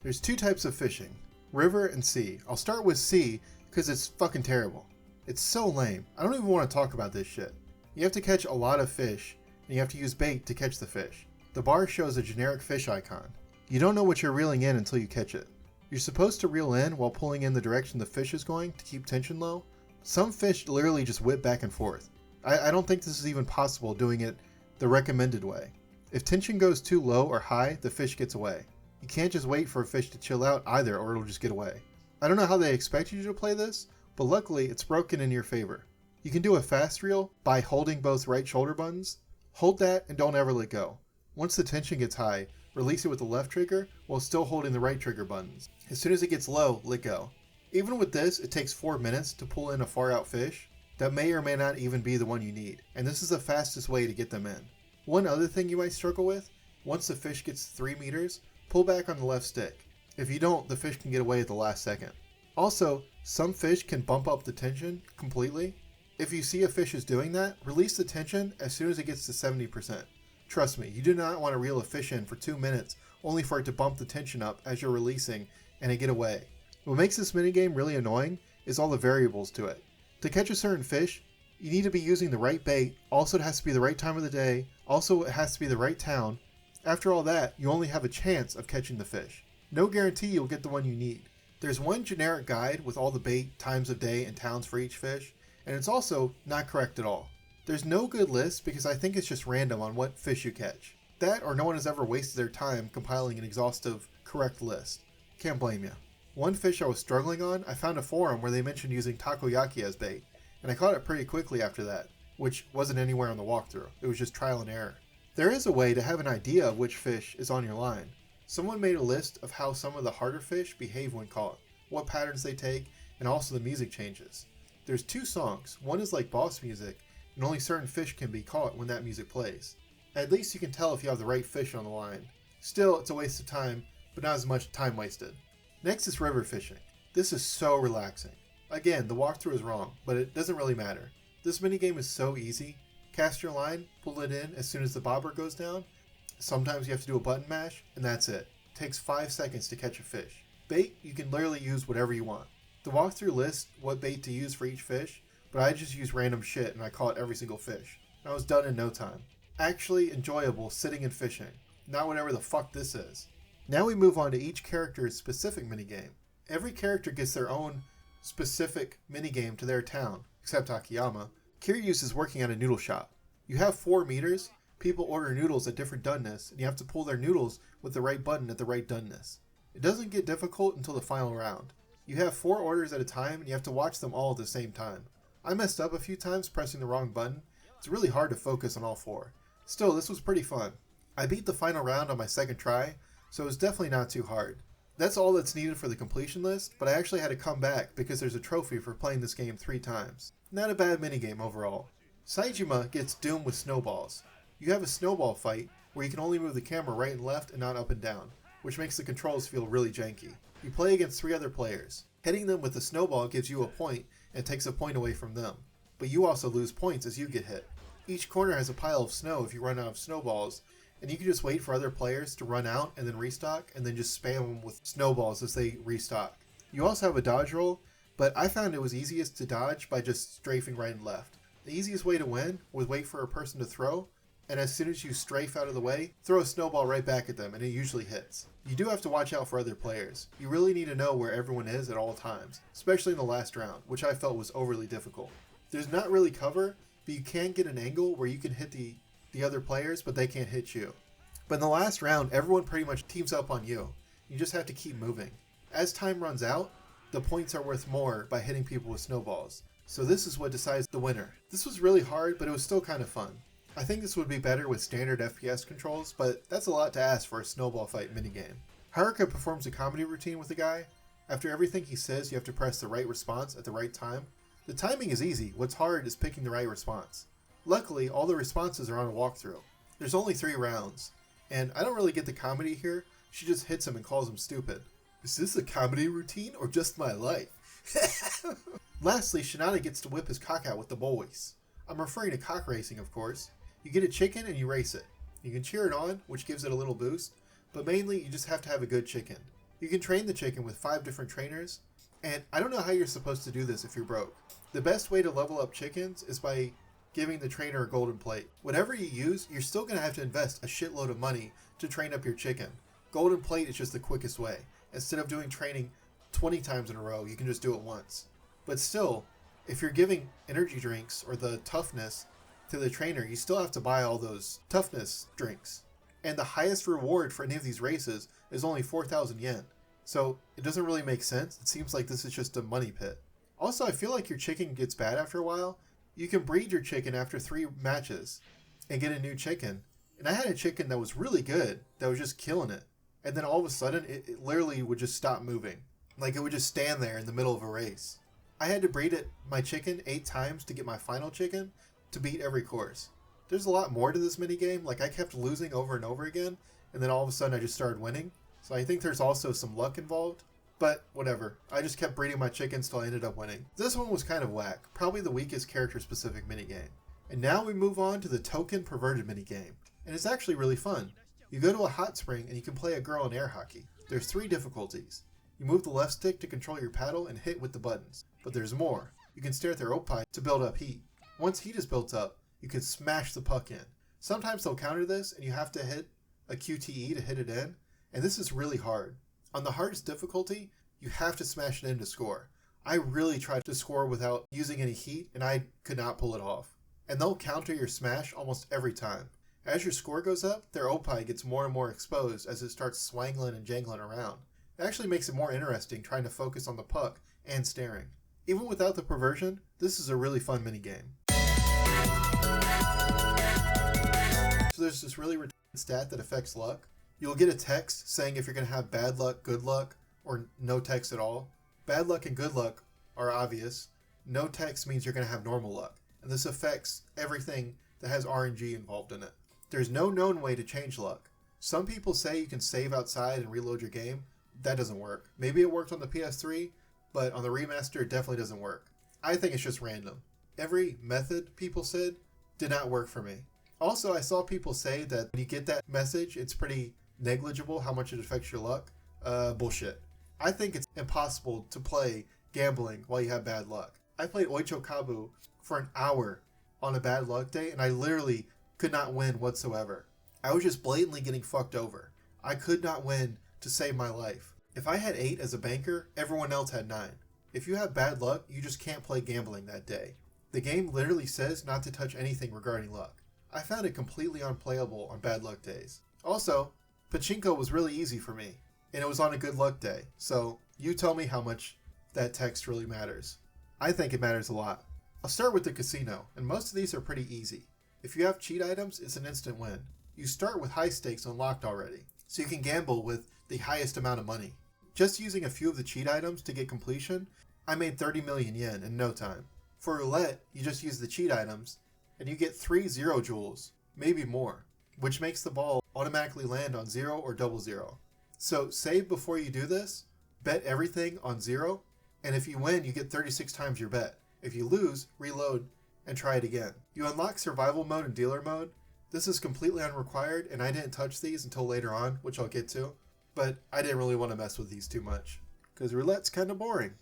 There's 2 types of fishing, river and sea. I'll start with sea because it's fucking terrible. It's so lame. I don't even want to talk about this shit. You have to catch a lot of fish and you have to use bait to catch the fish. The bar shows a generic fish icon. You don't know what you're reeling in until you catch it. You're supposed to reel in while pulling in the direction the fish is going to keep tension low. Some fish literally just whip back and forth. I don't think this is even possible doing it the recommended way. If tension goes too low or high, the fish gets away. You can't just wait for a fish to chill out either or it'll just get away. I don't know how they expect you to play this, but luckily it's broken in your favor. You can do a fast reel by holding both right shoulder buttons. Hold that and don't ever let go. Once the tension gets high, release it with the left trigger while still holding the right trigger buttons. As soon as it gets low, let go. Even with this, it takes 4 minutes to pull in a far out fish that may or may not even be the one you need, and this is the fastest way to get them in. One other thing you might struggle with, once the fish gets 3 meters, pull back on the left stick. If you don't, the fish can get away at the last second. Also, some fish can bump up the tension completely. If you see a fish is doing that, release the tension as soon as it gets to 70%. Trust me, you do not want to reel a fish in for 2 minutes only for it to bump the tension up as you're releasing and it get away. What makes this minigame really annoying is all the variables to it. To catch a certain fish, you need to be using the right bait, also it has to be the right time of the day, also it has to be the right town. After all that, you only have a chance of catching the fish. No guarantee you'll get the one you need. There's one generic guide with all the bait, times of day, and towns for each fish, and it's also not correct at all. There's no good list because I think it's just random on what fish you catch. That or no one has ever wasted their time compiling an exhaustive, correct list. Can't blame you. One fish I was struggling on, I found a forum where they mentioned using takoyaki as bait, and I caught it pretty quickly after that, which wasn't anywhere on the walkthrough. It was just trial and error. There is a way to have an idea of which fish is on your line. Someone made a list of how some of the harder fish behave when caught, what patterns they take, and also the music changes. There's 2 songs. One is like boss music, and only certain fish can be caught when that music plays. At least you can tell if you have the right fish on the line. Still, it's a waste of time, but not as much time wasted. Next is river fishing. This is so relaxing. Again, the walkthrough is wrong, but it doesn't really matter. This minigame is so easy. Cast your line, pull it in as soon as the bobber goes down. Sometimes you have to do a button mash, and that's it. It takes 5 seconds to catch a fish. Bait, you can literally use whatever you want. The walkthrough lists what bait to use for each fish, but I just use random shit and I caught every single fish. I was done in no time. Actually enjoyable sitting and fishing, not whatever the fuck this is. Now we move on to each character's specific minigame. Every character gets their own specific minigame to their town, except Akiyama. Kiryu's is working at a noodle shop. You have 4 meters, people order noodles at different doneness, and you have to pull their noodles with the right button at the right doneness. It doesn't get difficult until the final round. You have 4 orders at a time, and you have to watch them all at the same time. I messed up a few times pressing the wrong button. It's really hard to focus on all 4. Still, this was pretty fun. I beat the final round on my second try, so it was definitely not too hard. That's all that's needed for the completion list, but I actually had to come back because there's a trophy for playing this game 3 times. Not a bad minigame overall. Saejima gets doomed with snowballs. You have a snowball fight where you can only move the camera right and left and not up and down, which makes the controls feel really janky. You play against 3 other players. Hitting them with a snowball gives you a point and takes a point away from them, but you also lose points as you get hit. Each corner has a pile of snow if you run out of snowballs, and you can just wait for other players to run out and then restock, and then just spam them with snowballs as they restock. You also have a dodge roll, but I found it was easiest to dodge by just strafing right and left. The easiest way to win was wait for a person to throw, and as soon as you strafe out of the way, throw a snowball right back at them, and it usually hits. You do have to watch out for other players. You really need to know where everyone is at all times, especially in the last round, which I felt was overly difficult. There's not really cover, but you can get an angle where you can hit the other players, but they can't hit you. But in the last round, everyone pretty much teams up on you. You just have to keep moving. As time runs out, the points are worth more by hitting people with snowballs. So this is what decides the winner. This was really hard, but it was still kind of fun. I think this would be better with standard FPS controls, but that's a lot to ask for a snowball fight minigame. Haruka performs a comedy routine with the guy. After everything he says, you have to press the right response at the right time. The timing is easy, what's hard is picking the right response. Luckily, all the responses are on a walkthrough. There's only 3 rounds, and I don't really get the comedy here. She just hits him and calls him stupid. Is this a comedy routine or just my life? Lastly, Shinada gets to whip his cock out with the boys. I'm referring to cock racing, of course. You get a chicken and you race it. You can cheer it on, which gives it a little boost, but mainly you just have to have a good chicken. You can train the chicken with 5 different trainers, and I don't know how you're supposed to do this if you're broke. The best way to level up chickens is by giving the trainer a golden plate. Whatever you use, you're still going to have to invest a shitload of money to train up your chicken. Golden plate is just the quickest way. Instead of doing training 20 times in a row, you can just do it once. But still, if you're giving energy drinks or the toughness to the trainer, you still have to buy all those toughness drinks. And the highest reward for any of these races is only 4,000 yen. So it doesn't really make sense. It seems like this is just a money pit. Also, I feel like your chicken gets bad after a while. You can breed your chicken after 3 matches and get a new chicken. And I had a chicken that was really good, that was just killing it. And then all of a sudden, it literally would just stop moving. Like it would just stand there in the middle of a race. I had to breed my chicken 8 times to get my final chicken to beat every course. There's a lot more to this minigame. Like I kept losing over and over again, and then all of a sudden I just started winning. So I think there's also some luck involved. But whatever, I just kept breeding my chickens till I ended up winning. This one was kind of whack, probably the weakest character-specific minigame. And now we move on to the token perverted minigame. And it's actually really fun. You go to a hot spring and you can play a girl in air hockey. There's 3 difficulties. You move the left stick to control your paddle and hit with the buttons. But there's more. You can stare at their oppai to build up heat. Once heat is built up, you can smash the puck in. Sometimes they'll counter this and you have to hit a QTE to hit it in. And this is really hard. On the hardest difficulty, you have to smash it in to score. I really tried to score without using any heat, and I could not pull it off. And they'll counter your smash almost every time. As your score goes up, their oppai gets more and more exposed as it starts swangling and jangling around. It actually makes it more interesting trying to focus on the puck and staring. Even without the perversion, this is a really fun minigame. So there's this really retarded stat that affects luck. You'll get a text saying if you're going to have bad luck, good luck, or no text at all. Bad luck and good luck are obvious. No text means you're going to have normal luck. And this affects everything that has RNG involved in it. There's no known way to change luck. Some people say you can save outside and reload your game. That doesn't work. Maybe it worked on the PS3, but on the remaster it definitely doesn't work. I think it's just random. Every method people said did not work for me. Also, I saw people say that when you get that message, it's pretty negligible how much it affects your luck. Bullshit. I think it's impossible to play gambling while you have bad luck. I played Oicho Kabu for an hour on a bad luck day, and I literally could not win whatsoever. I was just blatantly getting fucked over. I could not win to save my life. If I had 8 as a banker, everyone else had 9. If you have bad luck, you just can't play gambling that day. The game literally says not to touch anything regarding luck. I found it completely unplayable on bad luck days. Also, pachinko was really easy for me, and it was on a good luck day, so you tell me how much that text really matters. I think it matters a lot. I'll start with the casino, and most of these are pretty easy. If you have cheat items, it's an instant win. You start with high stakes unlocked already, so you can gamble with the highest amount of money. Just using a few of the cheat items to get completion, I made 30 million yen in no time. For roulette, you just use the cheat items, and you get 3 0 jewels, maybe more, which makes the ball automatically land on 0 or 00. So save before you do this, bet everything on 0, and if you win, you get 36 times your bet. If you lose, reload and try it again. You unlock survival mode and dealer mode. This is completely unrequired, and I didn't touch these until later on, which I'll get to, but I didn't really want to mess with these too much, because roulette's kind of boring.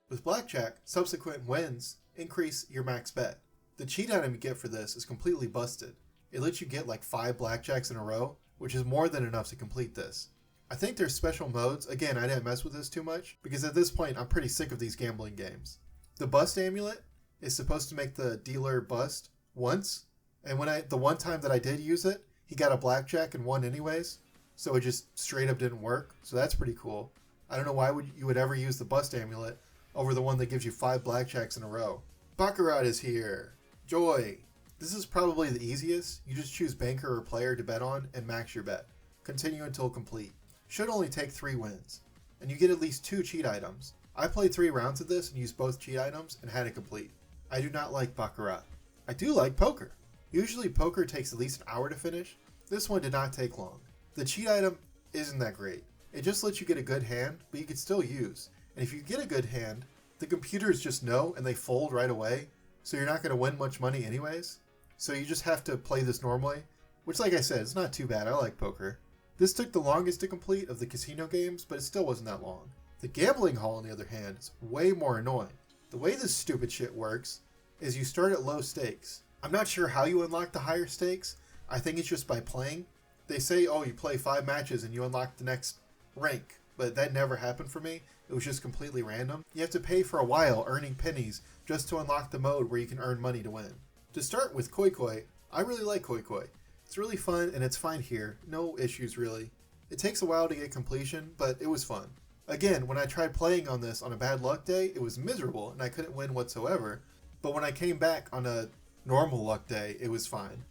With blackjack, subsequent wins increase your max bet. The cheat item you get for this is completely busted. It lets you get like 5 blackjacks in a row, which is more than enough to complete this. I think there's special modes. Again, I didn't mess with this too much, because at this point I'm pretty sick of these gambling games. The bust amulet is supposed to make the dealer bust once, and the one time that I did use it, he got a blackjack and won anyways, so it just straight up didn't work, so that's pretty cool. I don't know why you would ever use the bust amulet over the one that gives you 5 blackjacks in a row. Baccarat is here. Joy. This is probably the easiest. You just choose banker or player to bet on and max your bet. Continue until complete. Should only take 3 wins, and you get at least 2 cheat items. I played 3 rounds of this and used both cheat items and had it complete. I do not like Baccarat. I do like poker. Usually poker takes at least an hour to finish. This one did not take long. The cheat item isn't that great. It just lets you get a good hand, but you can still use. And if you get a good hand, the computers just know and they fold right away, so you're not going to win much money anyways. So you just have to play this normally, which like I said, it's not too bad. I like poker. This took the longest to complete of the casino games, but it still wasn't that long. The gambling hall, on the other hand, is way more annoying. The way this stupid shit works is you start at low stakes. I'm not sure how you unlock the higher stakes. I think it's just by playing. They say, oh, you play 5 matches and you unlock the next rank, but that never happened for me. It was just completely random. You have to pay for a while earning pennies just to unlock the mode where you can earn money to win. To start with Koi Koi, I really like Koi Koi. It's really fun and it's fine here. No issues really. It takes a while to get completion, but it was fun. Again, when I tried playing on this on a bad luck day, it was miserable and I couldn't win whatsoever. But when I came back on a normal luck day, it was fine.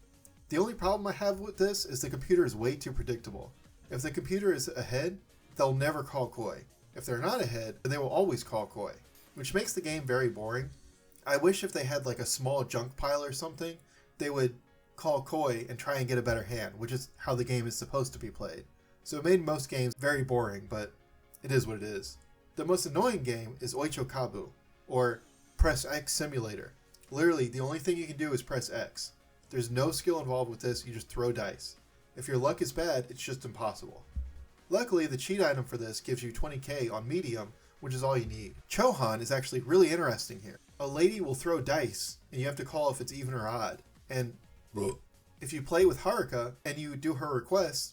The only problem I have with this is the computer is way too predictable. If the computer is ahead, they'll never call Koi. If they're not ahead, then they will always call Koi, which makes the game very boring. I wish if they had like a small junk pile or something, they would call Koi and try and get a better hand, which is how the game is supposed to be played. So it made most games very boring, but it is what it is. The most annoying game is Oicho Kabu, or Press X Simulator. Literally, the only thing you can do is press X. There's no skill involved with this, you just throw dice. If your luck is bad, it's just impossible. Luckily, the cheat item for this gives you 20k on medium, which is all you need. Chohan is actually really interesting here. A lady will throw dice, and you have to call if it's even or odd. And if you play with Haruka, and you do her requests,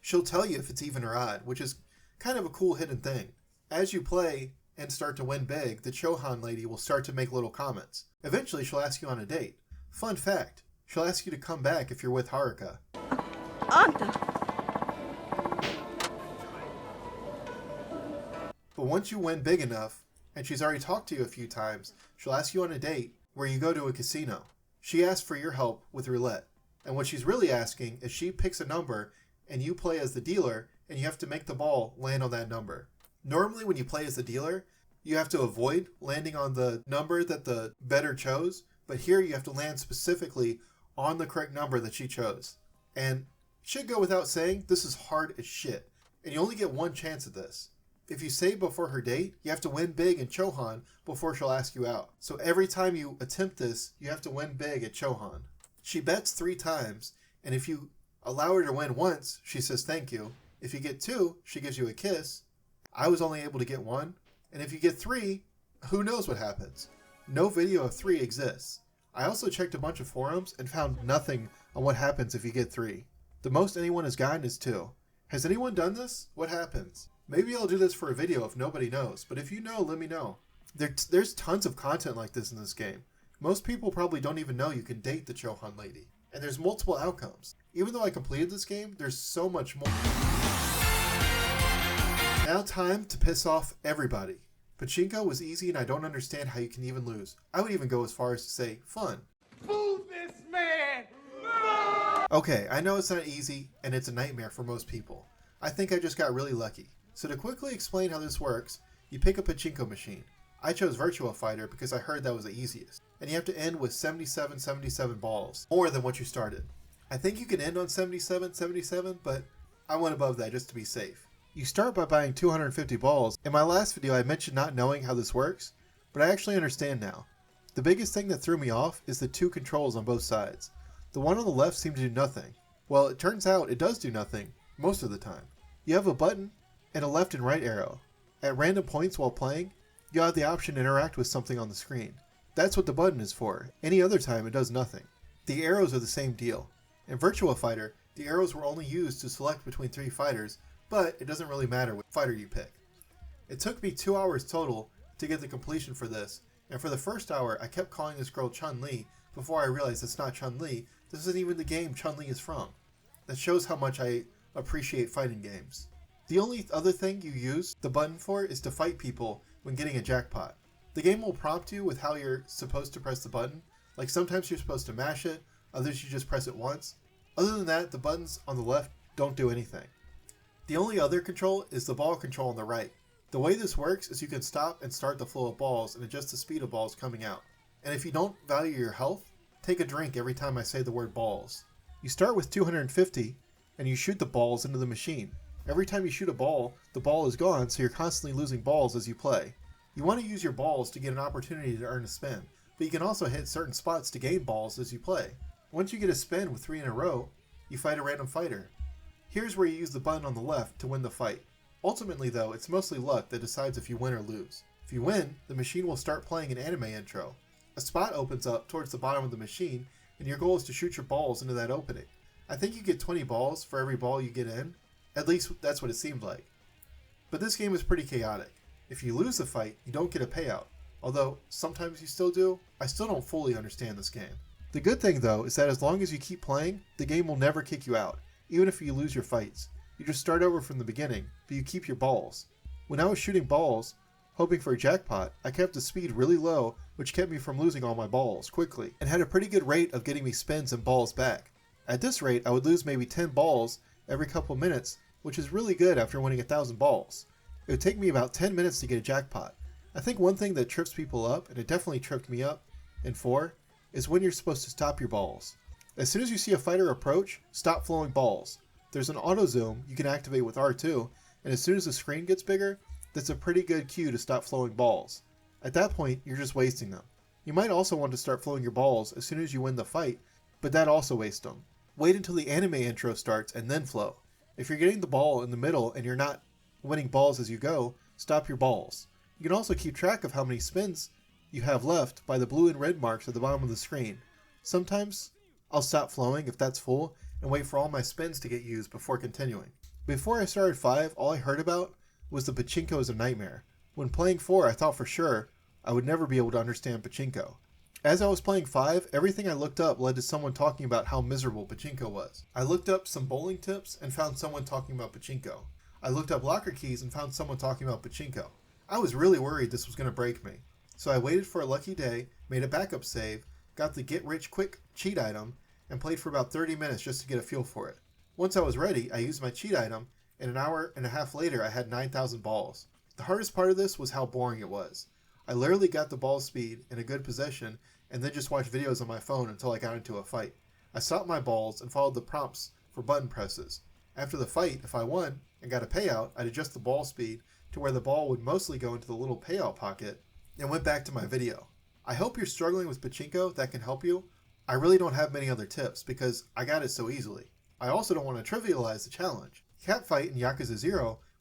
she'll tell you if it's even or odd, which is kind of a cool hidden thing. As you play and start to win big, the Chohan lady will start to make little comments. Eventually, she'll ask you on a date. Fun fact, she'll ask you to come back if you're with Haruka. But once you win big enough, and she's already talked to you a few times, she'll ask you on a date where you go to a casino. She asks for your help with roulette. And what she's really asking is she picks a number and you play as the dealer and you have to make the ball land on that number. Normally when you play as the dealer, you have to avoid landing on the number that the bettor chose, but here you have to land specifically on the correct number that she chose. And it should go without saying, this is hard as shit. And you only get one chance at this. If you save before her date, you have to win big in Chohan before she'll ask you out. So every time you attempt this, you have to win big at Chohan. She bets 3 times, and if you allow her to win once, she says thank you. If you get 2, she gives you a kiss. I was only able to get 1, and if you get 3, who knows what happens? No video of 3 exists. I also checked a bunch of forums and found nothing on what happens if you get 3. The most anyone has gotten is 2. Has anyone done this? What happens? Maybe I'll do this for a video if nobody knows, but if you know, let me know. There's tons of content like this in this game. Most people probably don't even know you can date the Chohan lady. And there's multiple outcomes. Even though I completed this game, there's so much more. Now time to piss off everybody. Pachinko was easy and I don't understand how you can even lose. I would even go as far as to say, fun. Move this man! Okay, I know it's not easy and it's a nightmare for most people. I think I just got really lucky. So to quickly explain how this works, you pick a pachinko machine. I chose Virtua Fighter because I heard that was the easiest. And you have to end with 77 balls, more than what you started. I think you can end on 77, but I went above that just to be safe. You start by buying 250 balls. In my last video I mentioned not knowing how this works, but I actually understand now. The biggest thing that threw me off is the 2 controls on both sides. The one on the left seemed to do nothing. Well, it turns out it does do nothing, most of the time. You have a button and a left and right arrow. At random points while playing, you have the option to interact with something on the screen. That's what the button is for. Any other time it does nothing. The arrows are the same deal. In Virtua Fighter, the arrows were only used to select between 3 fighters, but it doesn't really matter what fighter you pick. It took me 2 hours total to get the completion for this, and for the first hour I kept calling this girl Chun-Li before I realized it's not Chun-Li. This isn't even the game Chun-Li is from. That shows how much I appreciate fighting games. The only other thing you use the button for is to fight people when getting a jackpot. The game will prompt you with how you're supposed to press the button. Like sometimes you're supposed to mash it, others you just press it once. Other than that, the buttons on the left don't do anything. The only other control is the ball control on the right. The way this works is you can stop and start the flow of balls and adjust the speed of balls coming out. And if you don't value your health, take a drink every time I say the word balls. You start with 250 and you shoot the balls into the machine. Every time you shoot a ball, the ball is gone, so you're constantly losing balls as you play. You want to use your balls to get an opportunity to earn a spin, but you can also hit certain spots to gain balls as you play. Once you get a spin with 3 in a row, you fight a random fighter. Here's where you use the button on the left to win the fight. Ultimately though, it's mostly luck that decides if you win or lose. If you win, the machine will start playing an anime intro. A spot opens up towards the bottom of the machine, and your goal is to shoot your balls into that opening. I think you get 20 balls for every ball you get in. At least that's what it seemed like. But this game is pretty chaotic. If you lose the fight, you don't get a payout. Although, sometimes you still do. I still don't fully understand this game. The good thing though is that as long as you keep playing, the game will never kick you out, even if you lose your fights. You just start over from the beginning, but you keep your balls. When I was shooting balls, hoping for a jackpot, I kept the speed really low, which kept me from losing all my balls quickly, and had a pretty good rate of getting me spins and balls back. At this rate, I would lose maybe 10 balls every couple minutes, which is really good after winning 1,000 balls. It would take me about 10 minutes to get a jackpot. I think one thing that trips people up, and it definitely tripped me up in 4, is when you're supposed to stop your balls. As soon as you see a fighter approach, stop flowing balls. There's an auto zoom you can activate with R2, and as soon as the screen gets bigger, that's a pretty good cue to stop flowing balls. At that point, you're just wasting them. You might also want to start flowing your balls as soon as you win the fight, but that also wastes them. Wait until the anime intro starts and then flow. If you're getting the ball in the middle and you're not winning balls as you go, stop your balls. You can also keep track of how many spins you have left by the blue and red marks at the bottom of the screen. Sometimes I'll stop flowing if that's full and wait for all my spins to get used before continuing. Before I started 5, all I heard about was the pachinko is a nightmare. When playing 4, I thought for sure I would never be able to understand pachinko. As I was playing 5, everything I looked up led to someone talking about how miserable pachinko was. I looked up some bowling tips and found someone talking about pachinko. I looked up locker keys and found someone talking about pachinko. I was really worried this was going to break me. So I waited for a lucky day, made a backup save, got the get rich quick cheat item, and played for about 30 minutes just to get a feel for it. Once I was ready, I used my cheat item, and an hour and a half later I had 9,000 balls. The hardest part of this was how boring it was. I literally got the ball speed in a good position and then just watched videos on my phone until I got into a fight. I stopped my balls and followed the prompts for button presses. After the fight, if I won and got a payout, I'd adjust the ball speed to where the ball would mostly go into the little payout pocket and went back to my video. I hope you're struggling with pachinko. That can help you. I really don't have many other tips because I got it so easily. I also don't want to trivialize the challenge. Catfight in Yakuza 0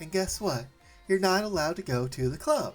And guess what? You're not allowed to go to the club.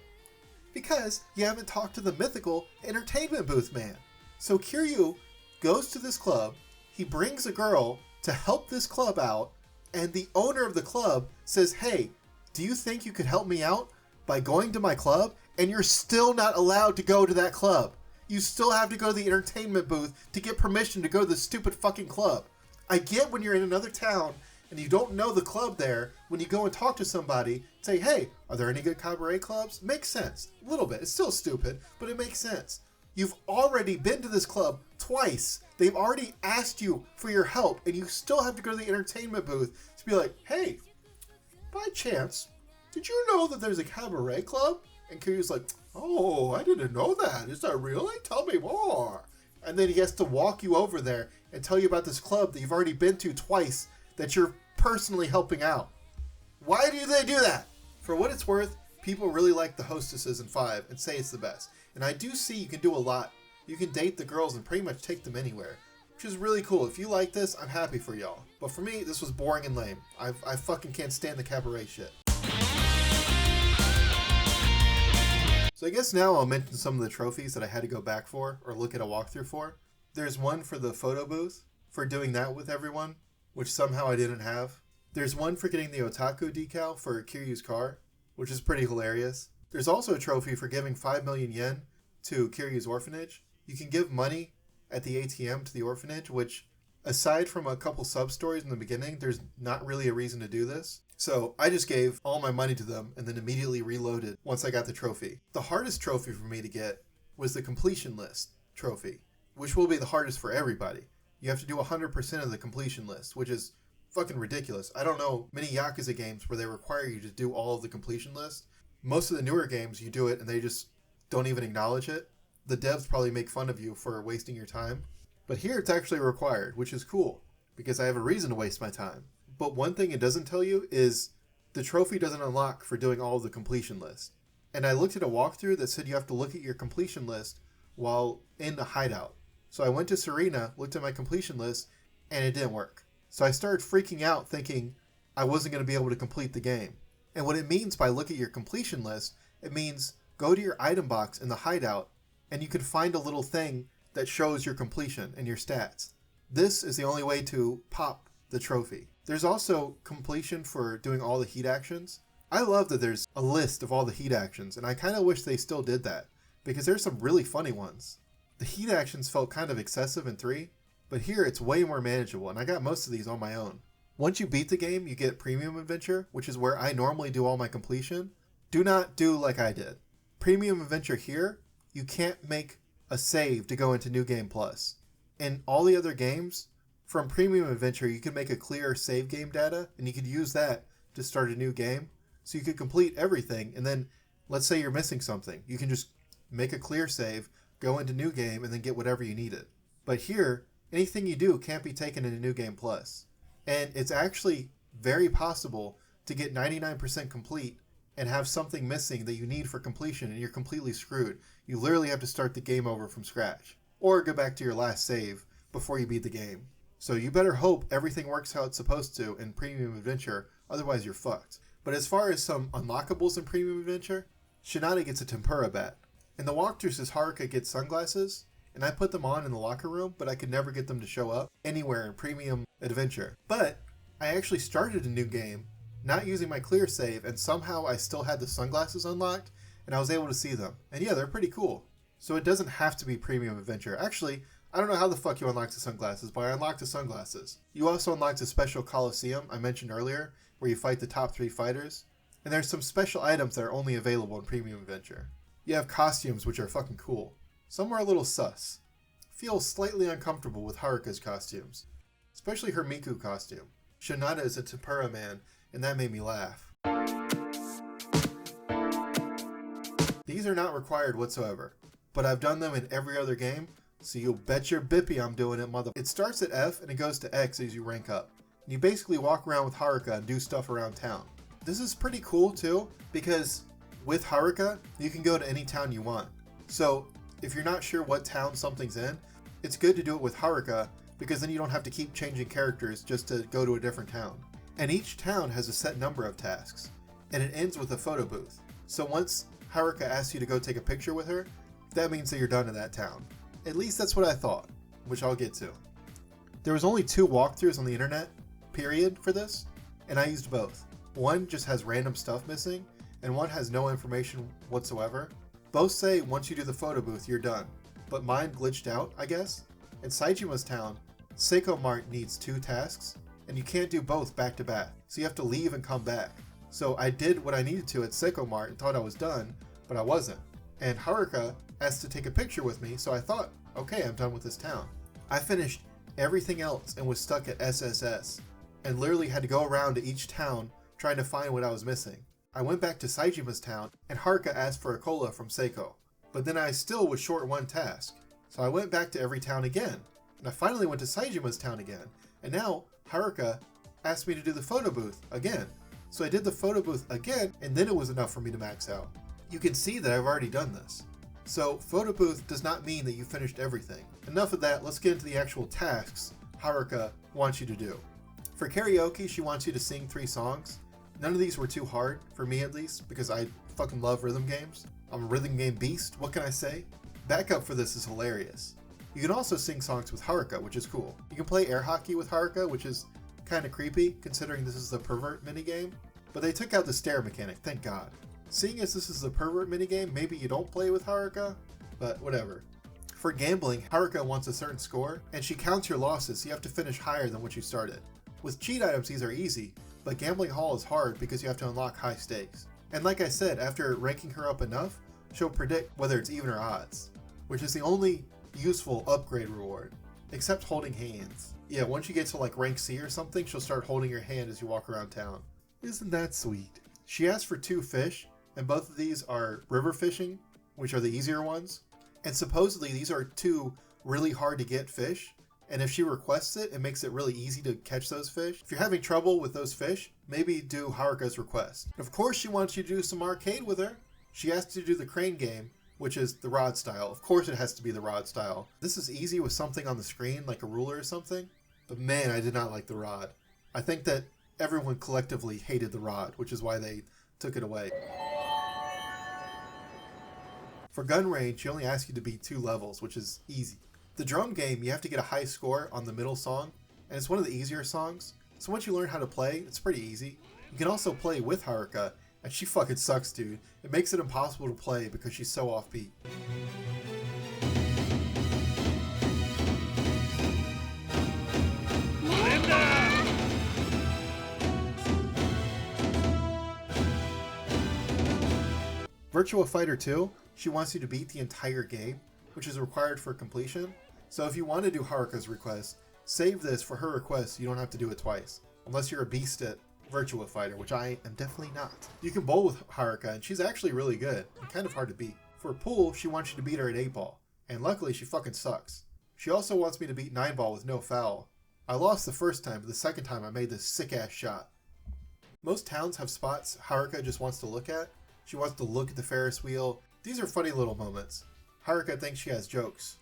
Because you haven't talked to the mythical entertainment booth man. So Kiryu goes to this club, he brings a girl to help this club out, and the owner of the club says, hey, do you think you could help me out by going to my club? And you're still not allowed to go to that club. You still have to go to the entertainment booth to get permission to go to the stupid fucking club. I get when you're in another town and you don't know the club there, when you go and talk to somebody, say, hey, are there any good cabaret clubs? Makes sense. A little bit. It's still stupid, but it makes sense. You've already been to this club twice. They've already asked you for your help, and you still have to go to the entertainment booth to be like, hey, by chance, did you know that there's a cabaret club? And Kiryu's like, oh, I didn't know that. Is that really? Tell me more. And then he has to walk you over there and tell you about this club that you've already been to twice that you're personally helping out. Why do they do that? For what it's worth, people really like the hostesses in 5 and say it's the best. And I do see you can do a lot. You can date the girls and pretty much take them anywhere, which is really cool. If you like this, I'm happy for y'all. But for me, this was boring and lame. I fucking can't stand the cabaret shit. So I guess now I'll mention some of the trophies that I had to go back for or look at a walkthrough for. There's one for the photo booth, for doing that with everyone, which somehow I didn't have. There's one for getting the otaku decal for Kiryu's car, which is pretty hilarious. There's also a trophy for giving 5 million yen to Kiryu's orphanage. You can give money at the ATM to the orphanage, which, aside from a couple sub-stories in the beginning, there's not really a reason to do this. So I just gave all my money to them and then immediately reloaded once I got the trophy. The hardest trophy for me to get was the completion list trophy, which will be the hardest for everybody. You have to do 100% of the completion list, which is fucking ridiculous. I don't know many Yakuza games where they require you to do all of the completion list. Most of the newer games, you do it and they just don't even acknowledge it. The devs probably make fun of you for wasting your time. But here it's actually required, which is cool, because I have a reason to waste my time. But one thing it doesn't tell you is the trophy doesn't unlock for doing all of the completion list. And I looked at a walkthrough that said you have to look at your completion list while in the hideout. So I went to Serena, looked at my completion list, and it didn't work. So I started freaking out thinking I wasn't going to be able to complete the game. And what it means by look at your completion list, it means go to your item box in the hideout and you can find a little thing that shows your completion and your stats. This is the only way to pop the trophy. There's also completion for doing all the heat actions. I love that there's a list of all the heat actions, and I kind of wish they still did that, because there's some really funny ones. The heat actions felt kind of excessive in 3, but here it's way more manageable, and I got most of these on my own. Once you beat the game, you get Premium Adventure, which is where I normally do all my completion. Do not do like I did. Premium Adventure here, you can't make a save to go into New Game Plus. In all the other games, from Premium Adventure, you can make a clear save game data, and you could use that to start a new game. So you could complete everything, and then, let's say you're missing something. You can just make a clear save, go into New Game, and then get whatever you needed. But here, anything you do can't be taken into New Game Plus. And it's actually very possible to get 99% complete and have something missing that you need for completion, and you're completely screwed. You literally have to start the game over from scratch, or go back to your last save before you beat the game. So you better hope everything works how it's supposed to in Premium Adventure, otherwise you're fucked. But as far as some unlockables in Premium Adventure, Shinada gets a tempura bat. In the walkthrough says Haruka gets sunglasses, and I put them on in the locker room, but I could never get them to show up anywhere in Premium Adventure. But I actually started a new game, not using my clear save, and somehow I still had the sunglasses unlocked, and I was able to see them. And yeah, they're pretty cool. So it doesn't have to be Premium Adventure. Actually, I don't know how the fuck you unlock the sunglasses, but I unlocked the sunglasses. You also unlocked a special Coliseum I mentioned earlier, where you fight the top 3 fighters. And there's some special items that are only available in Premium Adventure. You have costumes, which are fucking cool. Some are a little sus. Feel slightly uncomfortable with Haruka's costumes, especially her Miku costume. Shinada is a tempura man, and that made me laugh. These are not required whatsoever, but I've done them in every other game, so you bet your bippy I'm doing it, mother. It starts at F and it goes to X as you rank up. And you basically walk around with Haruka and do stuff around town. This is pretty cool too, because with Haruka, you can go to any town you want. So if you're not sure what town something's in, it's good to do it with Haruka, because then you don't have to keep changing characters just to go to a different town. And each town has a set number of tasks. and it ends with a photo booth. So once Haruka asks you to go take a picture with her, that means that you're done in that town. At least that's what I thought, which I'll get to. There was only 2 walkthroughs on the internet, period, for this, and I used both. One just has random stuff missing, and one has no information whatsoever. Both say once you do the photo booth, you're done, but mine glitched out, I guess. In Saijima's town, Seiko Mart needs 2 tasks, and you can't do both back to back, so you have to leave and come back. So I did what I needed to at Seiko Mart and thought I was done, but I wasn't. And Haruka asked to take a picture with me, so I thought, okay, I'm done with this town. I finished everything else and was stuck at SSS, and literally had to go around to each town trying to find what I was missing. I went back to Saijima's town, and Haruka asked for a cola from Seiko, but then I still was short 1 task, so I went back to every town again, and I finally went to Saijima's town again, and now Haruka asked me to do the photo booth again. So I did the photo booth again, and then it was enough for me to max out. You can see that I've already done this. So photo booth does not mean that you finished everything. Enough of that, let's get into the actual tasks Haruka wants you to do. For karaoke, she wants you to sing 3 songs. None of these were too hard, for me at least, because I fucking love rhythm games. I'm a rhythm game beast, what can I say? Backup for this is hilarious. You can also sing songs with Haruka, which is cool. You can play air hockey with Haruka, which is kind of creepy, considering this is the pervert minigame. But they took out the stare mechanic, thank God. Seeing as this is the pervert minigame, maybe you don't play with Haruka, but whatever. For gambling, Haruka wants a certain score, and she counts your losses, so you have to finish higher than what you started. With cheat items, these are easy, but Gambling Hall is hard because you have to unlock high stakes. And like I said, after ranking her up enough, she'll predict whether it's even or odds, which is the only useful upgrade reward, except holding hands. Yeah, once you get to like rank C or something, she'll start holding your hand as you walk around town. Isn't that sweet? She asked for 2 fish, and both of these are river fishing, which are the easier ones. And supposedly these are 2 really hard to get fish, and if she requests it, it makes it really easy to catch those fish. If you're having trouble with those fish, maybe do Haruka's request. Of course she wants you to do some arcade with her. She asked you to do the crane game, which is the rod style. Of course it has to be the rod style. This is easy with something on the screen, like a ruler or something, but man, I did not like the rod. I think that everyone collectively hated the rod, which is why they took it away. For gun range, she only asks you to beat 2 levels, which is easy. The drum game, you have to get a high score on the middle song, and it's one of the easier songs, so once you learn how to play, it's pretty easy. You can also play with Haruka, and she fucking sucks, dude. It makes it impossible to play because she's so offbeat. Virtua Fighter 2, she wants you to beat the entire game, which is required for completion. So if you want to do Haruka's request, save this for her request, you don't have to do it twice. Unless you're a beast at Virtua Fighter, which I am definitely not. You can bowl with Haruka, and she's actually really good, and kind of hard to beat. For pool, she wants you to beat her at 8-ball, and luckily she fucking sucks. She also wants me to beat 9-ball with no foul. I lost the first time, but the second time I made this sick-ass shot. Most towns have spots Haruka just wants to look at. She wants to look at the Ferris wheel. These are funny little moments. Haruka thinks she has jokes.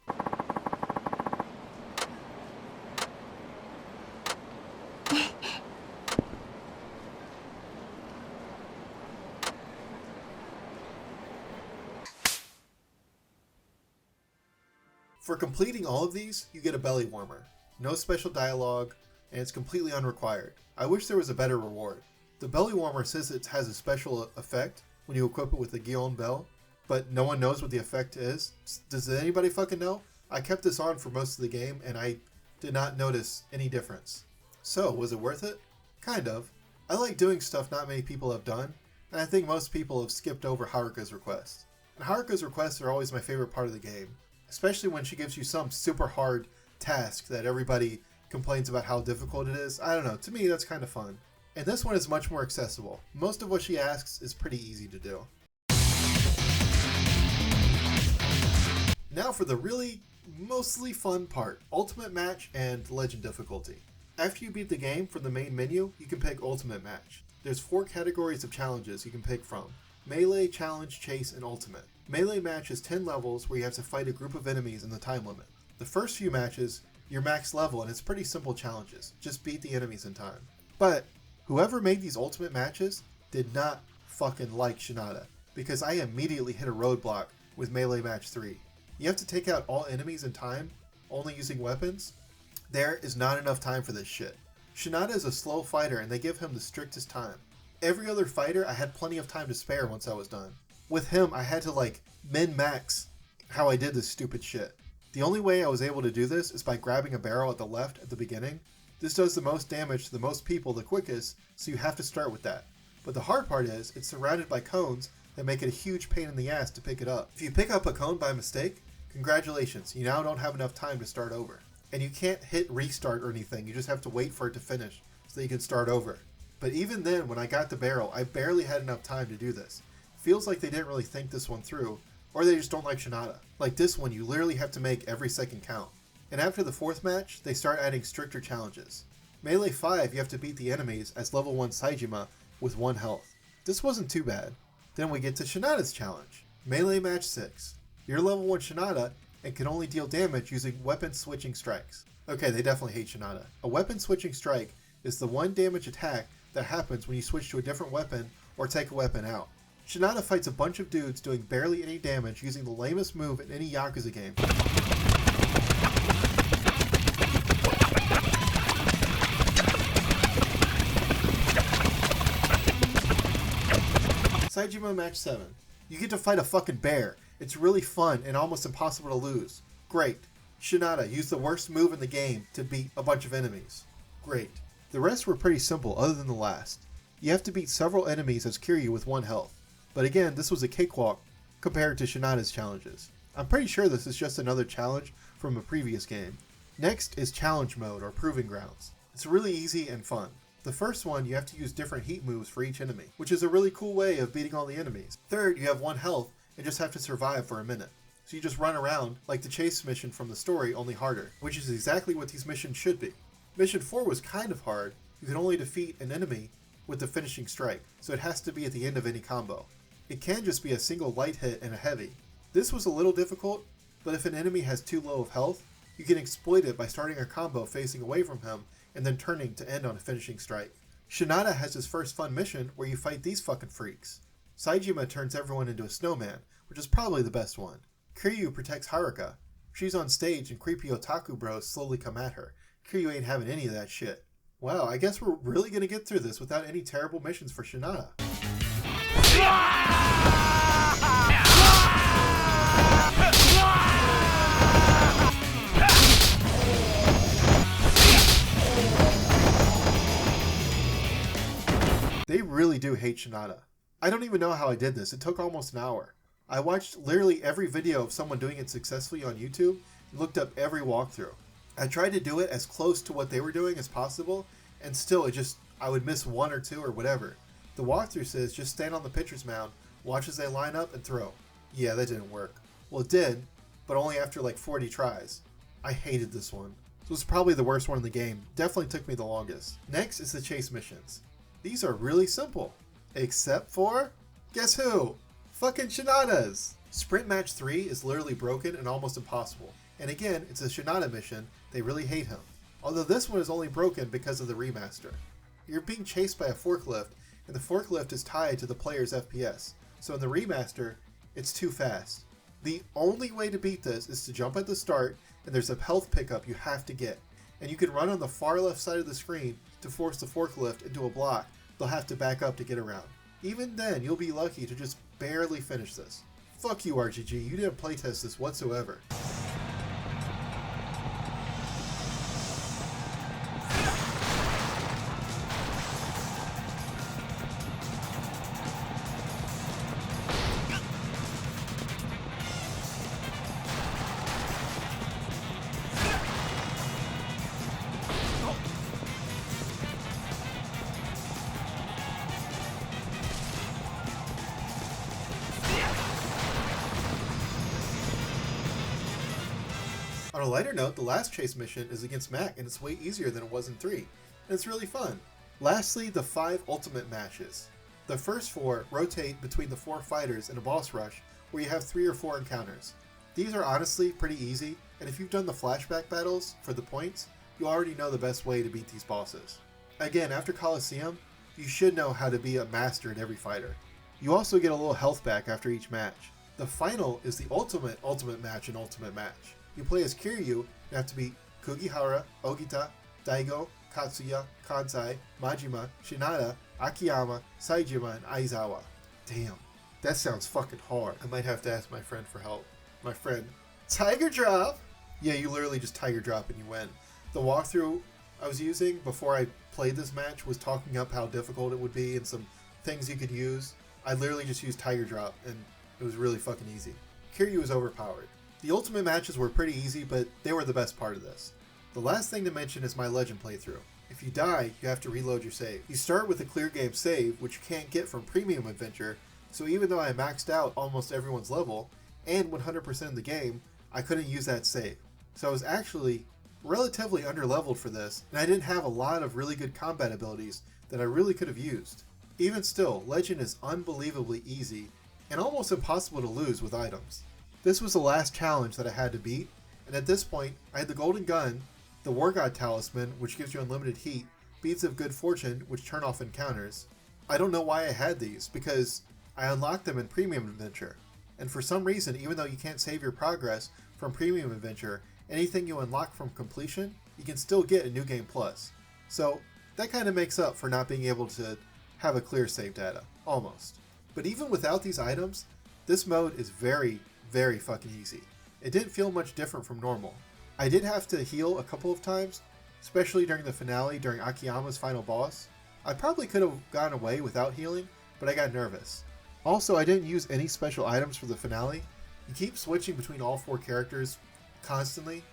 For completing all of these, you get a belly warmer. No special dialogue, and it's completely unrequired. I wish there was a better reward. The belly warmer says it has a special effect when you equip it with the Guillaume bell, but no one knows what the effect is. Does anybody fucking know? I kept this on for most of the game, and I did not notice any difference. So, was it worth it? Kind of. I like doing stuff not many people have done, and I think most people have skipped over Haruka's requests. And Haruka's requests are always my favorite part of the game, especially when she gives you some super hard task that everybody complains about how difficult it is. I don't know, to me that's kind of fun. And this one is much more accessible. Most of what she asks is pretty easy to do. Now for the really mostly fun part, Ultimate Match and Legend difficulty. After you beat the game, from the main menu, you can pick Ultimate Match. There's 4 categories of challenges you can pick from: Melee, Challenge, Chase, and Ultimate. Melee match is 10 levels where you have to fight a group of enemies in the time limit. The first few matches, you're max level and it's pretty simple challenges. Just beat the enemies in time. But whoever made these Ultimate matches did not fucking like Shinada, because I immediately hit a roadblock with Melee Match 3. You have to take out all enemies in time, only using weapons. There is not enough time for this shit. Shinada is a slow fighter and they give him the strictest time. Every other fighter I had plenty of time to spare once I was done. With him I had to like min-max how I did this stupid shit. The only way I was able to do this is by grabbing a barrel at the left at the beginning. This does the most damage to the most people the quickest, so you have to start with that. But the hard part is, it's surrounded by cones that make it a huge pain in the ass to pick it up. If you pick up a cone by mistake, congratulations, you now don't have enough time to start over. And you can't hit restart or anything, you just have to wait for it to finish so that you can start over. But even then, when I got the barrel, I barely had enough time to do this. Feels like they didn't really think this one through, or they just don't like Shinada. Like this one, you literally have to make every second count. And after the 4th match, they start adding stricter challenges. Melee 5, you have to beat the enemies as level 1 Saejima with 1 health. This wasn't too bad. Then we get to Shinada's challenge. Melee Match 6. You're level 1 Shinada and can only deal damage using weapon switching strikes. Okay, they definitely hate Shinada. A weapon switching strike is the 1 damage attack that happens when you switch to a different weapon or take a weapon out. Shinada fights a bunch of dudes doing barely any damage using the lamest move in any Yakuza game. Saejima Match 7. You get to fight a fucking bear. It's really fun and almost impossible to lose. Great. Shinada used the worst move in the game to beat a bunch of enemies. Great. The rest were pretty simple other than the last. You have to beat several enemies as Kiryu with 1 health. But again, this was a cakewalk compared to Shinada's challenges. I'm pretty sure this is just another challenge from a previous game. Next is Challenge Mode or Proving Grounds. It's really easy and fun. The first one, you have to use different heat moves for each enemy, which is a really cool way of beating all the enemies. Third, you have 1 health and just have to survive for a minute. So you just run around like the chase mission from the story, only harder, which is exactly what these missions should be. Mission 4 was kind of hard. You can only defeat an enemy with the finishing strike, so it has to be at the end of any combo. It can just be a single light hit and a heavy. This was a little difficult, but if an enemy has too low of health, you can exploit it by starting a combo facing away from him and then turning to end on a finishing strike. Shinada has his first fun mission where you fight these fucking freaks. Saejima turns everyone into a snowman, which is probably the best one. Kiryu protects Haruka. She's on stage and creepy otaku bros slowly come at her. Kiryu ain't having any of that shit. Wow, I guess we're really gonna get through this without any terrible missions for Shinada. They really do hate Shinada. I don't even know how I did this. It took almost an hour. I watched literally every video of someone doing it successfully on YouTube and looked up every walkthrough. I tried to do it as close to what they were doing as possible, and still I would miss 1 or 2 or whatever. The walkthrough says just stand on the pitcher's mound, watch as they line up, and throw. Yeah, that didn't work. Well, it did, but only after like 40 tries. I hated this one. This was probably the worst one in the game. Definitely took me the longest. Next is the chase missions. These are really simple. Except for, guess who? Fucking Shinada's! Sprint Match 3 is literally broken and almost impossible. And again, it's a Shinada mission, they really hate him. Although this one is only broken because of the remaster. You're being chased by a forklift, and the forklift is tied to the player's FPS. So in the remaster, it's too fast. The only way to beat this is to jump at the start, and there's a health pickup you have to get. And you can run on the far left side of the screen to force the forklift into a block they'll have to back up to get around. Even then, you'll be lucky to just barely finish this. Fuck you, RGG, you didn't playtest this whatsoever. On a lighter note, the last chase mission is against Mac, and it's way easier than it was in 3, and it's really fun. Lastly, the 5 ultimate matches. The first 4 rotate between the 4 fighters in a boss rush, where you have 3 or 4 encounters. These are honestly pretty easy, and if you've done the flashback battles for the points, you already know the best way to beat these bosses. Again, after Coliseum, you should know how to be a master at every fighter. You also get a little health back after each match. The final is the ultimate match in Ultimate Match. You play as Kiryu and have to beat Kugihara, Ogita, Daigo, Katsuya, Kansai, Majima, Shinada, Akiyama, Saejima, and Aizawa. Damn, that sounds fucking hard. I might have to ask my friend for help. My friend, Tiger Drop! Yeah, you literally just Tiger Drop and you win. The walkthrough I was using before I played this match was talking up how difficult it would be and some things you could use. I literally just used Tiger Drop and it was really fucking easy. Kiryu was overpowered. The Ultimate matches were pretty easy, but they were the best part of this. The last thing to mention is my Legend playthrough. If you die, you have to reload your save. You start with a clear game save, which you can't get from Premium Adventure, so even though I maxed out almost everyone's level, and 100% of the game, I couldn't use that save. So I was actually relatively underleveled for this, and I didn't have a lot of really good combat abilities that I really could have used. Even still, Legend is unbelievably easy, and almost impossible to lose with items. This was the last challenge that I had to beat, and at this point, I had the Golden Gun, the War God Talisman, which gives you unlimited heat, Beads of Good Fortune, which turn off encounters. I don't know why I had these, because I unlocked them in Premium Adventure. And for some reason, even though you can't save your progress from Premium Adventure, anything you unlock from completion, you can still get in New Game Plus. So that kind of makes up for not being able to have a clear save data, almost. But even without these items, this mode is very, very fucking easy. It didn't feel much different from normal. I did have to heal a couple of times, especially during the finale during Akiyama's final boss. I probably could have gotten away without healing, but I got nervous. Also, I didn't use any special items for the finale. You keep switching between all 4 characters constantly,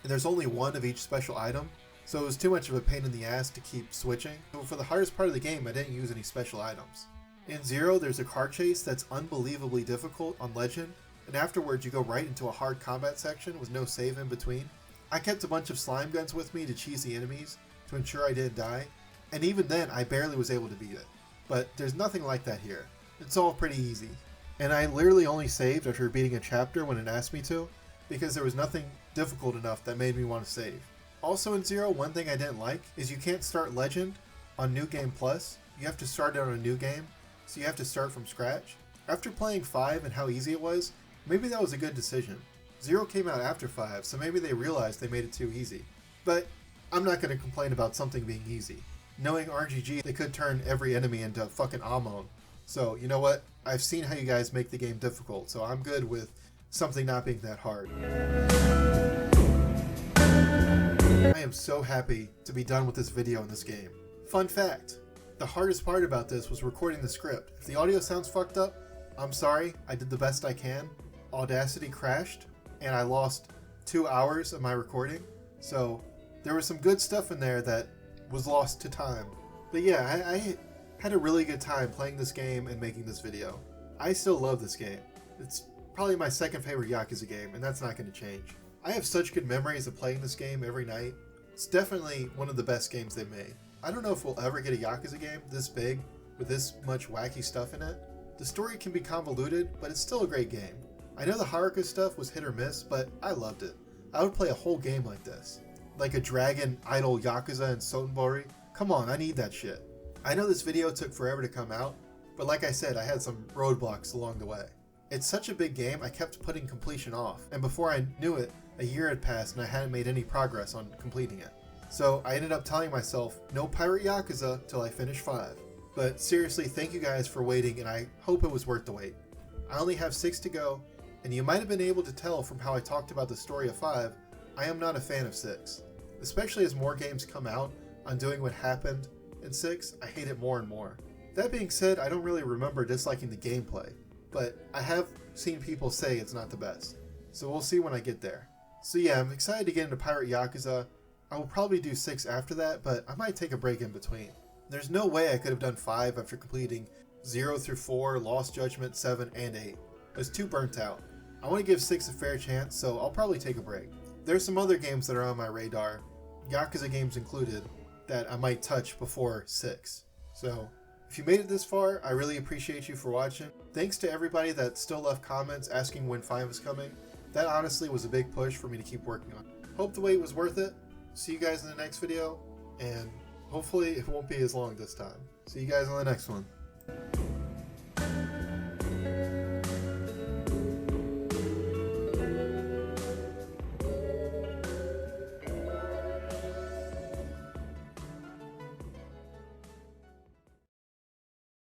and there's only one of each special item, so it was too much of a pain in the ass to keep switching. So for the hardest part of the game, I didn't use any special items. In Zero, there's a car chase that's unbelievably difficult on Legend, and afterwards you go right into a hard combat section with no save in between. I kept a bunch of slime guns with me to cheese the enemies to ensure I didn't die, and even then I barely was able to beat it. But there's nothing like that here. It's all pretty easy. And I literally only saved after beating a chapter when it asked me to, because there was nothing difficult enough that made me want to save. Also in Zero, one thing I didn't like is you can't start Legend on New Game Plus. You have to start it on a new game, so you have to start from scratch. After playing 5 and how easy it was, maybe that was a good decision. Zero came out after 5, so maybe they realized they made it too easy. But I'm not going to complain about something being easy. Knowing RNGG, they could turn every enemy into fucking Amon. So, you know what? I've seen how you guys make the game difficult, so I'm good with something not being that hard. I am so happy to be done with this video in this game. Fun fact, the hardest part about this was recording the script. If the audio sounds fucked up, I'm sorry, I did the best I can. Audacity crashed, and I lost 2 hours of my recording, so there was some good stuff in there that was lost to time. But yeah, I had a really good time playing this game and making this video. I still love this game. It's probably my second favorite Yakuza game, and that's not going to change. I have such good memories of playing this game every night. It's definitely one of the best games they've made. I don't know if we'll ever get a Yakuza game this big with this much wacky stuff in it. The story can be convoluted, but it's still a great game. I know the Haruka stuff was hit or miss, but I loved it. I would play a whole game like this. Like a dragon idol Yakuza and Sotenbori. Come on, I need that shit. I know this video took forever to come out, but like I said, I had some roadblocks along the way. It's such a big game, I kept putting completion off, and before I knew it, a year had passed and I hadn't made any progress on completing it. So I ended up telling myself, no Pirate Yakuza till I finish 5. But seriously, thank you guys for waiting, and I hope it was worth the wait. I only have 6 to go, and you might have been able to tell from how I talked about the story of 5, I am not a fan of 6. Especially as more games come out on doing what happened in 6, I hate it more and more. That being said, I don't really remember disliking the gameplay, but I have seen people say it's not the best. So we'll see when I get there. So yeah, I'm excited to get into Pirate Yakuza. I will probably do 6 after that, but I might take a break in between. There's no way I could have done 5 after completing 0 through 4, Lost Judgment, 7, and 8. I was too burnt out. I want to give 6 a fair chance, so I'll probably take a break. There's some other games that are on my radar, Yakuza games included, that I might touch before 6. So, if you made it this far, I really appreciate you for watching. Thanks to everybody that still left comments asking when 5 is coming. That honestly was a big push for me to keep working on. Hope the wait was worth it. See you guys in the next video, and hopefully it won't be as long this time. See you guys on the next one.